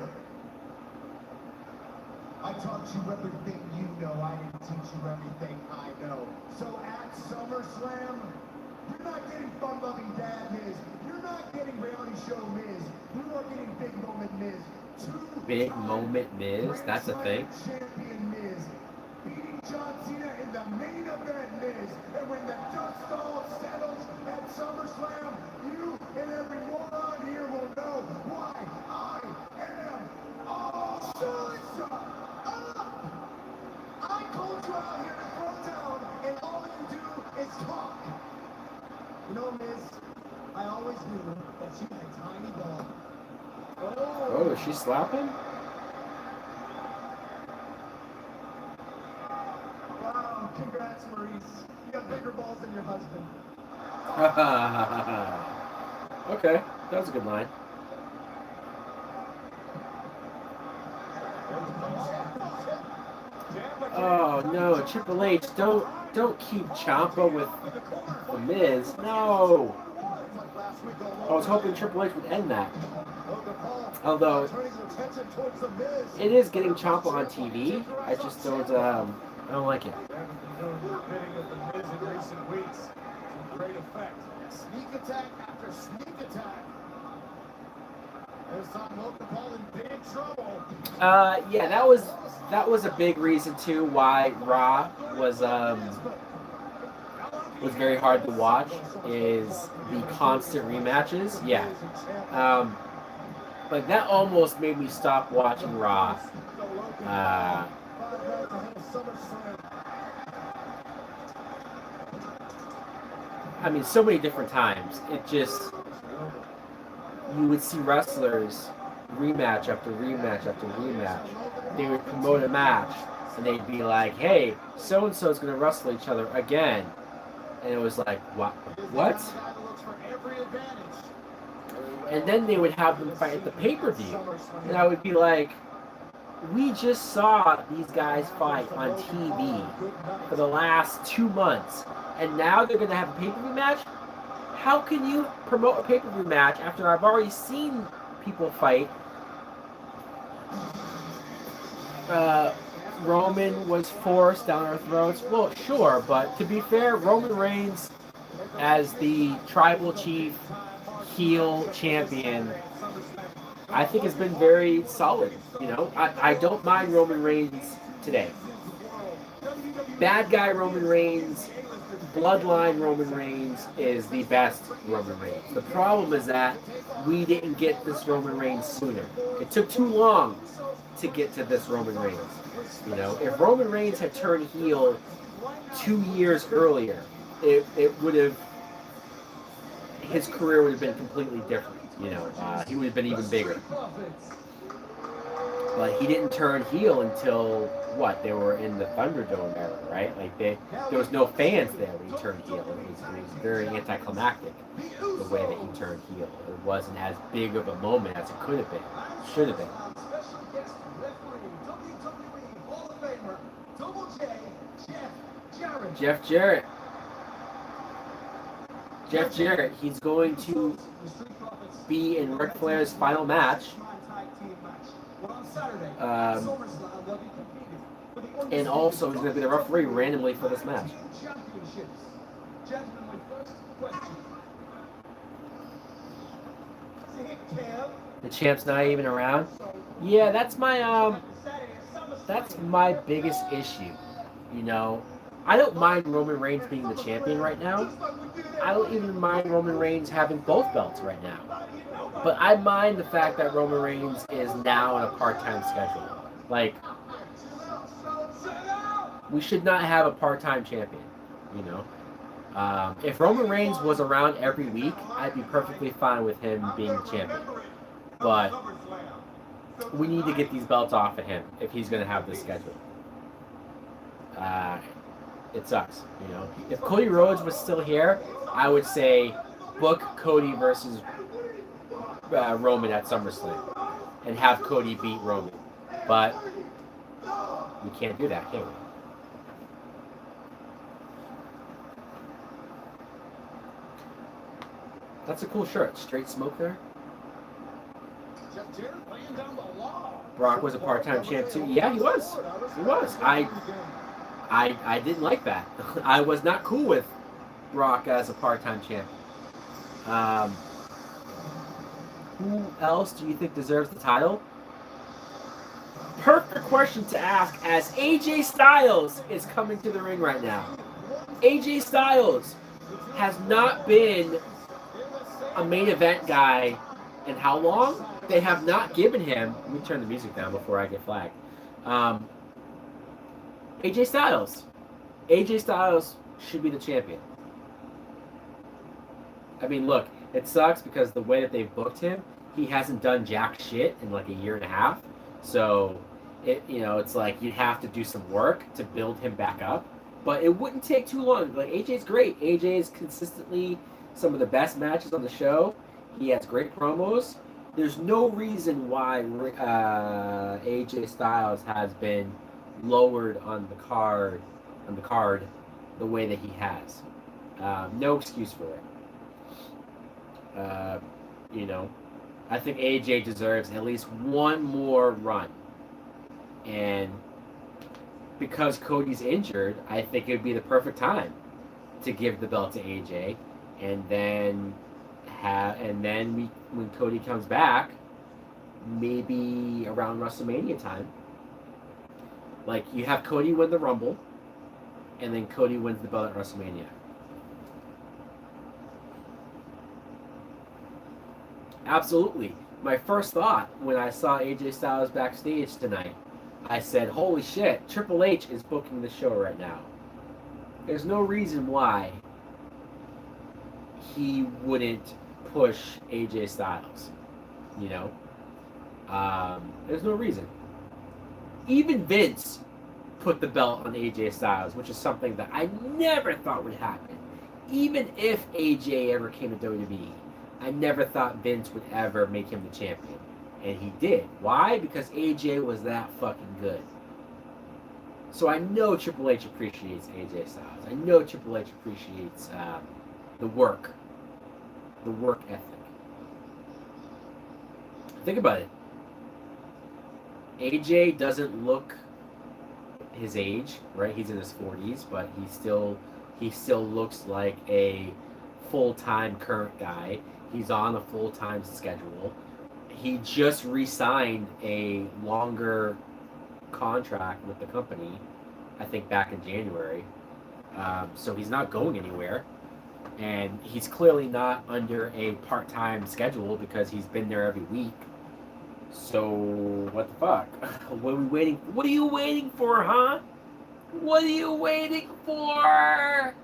I taught you everything you know. I didn't teach you everything I know. So at SummerSlam, you're not getting fun-loving dad Miz. You're not getting reality show Miz. You are getting big moment Miz. Big moment Miz? That's a thing? Champion Miz. Beating John Cena in the main event Miz. And when the dust all settles at SummerSlam, you and every moron here will know why I am awesome. I called you out here to throw down, and all you do is talk. You know, Miz, I always knew that you had a tiny ball. Oh, is she slapping? Wow, congrats, Maurice. You got bigger balls than your husband. Okay, that was a good line. Oh no, Triple H, don't keep Ciampa with the Miz. No. I was hoping Triple H would end that. Although it is getting Ciampa on TV, I just don't like it. Bidding of the Miz in recent weeks to great effect. Sneak attack after sneak attack. There's Tom Logan Paul in big trouble. Yeah, that was a big reason too why Raw was very hard to watch, is the constant rematches. Yeah. But that almost made me stop watching Raw. I mean, so many different times. It just, you would see wrestlers rematch after rematch after rematch. They would promote a match, and they'd be like, hey, so-and-so is going to wrestle each other again. And it was like, what? And then they would have them fight at the pay-per-view. And I would be like, we just saw these guys fight on TV for the last 2 months, and now they're going to have a pay-per-view match? How can you promote a pay-per-view match after I've already seen people fight? Roman was forced down our throats. Well, sure, but to be fair, Roman Reigns as the tribal chief heel champion, I think has been very solid. You know, I don't mind Roman Reigns today. Bad guy Roman Reigns, bloodline Roman Reigns is the best Roman Reigns. The problem is that we didn't get this Roman Reigns sooner. It took too long to get to this Roman Reigns. You know, if Roman Reigns had turned heel 2 years earlier, it would have, his career would have been completely different. You know, he would have been even bigger. But he didn't turn heel until, what, they were in the Thunderdome era, right? Like, there was no fans there when he turned heel. It was very anticlimactic, the way that he turned heel. It wasn't as big of a moment as it could have been, should have been. Special guest referee, WWE Hall of Famer, Double J, Jeff Jarrett. Jeff Jarrett, he's going to be in Ric Flair's final match. And also, he's going to be the referee randomly for this match. The champ's not even around. Yeah, that's my That's my biggest issue. You know, I don't mind Roman Reigns being the champion right now. I don't even mind Roman Reigns having both belts right now. But I mind the fact that Roman Reigns is now on a part-time schedule. Like, we should not have a part-time champion, you know. If Roman Reigns was around every week, I'd be perfectly fine with him being the champion. But we need to get these belts off of him if he's going to have this schedule. It sucks, you know. If Cody Rhodes was still here, I would say book Cody versus Roman at SummerSlam and have Cody beat Roman. But we can't do that, can we? That's a cool shirt. Straight smoke there. Brock was a part-time champ too. Yeah, he was. He was. I didn't like that. I was not cool with Brock as a part-time champ. Who else do you think deserves the title? Perfect question to ask as AJ Styles is coming to the ring right now. AJ Styles has not been a main event guy in how long? They have not given him. Let me turn the music down before I get flagged. AJ Styles. AJ Styles should be the champion. I mean, look, it sucks because the way that they've booked him, he hasn't done jack shit in like a year and a half. So, it's like you'd have to do some work to build him back up. But it wouldn't take too long. Like, AJ's great. AJ is consistently some of the best matches on the show. He has great promos. There's no reason why AJ Styles has been lowered on the card the way that he has. No excuse for it. I think AJ deserves at least one more run. And because Cody's injured, I think it would be the perfect time to give the belt to AJ. And then when Cody comes back, maybe around WrestleMania time, like you have Cody win the Rumble, and then Cody wins the belt at WrestleMania. Absolutely. My first thought when I saw AJ Styles backstage tonight, I said, holy shit, Triple H is booking the show right now. There's no reason why he wouldn't push AJ Styles, there's no reason. Even Vince put the belt on AJ Styles, which is something that I never thought would happen. Even if AJ ever came to WWE, I never thought Vince would ever make him the champion. And he did. Why? Because AJ was that fucking good. So I know Triple H appreciates AJ Styles. I know Triple H appreciates the work ethic. Think about it. AJ doesn't look his age, right? He's in his 40s, but he still looks like a full-time current guy. He's on a full-time schedule. He just re-signed a longer contract with the company, I think back in January. So he's not going anywhere. And he's clearly not under a part-time schedule because he's been there every week. So, what the fuck? What are we waiting? What are you waiting for, huh? What are you waiting for?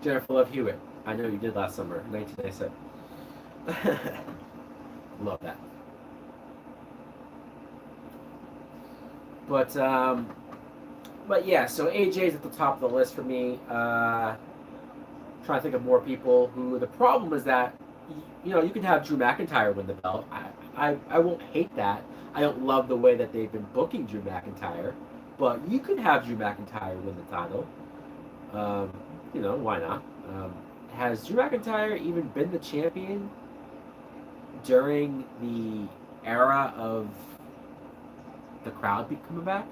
Jennifer Love Hewitt. I know you did last summer, 1997. Love that. But yeah, so AJ's at the top of the list for me. Trying to think of more people who. The problem is that, you can have Drew McIntyre win the belt. I won't hate that. I don't love the way that they've been booking Drew McIntyre, but you could have Drew McIntyre win the title. Why not? Has Drew McIntyre even been the champion during the era of the crowd coming back?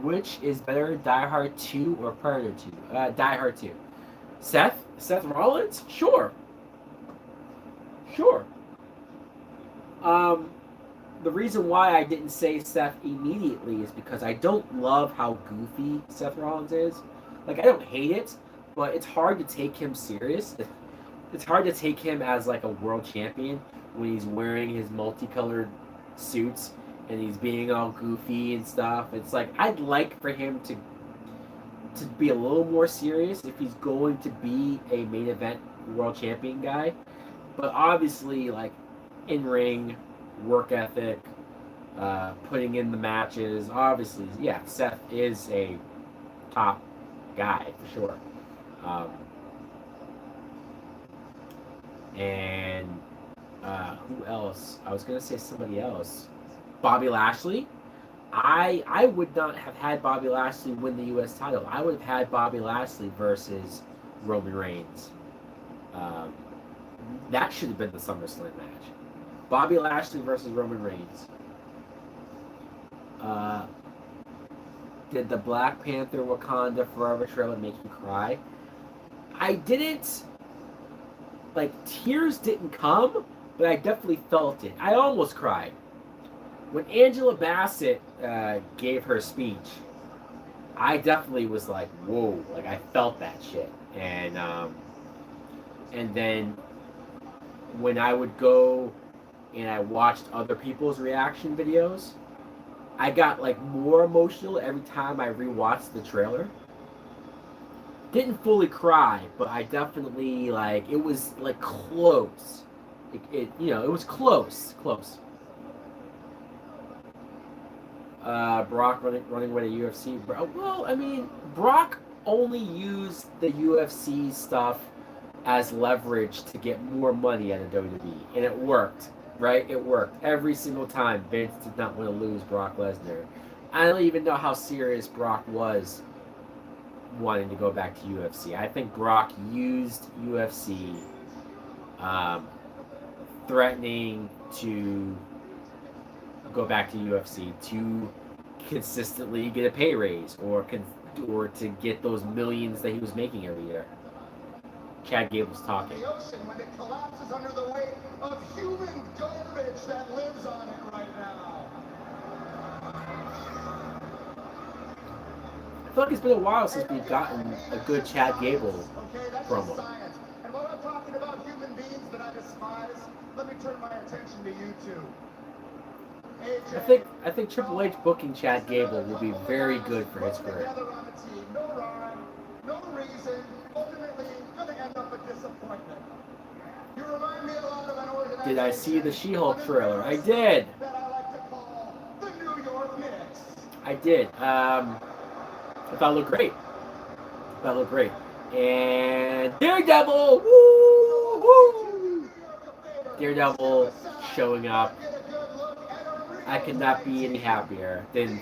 Which is better, Die Hard 2 or Predator 2? Die Hard 2. Seth Rollins? Sure. the reason why I didn't say Seth immediately is because I don't love how goofy Seth Rollins is. Like, I don't hate it, but it's hard to take him serious. It's hard to take him as like a world champion when he's wearing his multicolored suits and he's being all goofy and stuff. It's like, I'd like for him to be a little more serious if he's going to be a main event world champion guy. But obviously, like, in ring, work ethic, putting in the matches, obviously, yeah, Seth is a top guy for sure. And who else? I was gonna say somebody else. Bobby Lashley. I would not have had Bobby Lashley win the U.S. title. I would have had Bobby Lashley versus Roman Reigns. That should have been the SummerSlam match. Bobby Lashley versus Roman Reigns. Did the Black Panther Wakanda Forever trailer make you cry? I didn't. Like, tears didn't come, but I definitely felt it. I almost cried. When Angela Bassett gave her speech, I definitely was like, whoa, like, I felt that shit. And then when I would go and I watched other people's reaction videos, I got, like, more emotional every time I rewatched the trailer. Didn't fully cry, but I definitely, like, it was, like, close. It was close. Brock running away to UFC. Well, I mean, Brock only used the UFC stuff as leverage to get more money out of WWE, and it worked, right? It worked every single time. Vince did not want to lose Brock Lesnar. I don't even know how serious Brock was wanting to go back to UFC. I think Brock used UFC, threatening to go back to UFC to consistently get a pay raise or to get those millions that he was making every year. Chad Gable's talking. The ocean when it collapses under the weight of human garbage that lives on it right now. I feel like it's been a while since we've gotten a good Chad Gable Okay, that's promo. just science. And while I'm talking about human beings that I despise, let me turn my attention to you two. AJ, I think Triple H booking Chad Gable will be very good for his career. together on a team. No rhyme, no reason. Ultimately, gonna end up a disappointment. You remind me a lot of an organization. Did I see the She-Hulk trailer? I did. That I like to call the New York Knicks. I did. I thought it looked great. And Daredevil! Woo! Woo! Daredevil showing up. I could not be any happier. Then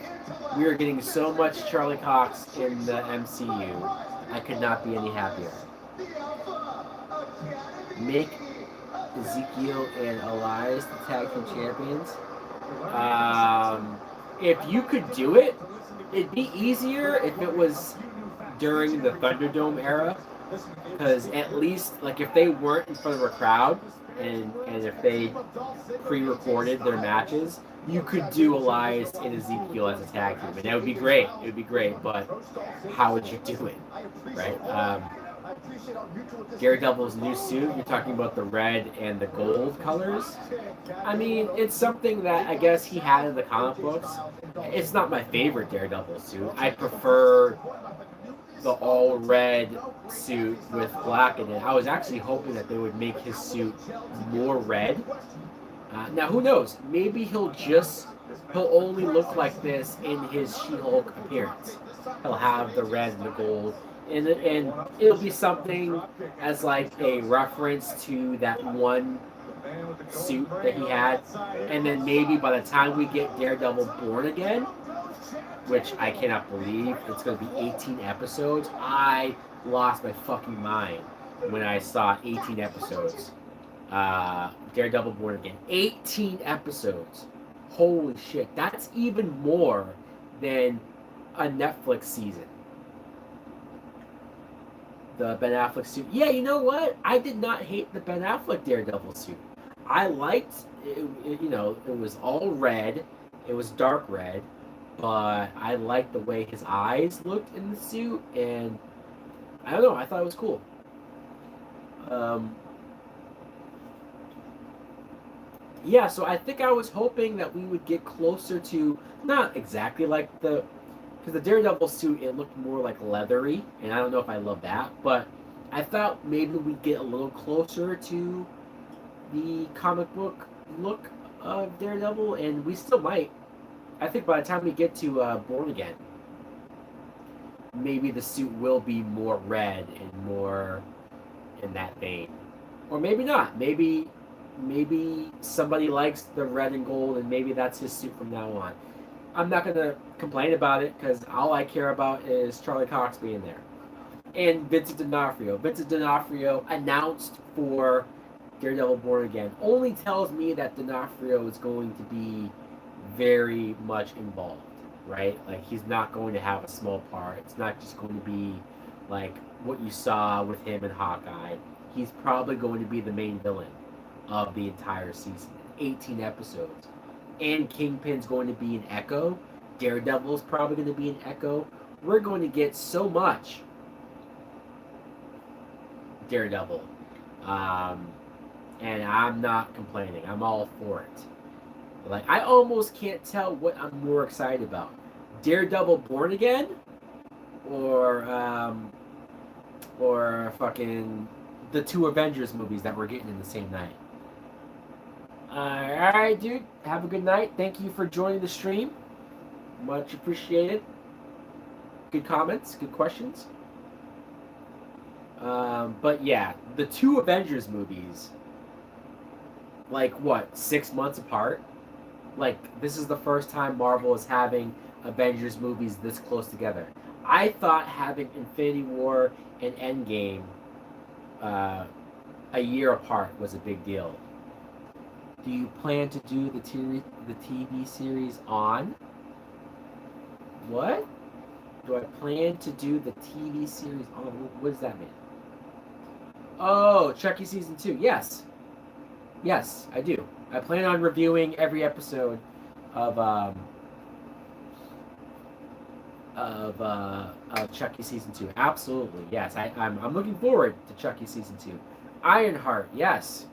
we are getting so much Charlie Cox in the MCU. I could not be any happier. Make Ezekiel and Elias the tag team champions. If you could do it, it'd be easier if it was during the Thunderdome era, because at least, like, if they weren't in front of a crowd and if they pre-recorded their matches, you could do Elias and Ezekiel as a tag team, and that would be great. It would be great, but how would you do it, right? Daredevil's new suit, you're talking about the red and the gold colors. I mean, it's something that I guess he had in the comic books. It's not my favorite Daredevil suit. I prefer the all red suit with black in it. I was actually hoping that they would make his suit more red. Now, who knows? Maybe he'll only look like this in his She-Hulk appearance. He'll have the red and the gold. And it'll be something as like a reference to that one suit that he had. And then maybe by the time we get Daredevil Born Again, which I cannot believe, it's going to be 18 episodes. I lost my fucking mind when I saw 18 episodes. Daredevil Born Again. 18 episodes. Holy shit. That's even more than a Netflix season. The Ben Affleck suit. Yeah, you know what? I did not hate the Ben Affleck Daredevil suit. I liked it was all red. It was dark red, but I liked the way his eyes looked in the suit, and I don't know. I thought it was cool. Yeah, so I think I was hoping that we would get closer to not exactly like because the Daredevil suit, it looked more like leathery, and I don't know if I love that, but I thought maybe we'd get a little closer to the comic book look of Daredevil, and we still might. I think by the time we get to Born Again, maybe the suit will be more red and more in that vein, or maybe not. Maybe somebody likes the red and gold, and maybe that's his suit from now on. I'm not gonna complain about it because all I care about is Charlie Cox being there and Vincent D'Onofrio. Vincent D'Onofrio announced for Daredevil Born Again only tells me that D'Onofrio is going to be very much involved, right? Like, he's not going to have a small part. It's not just going to be like what you saw with him and Hawkeye. He's probably going to be the main villain of the entire season. 18 episodes. And Kingpin's going to be an Echo. Daredevil's probably going to be an Echo. We're going to get so much Daredevil. And I'm not complaining. I'm all for it. Like, I almost can't tell what I'm more excited about. Daredevil Born Again? Or fucking the two Avengers movies that we're getting in the same night. Alright, dude. Have a good night. Thank you for joining the stream. Much appreciated. Good comments, good questions. But yeah, the two Avengers movies, like what, 6 months apart? Like, this is the first time Marvel is having Avengers movies this close together. I thought having Infinity War and Endgame a year apart was a big deal. Do you plan to do the TV series on? What? Do I plan to do the TV series on? What does that mean? Oh, Chucky Season 2. Yes. Yes, I do. I plan on reviewing every episode of Chucky Season 2. Absolutely, yes. I'm looking forward to Chucky Season 2. Ironheart, yes.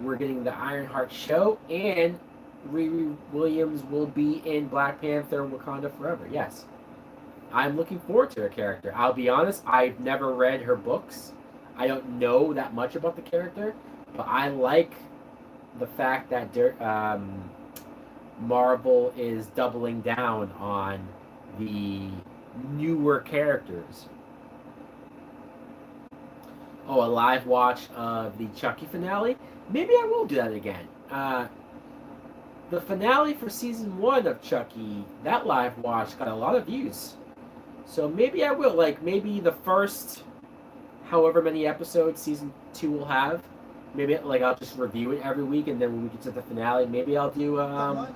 We're getting the Ironheart show, and Riri Williams will be in Black Panther Wakanda Forever, yes. I'm looking forward to her character. I'll be honest, I've never read her books. I don't know that much about the character, but I like the fact that Marvel is doubling down on the newer characters. Oh, a live watch of the Chucky finale? Maybe I will do that again. The finale for season 1 of Chucky, that live watch got a lot of views. So maybe I will. Like, maybe the first however many episodes season 2 will have, maybe like I'll just review it every week, and then when we get to the finale, maybe I'll do a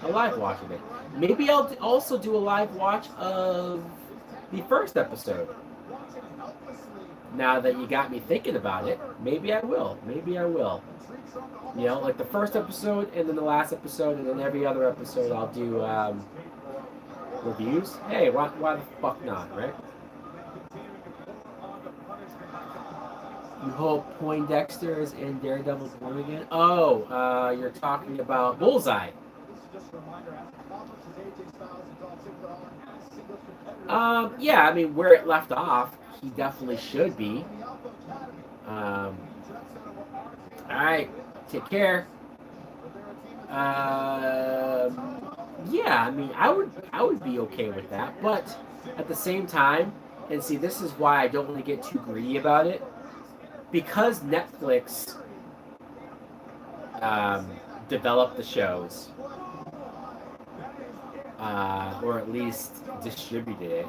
live watch of it. Maybe I'll also do a live watch of the first episode. Now that you got me thinking about it, maybe I will. Maybe I will. You know, like the first episode, and then the last episode, and then every other episode I'll do reviews. Hey, why the fuck not, right? You hope Poindexter is in Daredevil Born Again? Oh, you're talking about Bullseye. Yeah, I mean, where it left off, he definitely should be. Alright, take care. Yeah, I mean, I would be okay with that, but at the same time, and see, this is why I don't want to get too greedy about it, because Netflix developed the shows, or at least distributed it,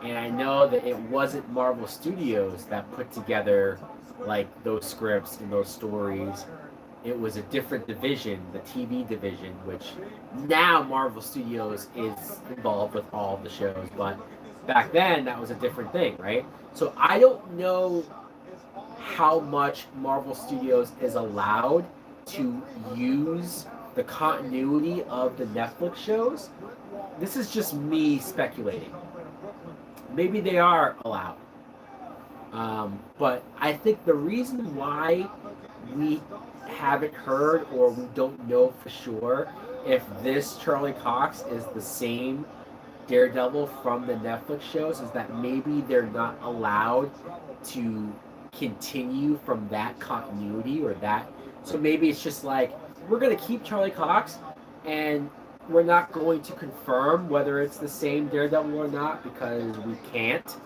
and I know that it wasn't Marvel Studios that put together like those scripts and those stories. It was a different division, the TV division, which now Marvel Studios is involved with all of the shows, but back then that was a different thing, right? So I don't know how much Marvel Studios is allowed to use the continuity of the Netflix shows. This is just me speculating. Maybe they are allowed. But I think the reason why we haven't heard or we don't know for sure if this Charlie Cox is the same Daredevil from the Netflix shows is that maybe they're not allowed to continue from that continuity or that. So maybe it's just like, we're going to keep Charlie Cox and we're not going to confirm whether it's the same Daredevil or not because we can't.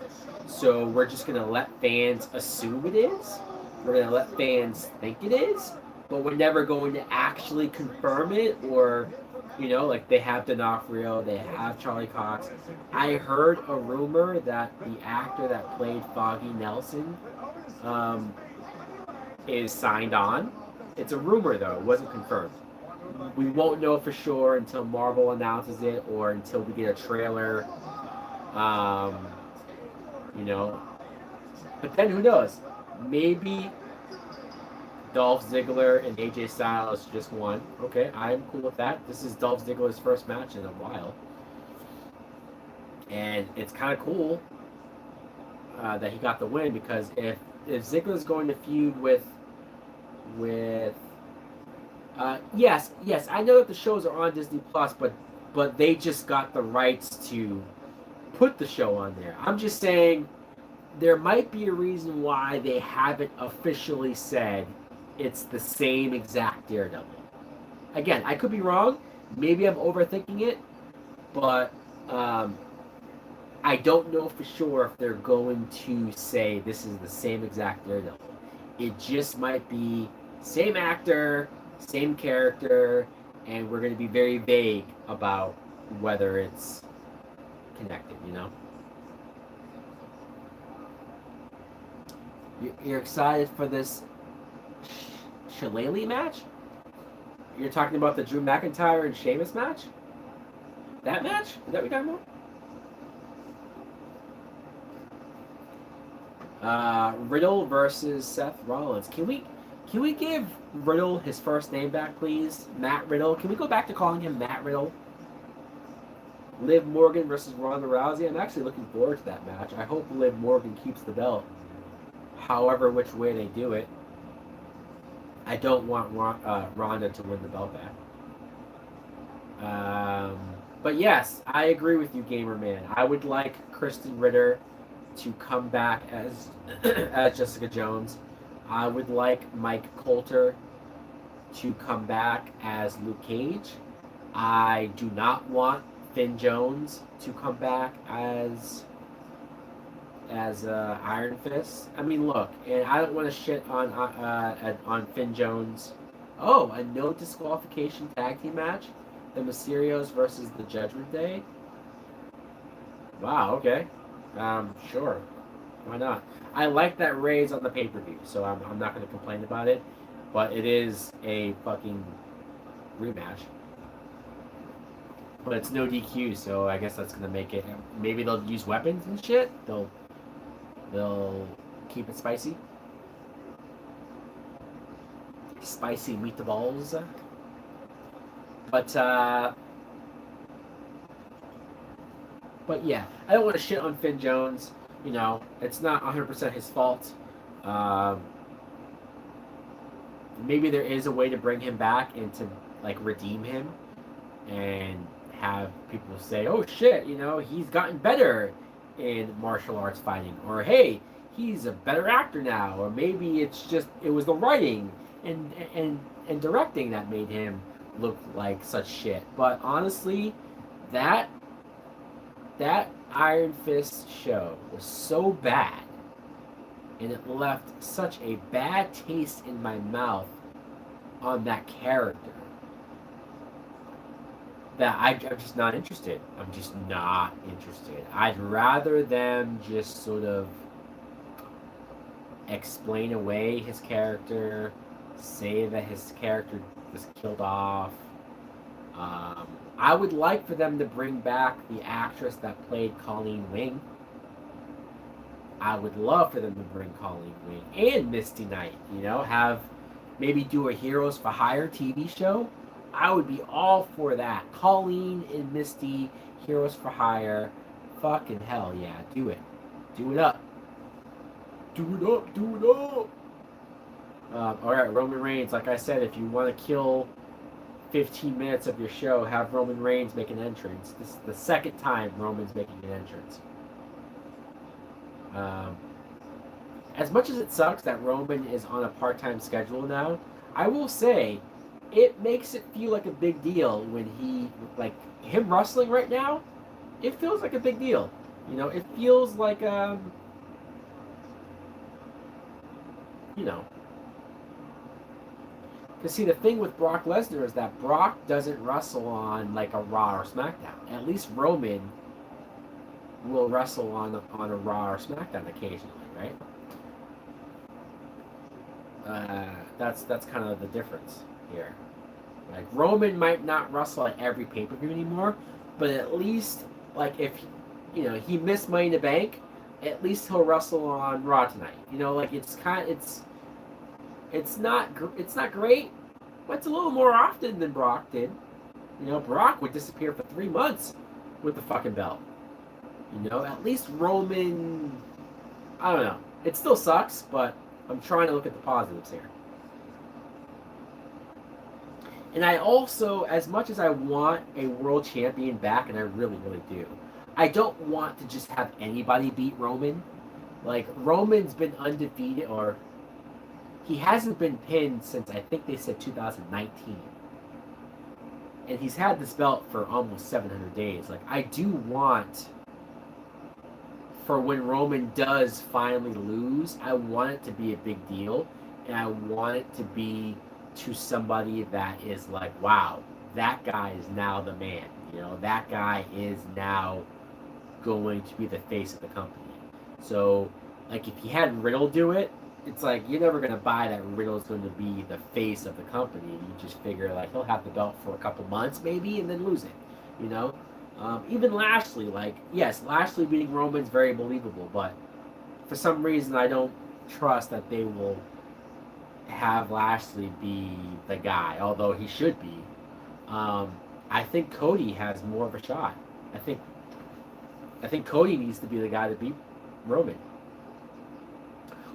So we're just going to let fans assume it is. We're going to let fans think it is. But we're never going to actually confirm it or, you know, like they have D'Onofrio, they have Charlie Cox. I heard a rumor that the actor that played Foggy Nelson is signed on. It's a rumor though, it wasn't confirmed. We won't know for sure until Marvel announces it or until we get a trailer. You know, but then who knows? Maybe Dolph Ziggler and AJ Styles just won. Okay, I'm cool with that. This is Dolph Ziggler's first match in a while. And it's kind of cool that he got the win because if Ziggler's going to feud with yes, I know that the shows are on Disney Plus, but they just got the rights to put the show on there. I'm just saying there might be a reason why they haven't officially said it's the same exact Daredevil. Again, I could be wrong. Maybe I'm overthinking it, but I don't know for sure if they're going to say this is the same exact Daredevil. It just might be same actor, same character, and we're going to be very vague about whether it's connected, you know? You're excited for this Shillelagh match? You're talking about the Drew McIntyre and Sheamus match? That match? Is that what you're talking about? Riddle versus Seth Rollins. Can we give Riddle his first name back, please? Matt Riddle. Can we go back to calling him Matt Riddle? Liv Morgan versus Ronda Rousey. I'm actually looking forward to that match. I hope Liv Morgan keeps the belt. However, which way they do it. I don't want Ronda to win the belt back. But yes, I agree with you, Gamer Man. I would like Kristen Ritter to come back as as Jessica Jones. I would like Mike Coulter to come back as Luke Cage. I do not want Finn Jones to come back as Iron Fist. I mean, look, and I don't want to shit on Finn Jones. Oh, a no disqualification tag team match, the Mysterios versus the Judgment Day. Wow. Okay. Sure. Why not? I like that Ray's on the pay-per-view, so I'm not going to complain about it. But it is a fucking rematch. But it's no DQ, so I guess that's going to make it. Maybe they'll use weapons and shit. They'll keep it spicy. Spicy meatballs. But yeah, I don't want to shit on Finn Jones. You know, it's not 100% his fault. Maybe there is a way to bring him back and to, like, redeem him and have people say, oh shit, you know, he's gotten better in martial arts fighting. Or, hey, he's a better actor now. Or maybe it's just, it was the writing and directing that made him look like such shit. But honestly, that Iron Fist show was so bad, and it left such a bad taste in my mouth on that character that I'm just not interested. I'm just not interested. I'd rather them just sort of explain away his character, say that his character was killed off. I would like for them to bring back the actress that played Colleen Wing. I would love for them to bring Colleen Wing and Misty Knight, you know, have maybe do a Heroes for Hire TV show, I would be all for that. Colleen and Misty, Heroes for Hire, fucking hell yeah, do it. Do it up. Do it up, do it up. Alright, Roman Reigns, like I said, if you want to kill 15 minutes of your show, have Roman Reigns make an entrance. This is the second time Roman's making an entrance. As much as it sucks that Roman is on a part-time schedule now, I will say it makes it feel like a big deal when he, like, him wrestling right now, it feels like a big deal. You know, it feels like, you know. Because, see, the thing with Brock Lesnar is that Brock doesn't wrestle on, like, a Raw or SmackDown. At least Roman will wrestle on a Raw or SmackDown occasionally, right? That's kind of the difference here. Like, Roman might not wrestle at every pay-per-view anymore, but at least, like, if, you know, he missed Money in the Bank, at least he'll wrestle on Raw tonight. You know, like, it's not great, but it's a little more often than Brock did. You know, Brock would disappear for 3 months with the fucking belt. You know, at least Roman, I don't know. It still sucks, but I'm trying to look at the positives here. And I also, as much as I want a world champion back, and I really, really do, I don't want to just have anybody beat Roman. Like, Roman's been undefeated, or he hasn't been pinned since, I think they said 2019. And he's had this belt for almost 700 days. Like, I do want, for when Roman does finally lose, I want it to be a big deal. And I want it to be to somebody that is like, wow, that guy is now the man. You know, that guy is now going to be the face of the company. So, like, if you had Riddle do it, it's like, you're never going to buy that Riddle's going to be the face of the company. You just figure, like, he'll have the belt for a couple months, maybe, and then lose it, you know? Even Lashley, like, yes, Lashley beating Roman's very believable, but for some reason I don't trust that they will have Lashley be the guy, although he should be. I think Cody has more of a shot. I think Cody needs to be the guy to beat Roman.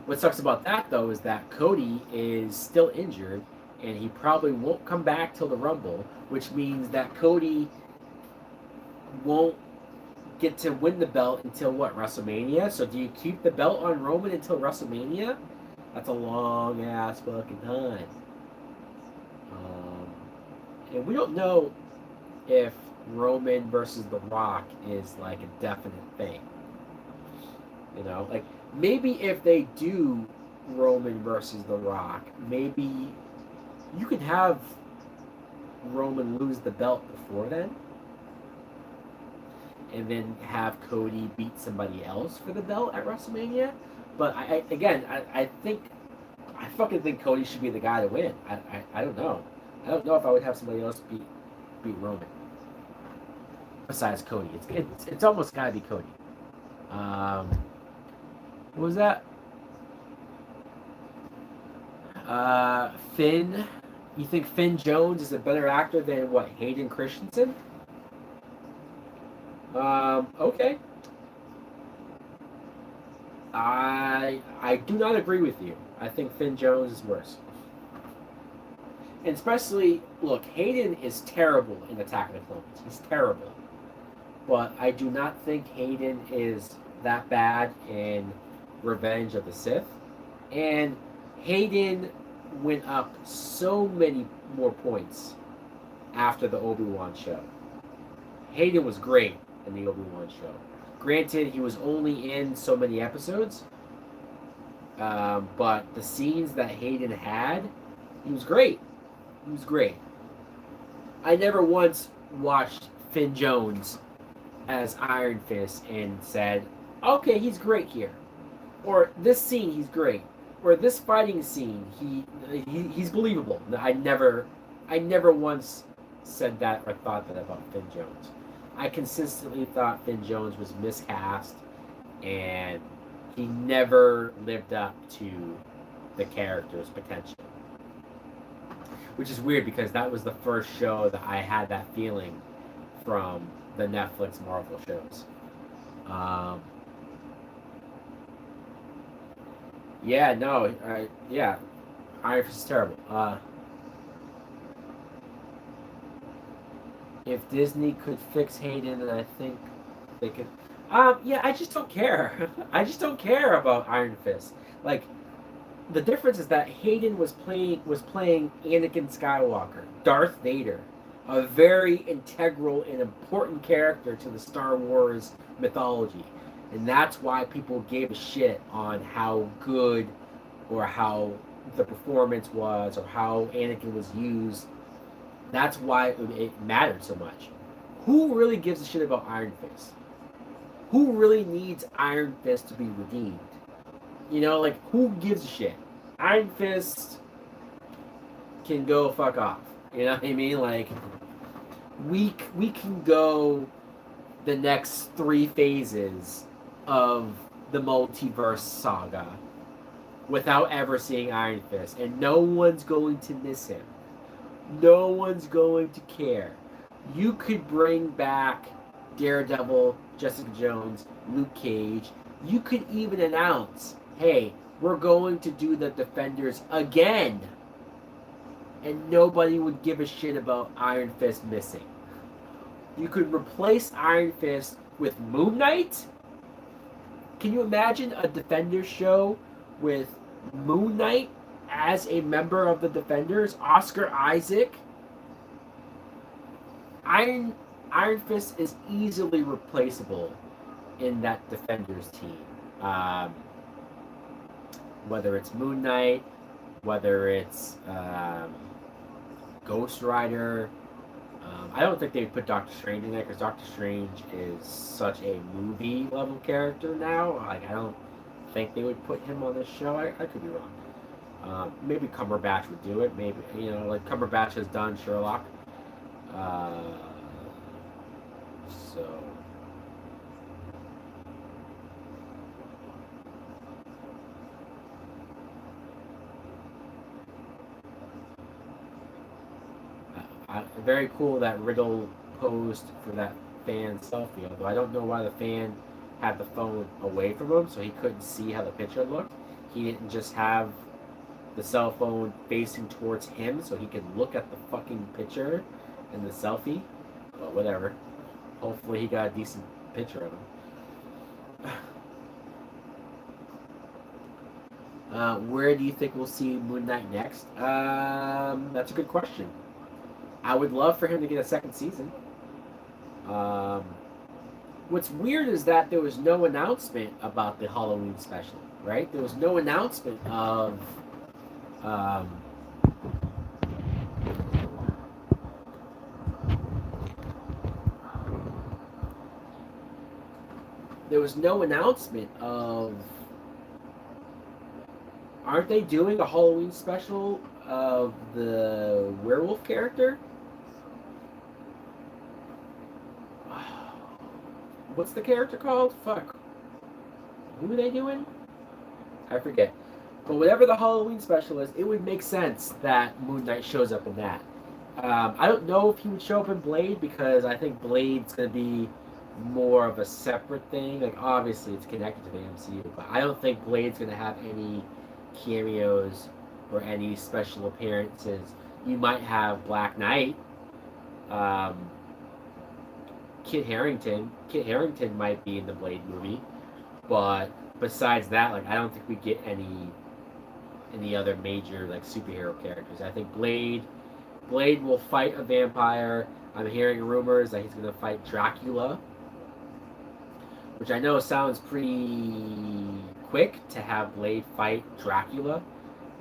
What sucks about that, though, is that Cody is still injured, and he probably won't come back till the Rumble, which means that Cody won't get to win the belt until, what, WrestleMania? So do you keep the belt on Roman until WrestleMania? That's a long-ass fucking time. And we don't know if Roman versus The Rock is, like, a definite thing. You know, like, maybe if they do Roman versus The Rock, maybe you could have Roman lose the belt before then, and then have Cody beat somebody else for the belt at WrestleMania. But I fucking think Cody should be the guy to win. I don't know. I don't know if I would have somebody else beat Roman besides Cody. It's almost gotta be Cody. What was that? Finn. You think Finn Jones is a better actor than, what, Hayden Christensen? Okay. I do not agree with you. I think Finn Jones is worse. And especially, look, Hayden is terrible in Attack of the Clones. He's terrible. But I do not think Hayden is that bad in Revenge of the Sith. And Hayden went up so many more points after the Obi-Wan show. Hayden was great in the Obi-Wan show. Granted, he was only in so many episodes, but the scenes that Hayden had, he was great. He was great. I never once watched Finn Jones as Iron Fist and said, okay, he's great here. Or this scene, he's great. Or this fighting scene, he's believable. I never once said that or thought that about Finn Jones. I consistently thought Finn Jones was miscast, and he never lived up to the character's potential. which is weird because that was the first show that I had that feeling from the Netflix Marvel shows. Yeah, no, yeah, Iron Fist is terrible. If Disney could fix Hayden, then I think they could. Yeah, I just don't care. I just don't care about Iron Fist. Like, the difference is that Hayden was playing Anakin Skywalker, Darth Vader, a very integral and important character to the Star Wars mythology, and that's why people gave a shit on how good or how the performance was or how Anakin was used. That's why it mattered so much. Who really gives a shit about Iron Fist? Who really needs Iron Fist to be redeemed? You know, like, who gives a shit? Iron Fist can go fuck off. You know what I mean? Like, we can go the next 3 phases of the multiverse saga without ever seeing Iron Fist, and no one's going to miss him. No one's going to care. You could bring back Daredevil, Jessica Jones, Luke Cage. You could even announce, hey, we're going to do the Defenders again. And nobody would give a shit about Iron Fist missing. You could replace Iron Fist with Moon Knight. Can you imagine a Defenders show with Moon Knight as a member of the Defenders? Oscar Isaac? Iron Fist is easily replaceable in that Defenders team. Whether it's Moon Knight, whether it's Ghost Rider. I don't think they'd put Doctor Strange in there because Doctor Strange is such a movie level character now. Like, I don't think they would put him on this show. I could be wrong. Maybe Cumberbatch would do it. Maybe, you know, like Cumberbatch has done Sherlock. So. Very cool that Riddle posed for that fan selfie, although I don't know why the fan had the phone away from him so he couldn't see how the picture looked. He didn't just have the cell phone facing towards him so he could look at the fucking picture in the selfie. But whatever. Hopefully he got a decent picture of him. Where do you think we'll see Moon Knight next? That's a good question. I would love for him to get a second season. What's weird is that there was no announcement about the Halloween special, right? There was no announcement of aren't they doing a Halloween special of the werewolf character? What's the character called? Fuck. Who are they doing? I forget. But whatever the Halloween special is, it would make sense that Moon Knight shows up in that. I don't know if he would show up in Blade because I think Blade's going to be more of a separate thing. Like, obviously, it's connected to the MCU, but I don't think Blade's going to have any cameos or any special appearances. You might have Black Knight. Kit Harington might be in the Blade movie, but besides that, like, I don't think we get any other major like superhero characters. I think Blade will fight a vampire. I'm hearing rumors that he's going to fight Dracula, which I know sounds pretty quick to have Blade fight Dracula.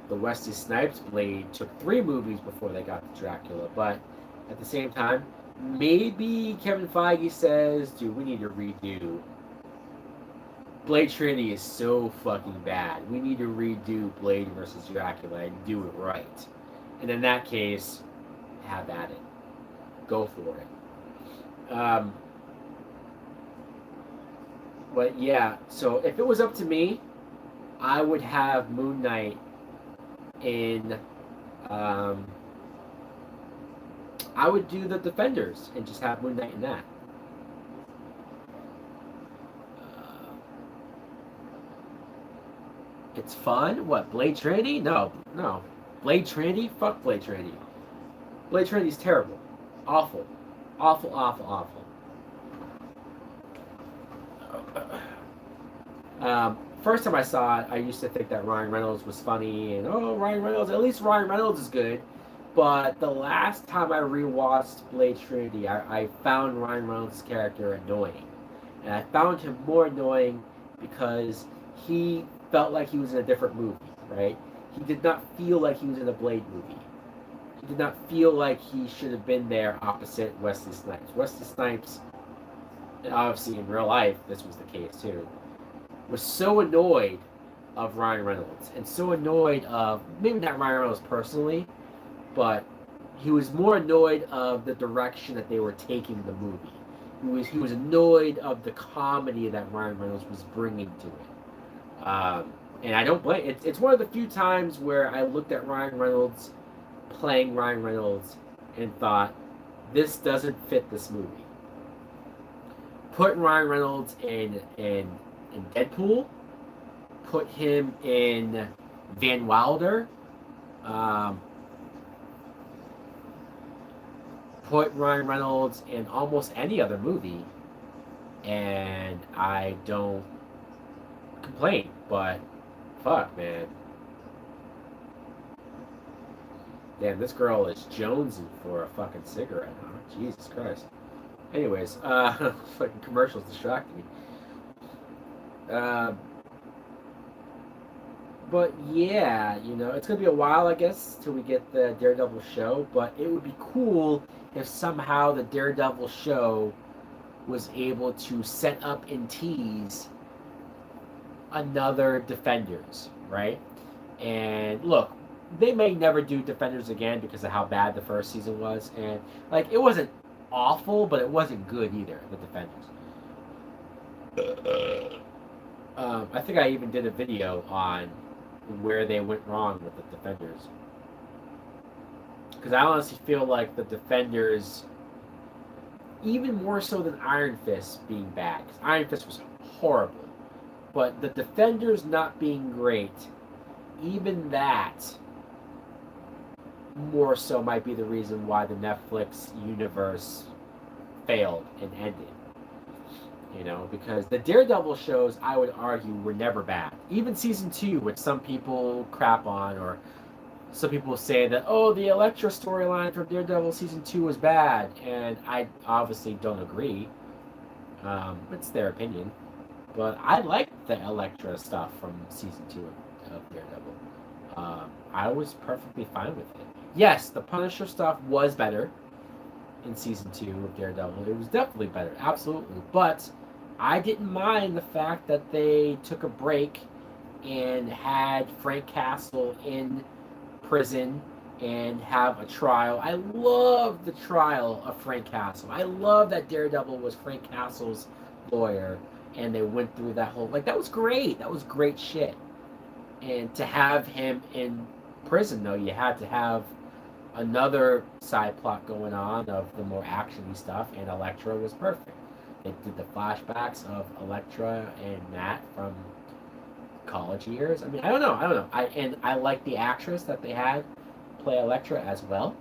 The Wesley Snipes Blade took 3 movies before they got to Dracula, but at the same time, maybe Kevin Feige says, dude, we need to redo. Blade Trinity is so fucking bad. We need to redo Blade versus Dracula and do it right. And in that case, have at it. Go for it. But yeah, so if it was up to me, I would have Moon Knight in I would do the Defenders and just have Moon Knight in that. It's fun. What, Blade Trinity? No. Blade Trinity? Fuck Blade Trinity. Blade Trinity's terrible. Awful. Awful. First time I saw it, I used to think that Ryan Reynolds was funny, and Ryan Reynolds, at least Ryan Reynolds is good. But the last time I rewatched Blade Trinity, I found Ryan Reynolds' character annoying. And I found him more annoying because he felt like he was in a different movie, right? He did not feel like he was in a Blade movie. He did not feel like he should have been there opposite Wesley Snipes. Wesley Snipes, and obviously in real life, this was the case too, was so annoyed of Ryan Reynolds, and so annoyed of, maybe not Ryan Reynolds personally, but he was more annoyed of the direction that they were taking the movie. He was annoyed of the comedy that Ryan Reynolds was bringing to it. And I don't blame. It's one of the few times where I looked at Ryan Reynolds playing Ryan Reynolds and thought, this doesn't fit this movie. Put Ryan Reynolds in Deadpool. Put him in Van Wilder. Put Ryan Reynolds in almost any other movie, and I don't complain. But fuck, man. Damn, this girl is jonesing for a fucking cigarette, huh? Jesus Christ. Anyways, fucking commercials distracting me. But yeah, it's gonna be a while, I guess, till we get the Daredevil show. But it would be cool if somehow the Daredevil show was able to set up and tease another Defenders, right? And look, they may never do Defenders again because of how bad the first season was, and it wasn't awful, but it wasn't good either. The Defenders. I think I even did a video on where they went wrong with the Defenders, because I honestly feel like the Defenders, even more so than Iron Fist being bad, because Iron Fist was horrible, but the Defenders not being great, even that more so might be the reason why the Netflix universe failed and ended. Because the Daredevil shows, I would argue, were never bad. Even season 2, which some people crap on, or some people say that, the Elektra storyline for Daredevil season 2 was bad, and I obviously don't agree. It's their opinion. But I liked the Elektra stuff from season 2 of Daredevil. I was perfectly fine with it. Yes, the Punisher stuff was better in season 2 of Daredevil. It was definitely better, absolutely. But I didn't mind the fact that they took a break and had Frank Castle in prison and have a trial. I love the trial of Frank Castle. I love that Daredevil was Frank Castle's lawyer, and they went through that whole, that was great. That was great shit. And to have him in prison, though, you had to have another side plot going on of the more actiony stuff, and Elektra was perfect. They did the flashbacks of Elektra and Matt from college years. I mean, I don't know. I like the actress that they had play Elektra as well.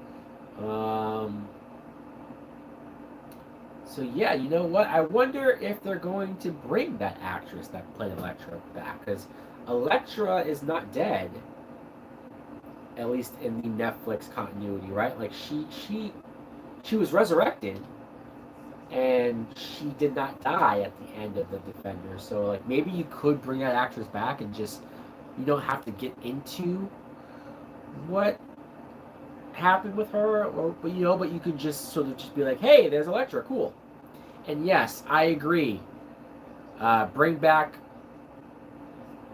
So yeah, you know what? I wonder if they're going to bring that actress that played Elektra back, because Elektra is not dead. At least in the Netflix continuity, right? She was resurrected, and she did not die at the end of the Defenders. So maybe you could bring that actress back and just, you don't have to get into what happened with her, but you could just sort of just be like, hey, there's Elektra, cool. And yes, I agree. Bring back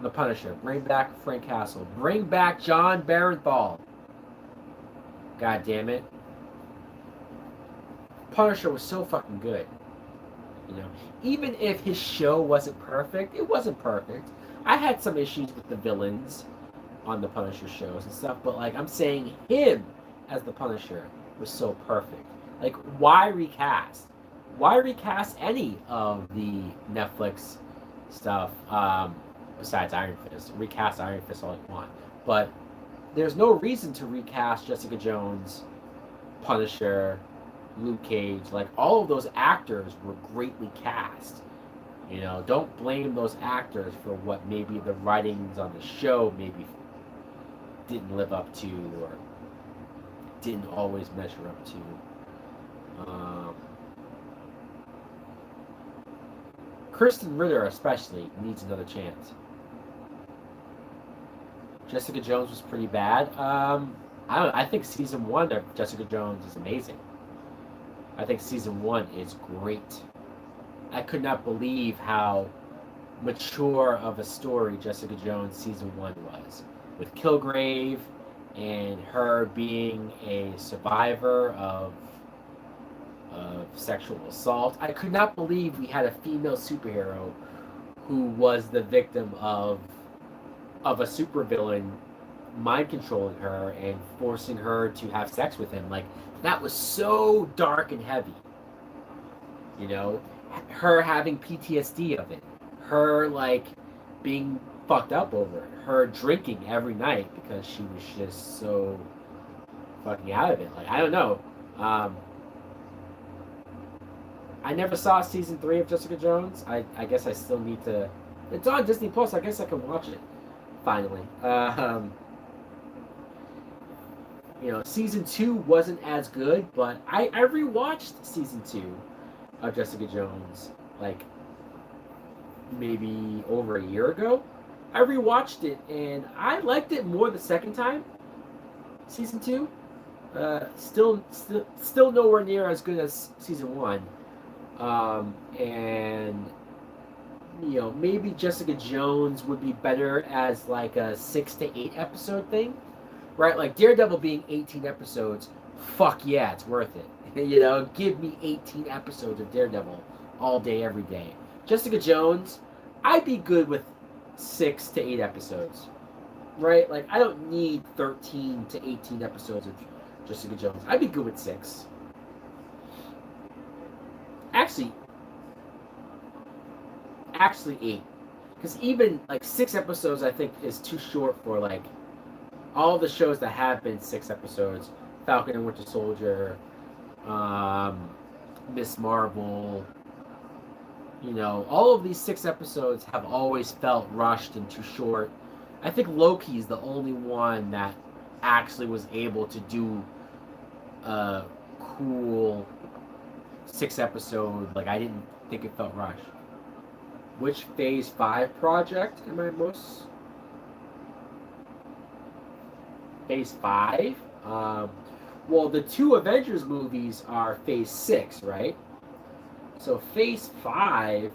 the Punisher. Bring back Frank Castle. Bring back John Barenthal. God damn it. Punisher was so fucking good. Even if his show wasn't perfect, it wasn't perfect. I had some issues with the villains on the Punisher shows and stuff, but I'm saying him as the Punisher, was so perfect. Like, why recast? Why recast any of the Netflix stuff besides Iron Fist? Recast Iron Fist all you want, but there's no reason to recast Jessica Jones, Punisher, Luke Cage. Like, all of those actors were greatly cast. You know, don't blame those actors for what maybe the writings on the show maybe didn't live up to or didn't always measure up to. Kristen Ritter especially needs another chance. Jessica Jones was pretty bad. I think season 1 of Jessica Jones is amazing. I think season 1 is great. I could not believe how mature of a story Jessica Jones season 1 was, with Kilgrave and her being a survivor of sexual assault. I could not believe we had a female superhero who was the victim of a supervillain mind controlling her and forcing her to have sex with him. Like, that was so dark and heavy. You know, her having PTSD of it, her like being fucked up over it, her drinking every night because she was just so fucking out of it. Like, I don't know. I never saw season 3 of Jessica Jones. I guess I still need to. It's on Disney Plus. I guess I can watch it finally. You know, season 2 wasn't as good, but I rewatched season 2 of Jessica Jones like maybe over a year ago. I rewatched it and I liked it more the second time. Season 2, still nowhere near as good as season 1. And you know, maybe Jessica Jones would be better as like a 6 to 8 episode thing, right? Like Daredevil being 18 episodes, fuck yeah, it's worth it. You know, give me 18 episodes of Daredevil all day, every day. Jessica Jones, I'd be good with 6 to 8 episodes, right? Like, I don't need 13 to 18 episodes of Jessica Jones. I'd be good with 6. Actually 8. Because even, like, 6 episodes, I think, is too short for, like, all the shows that have been 6 episodes. Falcon and Winter Soldier, Miss Marvel, you know, all of these 6 episodes have always felt rushed and too short. I think Loki's the only one that actually was able to do a cool 6 episode. Like, I didn't think it felt rushed. Which Phase 5 project am I most? Phase 5? Well, the 2 Avengers movies are Phase 6, right? So Phase 5,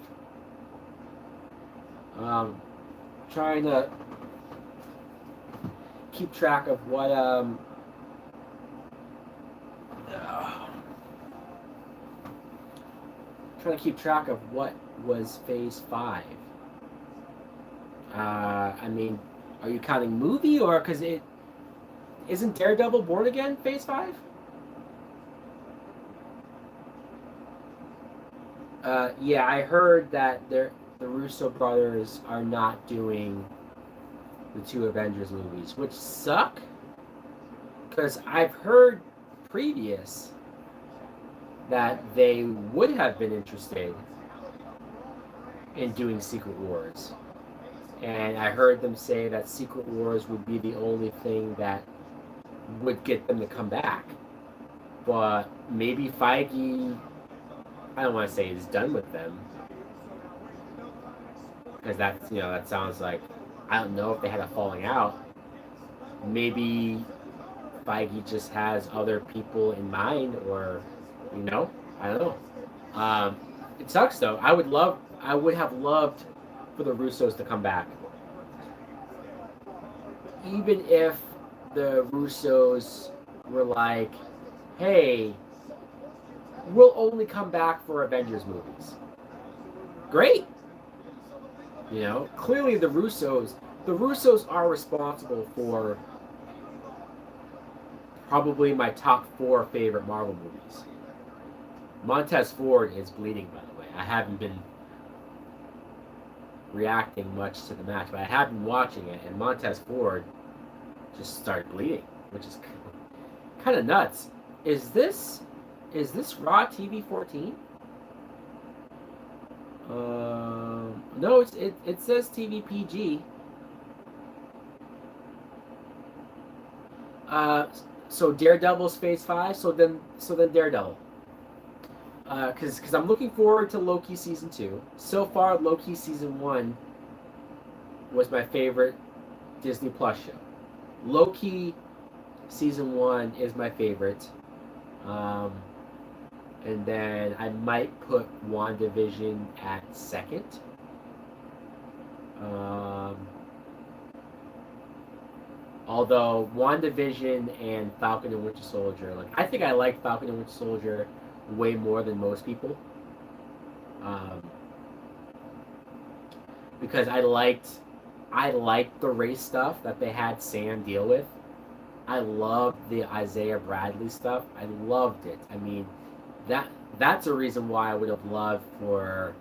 trying to keep track of what, trying to keep track of what was Phase 5. I mean, are you counting movie, or because it isn't Daredevil Born Again Phase 5? Yeah, I heard that the Russo brothers are not doing the 2 Avengers movies, which suck. Because I've heard previous that they would have been interested in doing Secret Wars. And I heard them say that Secret Wars would be the only thing that would get them to come back. But maybe Feige, I don't want to say is done with them, because that's, you know, that sounds like, I don't know if they had a falling out. Maybe Feige just has other people in mind, or, you know, I don't know. It sucks though. I would have loved for the Russos to come back. Even if the Russos were like, hey, we'll only come back for Avengers movies. Great. You know, clearly the Russos are responsible for probably my top 4 favorite Marvel movies. Montez Ford is bleeding, by the way. I haven't been reacting much to the match, but I have been watching it, and Montez Ford just started bleeding, which is kind of nuts. Is this Raw TV 14? No, it says TV PG. So Daredevil's Phase 5. So then Daredevil. Because I'm looking forward to Loki Season 2. So far, Loki Season 1 was my favorite Disney Plus show. Loki Season 1 is my favorite. And then I might put WandaVision at second. Although WandaVision and Falcon and Winter Soldier, like, I think I like Falcon and Winter Soldier way more than most people. Because I liked the race stuff that they had Sam deal with. I loved the Isaiah Bradley stuff. I loved it. I mean, that's a reason why I would have loved for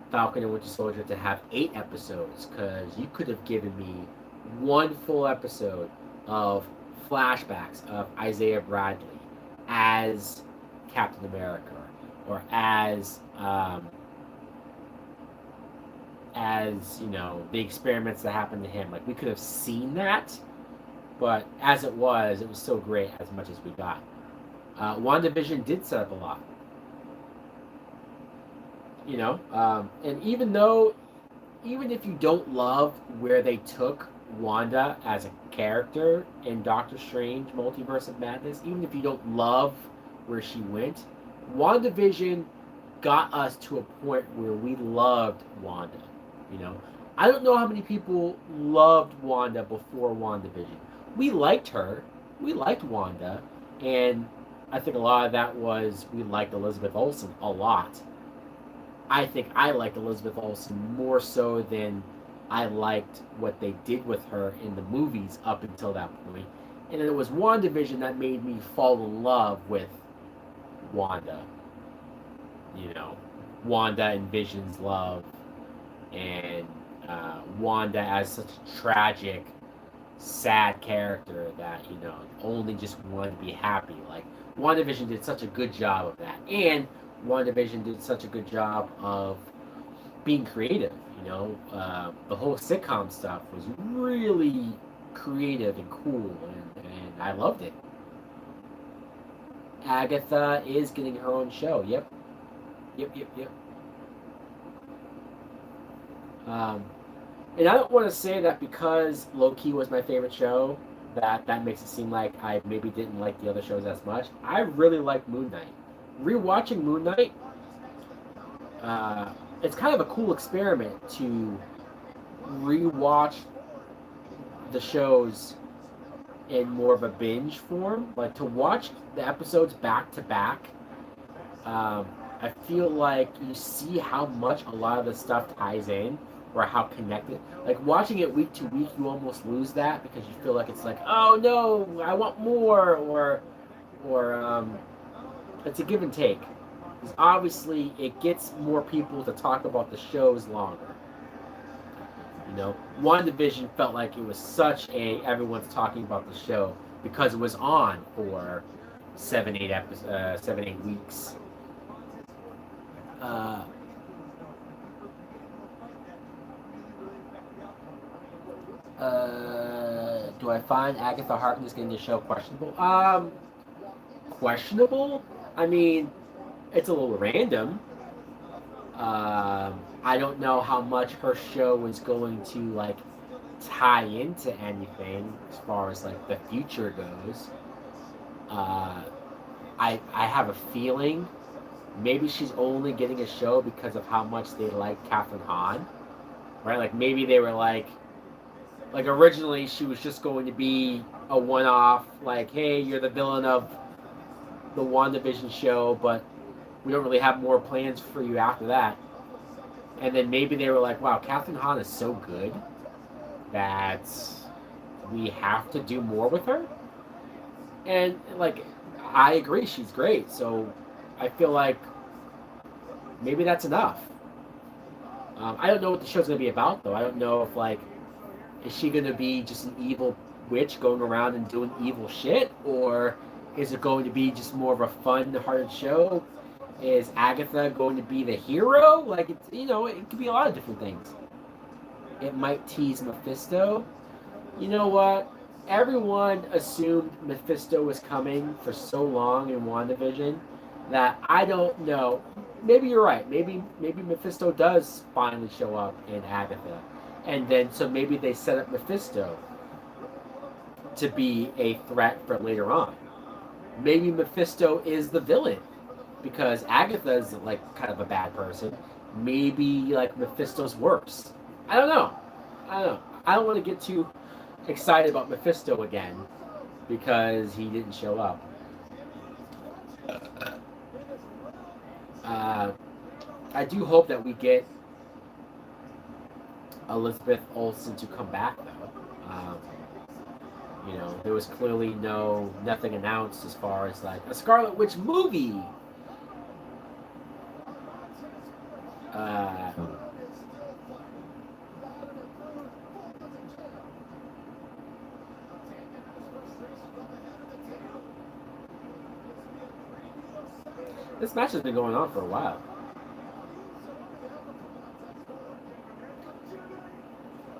Falcon and Winter Soldier to have 8 episodes, because you could have given me one full episode of flashbacks of Isaiah Bradley as Captain America, or as you know, the experiments that happened to him. Like, we could have seen that, but as it was so great as much as we got. WandaVision did set up a lot, you know, and even if you don't love where they took Wanda as a character in Doctor Strange Multiverse of Madness, even if you don't love where she went, WandaVision got us to a point where we loved Wanda. You know, I don't know how many people loved Wanda before WandaVision. We liked her, we liked Wanda, and I think a lot of that was we liked Elizabeth Olsen a lot. I think I liked Elizabeth Olsen more so than I liked what they did with her in the movies up until that point. And it was WandaVision that made me fall in love with Wanda. You know, Wanda and Vision's love, and Wanda as such a tragic, sad character that, you know, only just wanted to be happy. Like, WandaVision did such a good job of that. And WandaVision did such a good job of being creative, you know. The whole sitcom stuff was really creative and cool, and I loved it. Agatha is getting her own show. Yep. And I don't want to say that because Loki was my favorite show, that makes it seem like I maybe didn't like the other shows as much. I really liked Moon Knight. Rewatching Moon Knight, it's kind of a cool experiment to rewatch the shows in more of a binge form. Like, to watch the episodes back to back, I feel like you see how much a lot of the stuff ties in, or how connected. Like, watching it week to week, you almost lose that because you feel like it's like, oh no, I want more, or it's a give and take. Because obviously it gets more people to talk about the shows longer. You know, WandaVision felt like it was such a everyone's talking about the show because it was on for 7-8 weeks. Do I find Agatha Harkness getting the show questionable? Questionable? I mean, it's a little random. I don't know how much her show is going to, like, tie into anything as far as, like, the future goes. I have a feeling maybe she's only getting a show because of how much they like Catherine Hahn, right? Like, maybe they were like originally she was just going to be a one-off, like, hey, you're the villain of the WandaVision show, but we don't really have more plans for you after that. And then maybe they were like, wow, Catherine Hahn is so good that we have to do more with her. And like, I agree, she's great. So I feel like maybe that's enough. I don't know what the show's gonna be about though. I don't know if like, is she gonna be just an evil witch going around and doing evil shit, or is it going to be just more of a fun-hearted show? Is Agatha going to be the hero? Like, it's, you know, it could be a lot of different things. It might tease Mephisto. You know what? Everyone assumed Mephisto was coming for so long in WandaVision that I don't know. Maybe you're right. Maybe Mephisto does finally show up in Agatha, and then so maybe they set up Mephisto to be a threat for later on. Maybe Mephisto is the villain because Agatha is like kind of a bad person. Maybe like Mephisto's worse. I don't know. I don't want to get too excited about Mephisto again because he didn't show up. I do hope that we get Elizabeth Olsen to come back though. You know, there was clearly nothing announced as far as like a Scarlet Witch movie. This match has been going on for a while.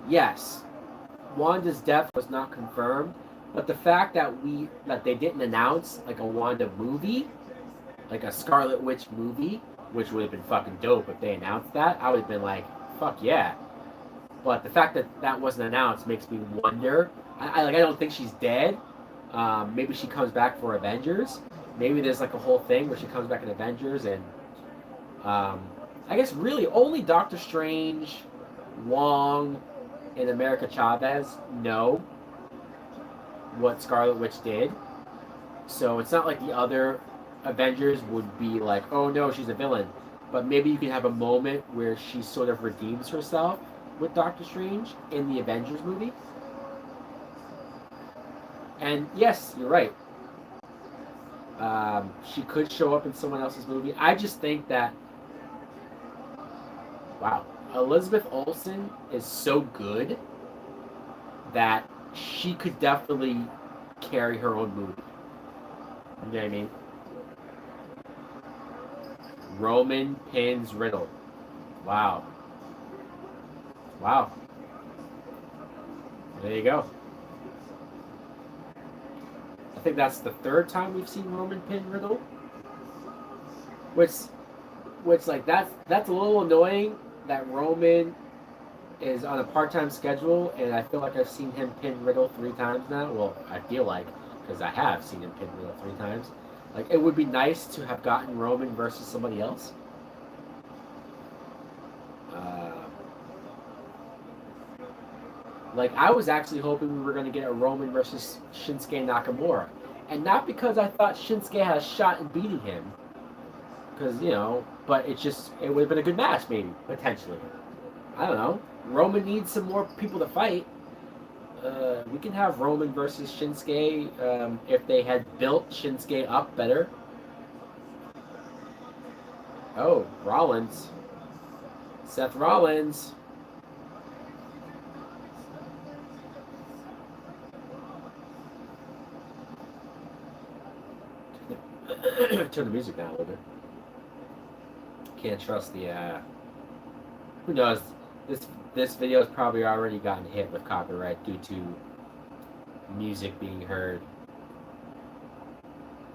Yes, Wanda's death was not confirmed, but the fact that they didn't announce like a Wanda movie, like a Scarlet Witch movie, which would have been fucking dope if they announced that, I would have been like, fuck yeah. But the fact that that wasn't announced makes me wonder. I don't think she's dead. Maybe she comes back for Avengers. Maybe there's like a whole thing where she comes back in Avengers, and I guess really only Doctor Strange, Wong, and America Chavez know what Scarlet Witch did. So it's not like the other Avengers would be like, oh no, she's a villain. But maybe you can have a moment where she sort of redeems herself with Doctor Strange in the Avengers movie. And yes, you're right. She could show up in someone else's movie. I just think that, wow, Elizabeth Olsen is so good that she could definitely carry her own movie. You know what I mean? Roman pins Riddle. Wow. Wow. There you go. I think that's the third time we've seen Roman pin Riddle. Which like that's a little annoying that Roman is on a part-time schedule, and I feel like I've seen him pin Riddle 3 times now. Well, I feel like, because I have seen him pin Riddle 3 times. Like, it would be nice to have gotten Roman versus somebody else. Like, I was actually hoping we were going to get a Roman versus Shinsuke Nakamura. And not because I thought Shinsuke had a shot in beating him. Because, you know, but it would have been a good match, maybe, potentially. I don't know. Roman needs some more people to fight. We can have Roman versus Shinsuke if they had built Shinsuke up better. Oh, Rollins. Seth Rollins. Turn the music down a little bit. Can't trust the who knows? This video has probably already gotten hit with copyright due to music being heard.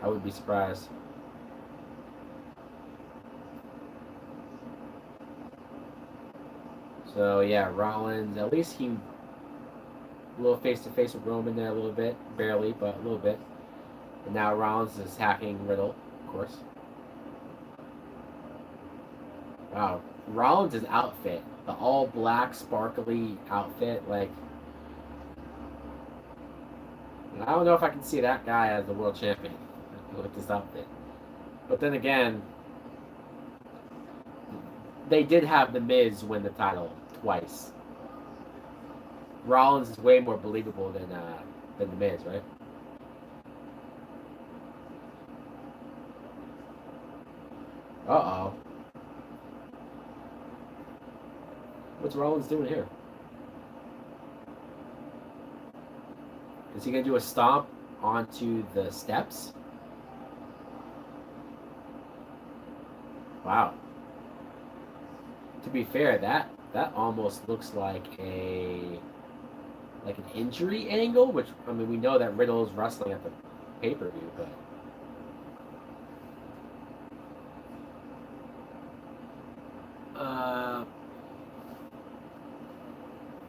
I wouldn't be surprised. So yeah, Rollins, at least he a little face to face with Roman there a little bit, barely, but a little bit. And now Rollins is hacking Riddle, of course. Wow, Rollins' outfit, the all black sparkly outfit, like, I don't know if I can see that guy as the world champion with this outfit. But then again, they did have The Miz win the title twice. Rollins is way more believable than The Miz, right? Uh-oh. What's Rollins doing here? Is he going to do a stomp onto the steps? Wow. To be fair, that almost looks like an injury angle, which, I mean, we know that Riddle is wrestling at the pay-per-view, but...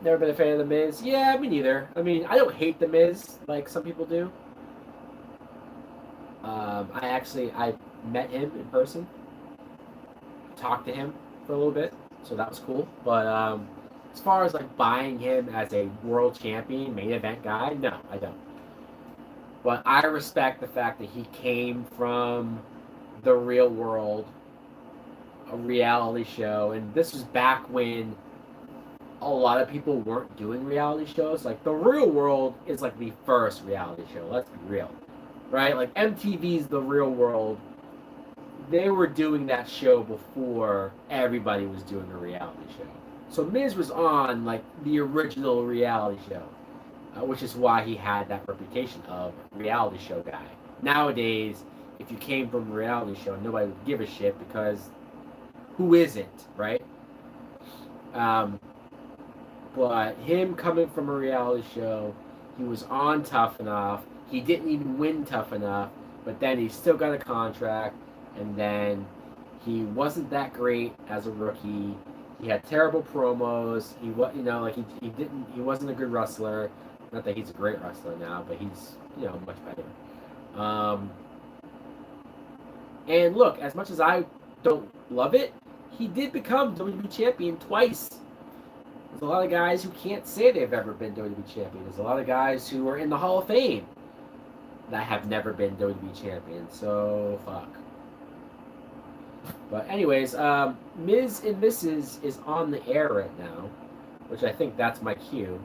Never been a fan of The Miz. Yeah, me neither. I mean, I don't hate The Miz like some people do. I met him in person, talked to him for a little bit, so that was cool. But as far as like buying him as a world champion, main event guy, no, I don't. But I respect the fact that he came from the real world, a reality show, and this was back when a lot of people weren't doing reality shows. Like, the real world is like the first reality show, let's be real. Right? Like, MTV's The Real World, they were doing that show before everybody was doing a reality show. So Miz was on, like, the original reality show, which is why he had that reputation of reality show guy. Nowadays, if you came from a reality show, nobody would give a shit because who isn't, right? But him coming from a reality show, he was on Tough Enough. He didn't even win Tough Enough, but then he still got a contract, and then he wasn't that great as a rookie. He had terrible promos. He wasn't a good wrestler. Not that he's a great wrestler now, but he's much better. And look, as much as I don't love it, he did become WWE champion twice. There's a lot of guys who can't say they've ever been WWE champion. There's a lot of guys who are in the Hall of Fame that have never been WWE champion. So, fuck. But anyways, Miz and Mrs. is on the air right now, which I think that's my cue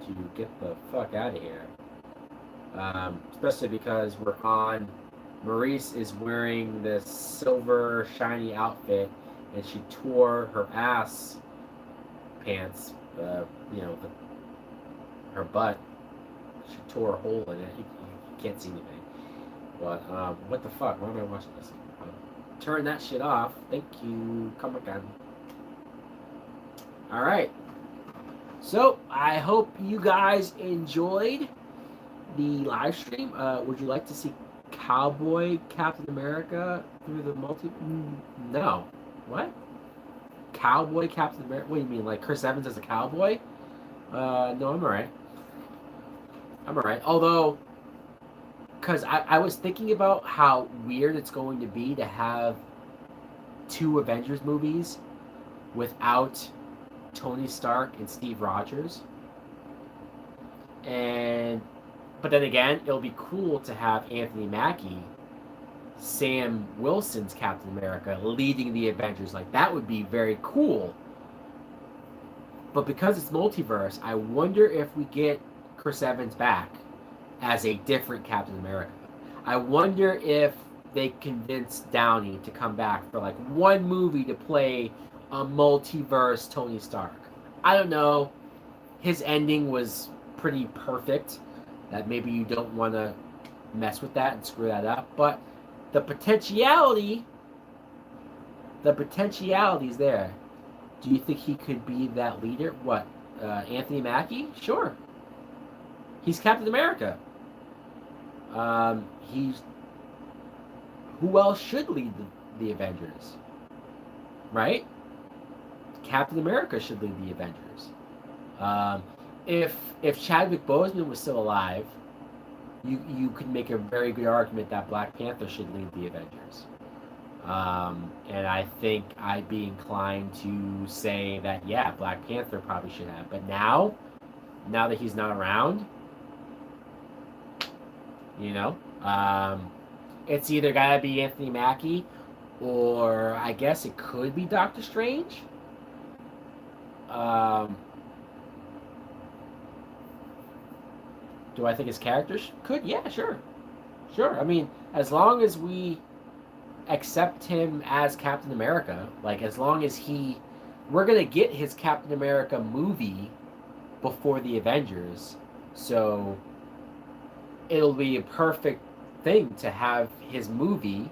to get the fuck out of here. Especially because we're on... Maurice is wearing this silver shiny outfit, and she tore her ass pants, her butt. She tore a hole in it. You can't see anything. But, what the fuck? Why am I watching this? Turn that shit off. Thank you. Come again. Alright. So, I hope you guys enjoyed the live stream. Would you like to see Cowboy Captain America through the No. What? Cowboy Captain America? What do you mean, like Chris Evans as a cowboy? No, I'm alright. Although, because I was thinking about how weird it's going to be to have two Avengers movies without Tony Stark and Steve Rogers. But then again, it'll be cool to have Anthony Mackie, Sam Wilson's Captain America, leading the Avengers. Like, that would be very cool. But because it's multiverse, I wonder if we get Chris Evans back as a different Captain America. I wonder if they convince Downey to come back for like one movie to play a multiverse Tony Stark. I don't know. His ending was pretty perfect. That maybe you don't want to mess with that and screw that up. But the potentiality is there. Do you think he could be that leader? What? Anthony Mackie? Sure. He's Captain America. Who else should lead the Avengers? Right? Captain America should lead the Avengers. If Chadwick Boseman was still alive, you could make a very good argument that Black Panther should lead the Avengers. And I think I'd be inclined to say that, yeah, Black Panther probably should have. But now that he's not around, it's either gotta be Anthony Mackie, or I guess it could be Doctor Strange. Do I think his character could? Yeah, sure. I mean, as long as we accept him as Captain America. Like, as long as we're gonna get his Captain America movie before the Avengers, so it'll be a perfect thing to have his movie,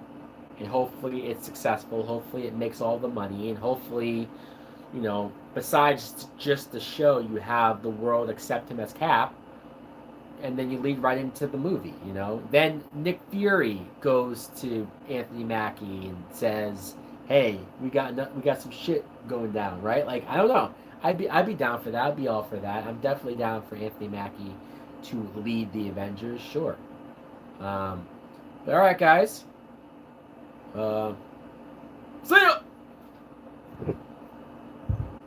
and hopefully it's successful. Hopefully it makes all the money, and hopefully, you know, besides just the show, you have the world accept him as Cap, and then you lead right into the movie, you know. Then Nick Fury goes to Anthony Mackie and says, "Hey, we got some shit going down, right?" Like, I don't know. I'd be down for that. I'd be all for that. I'm definitely down for Anthony Mackie to lead the Avengers, sure. But all right, guys. See ya.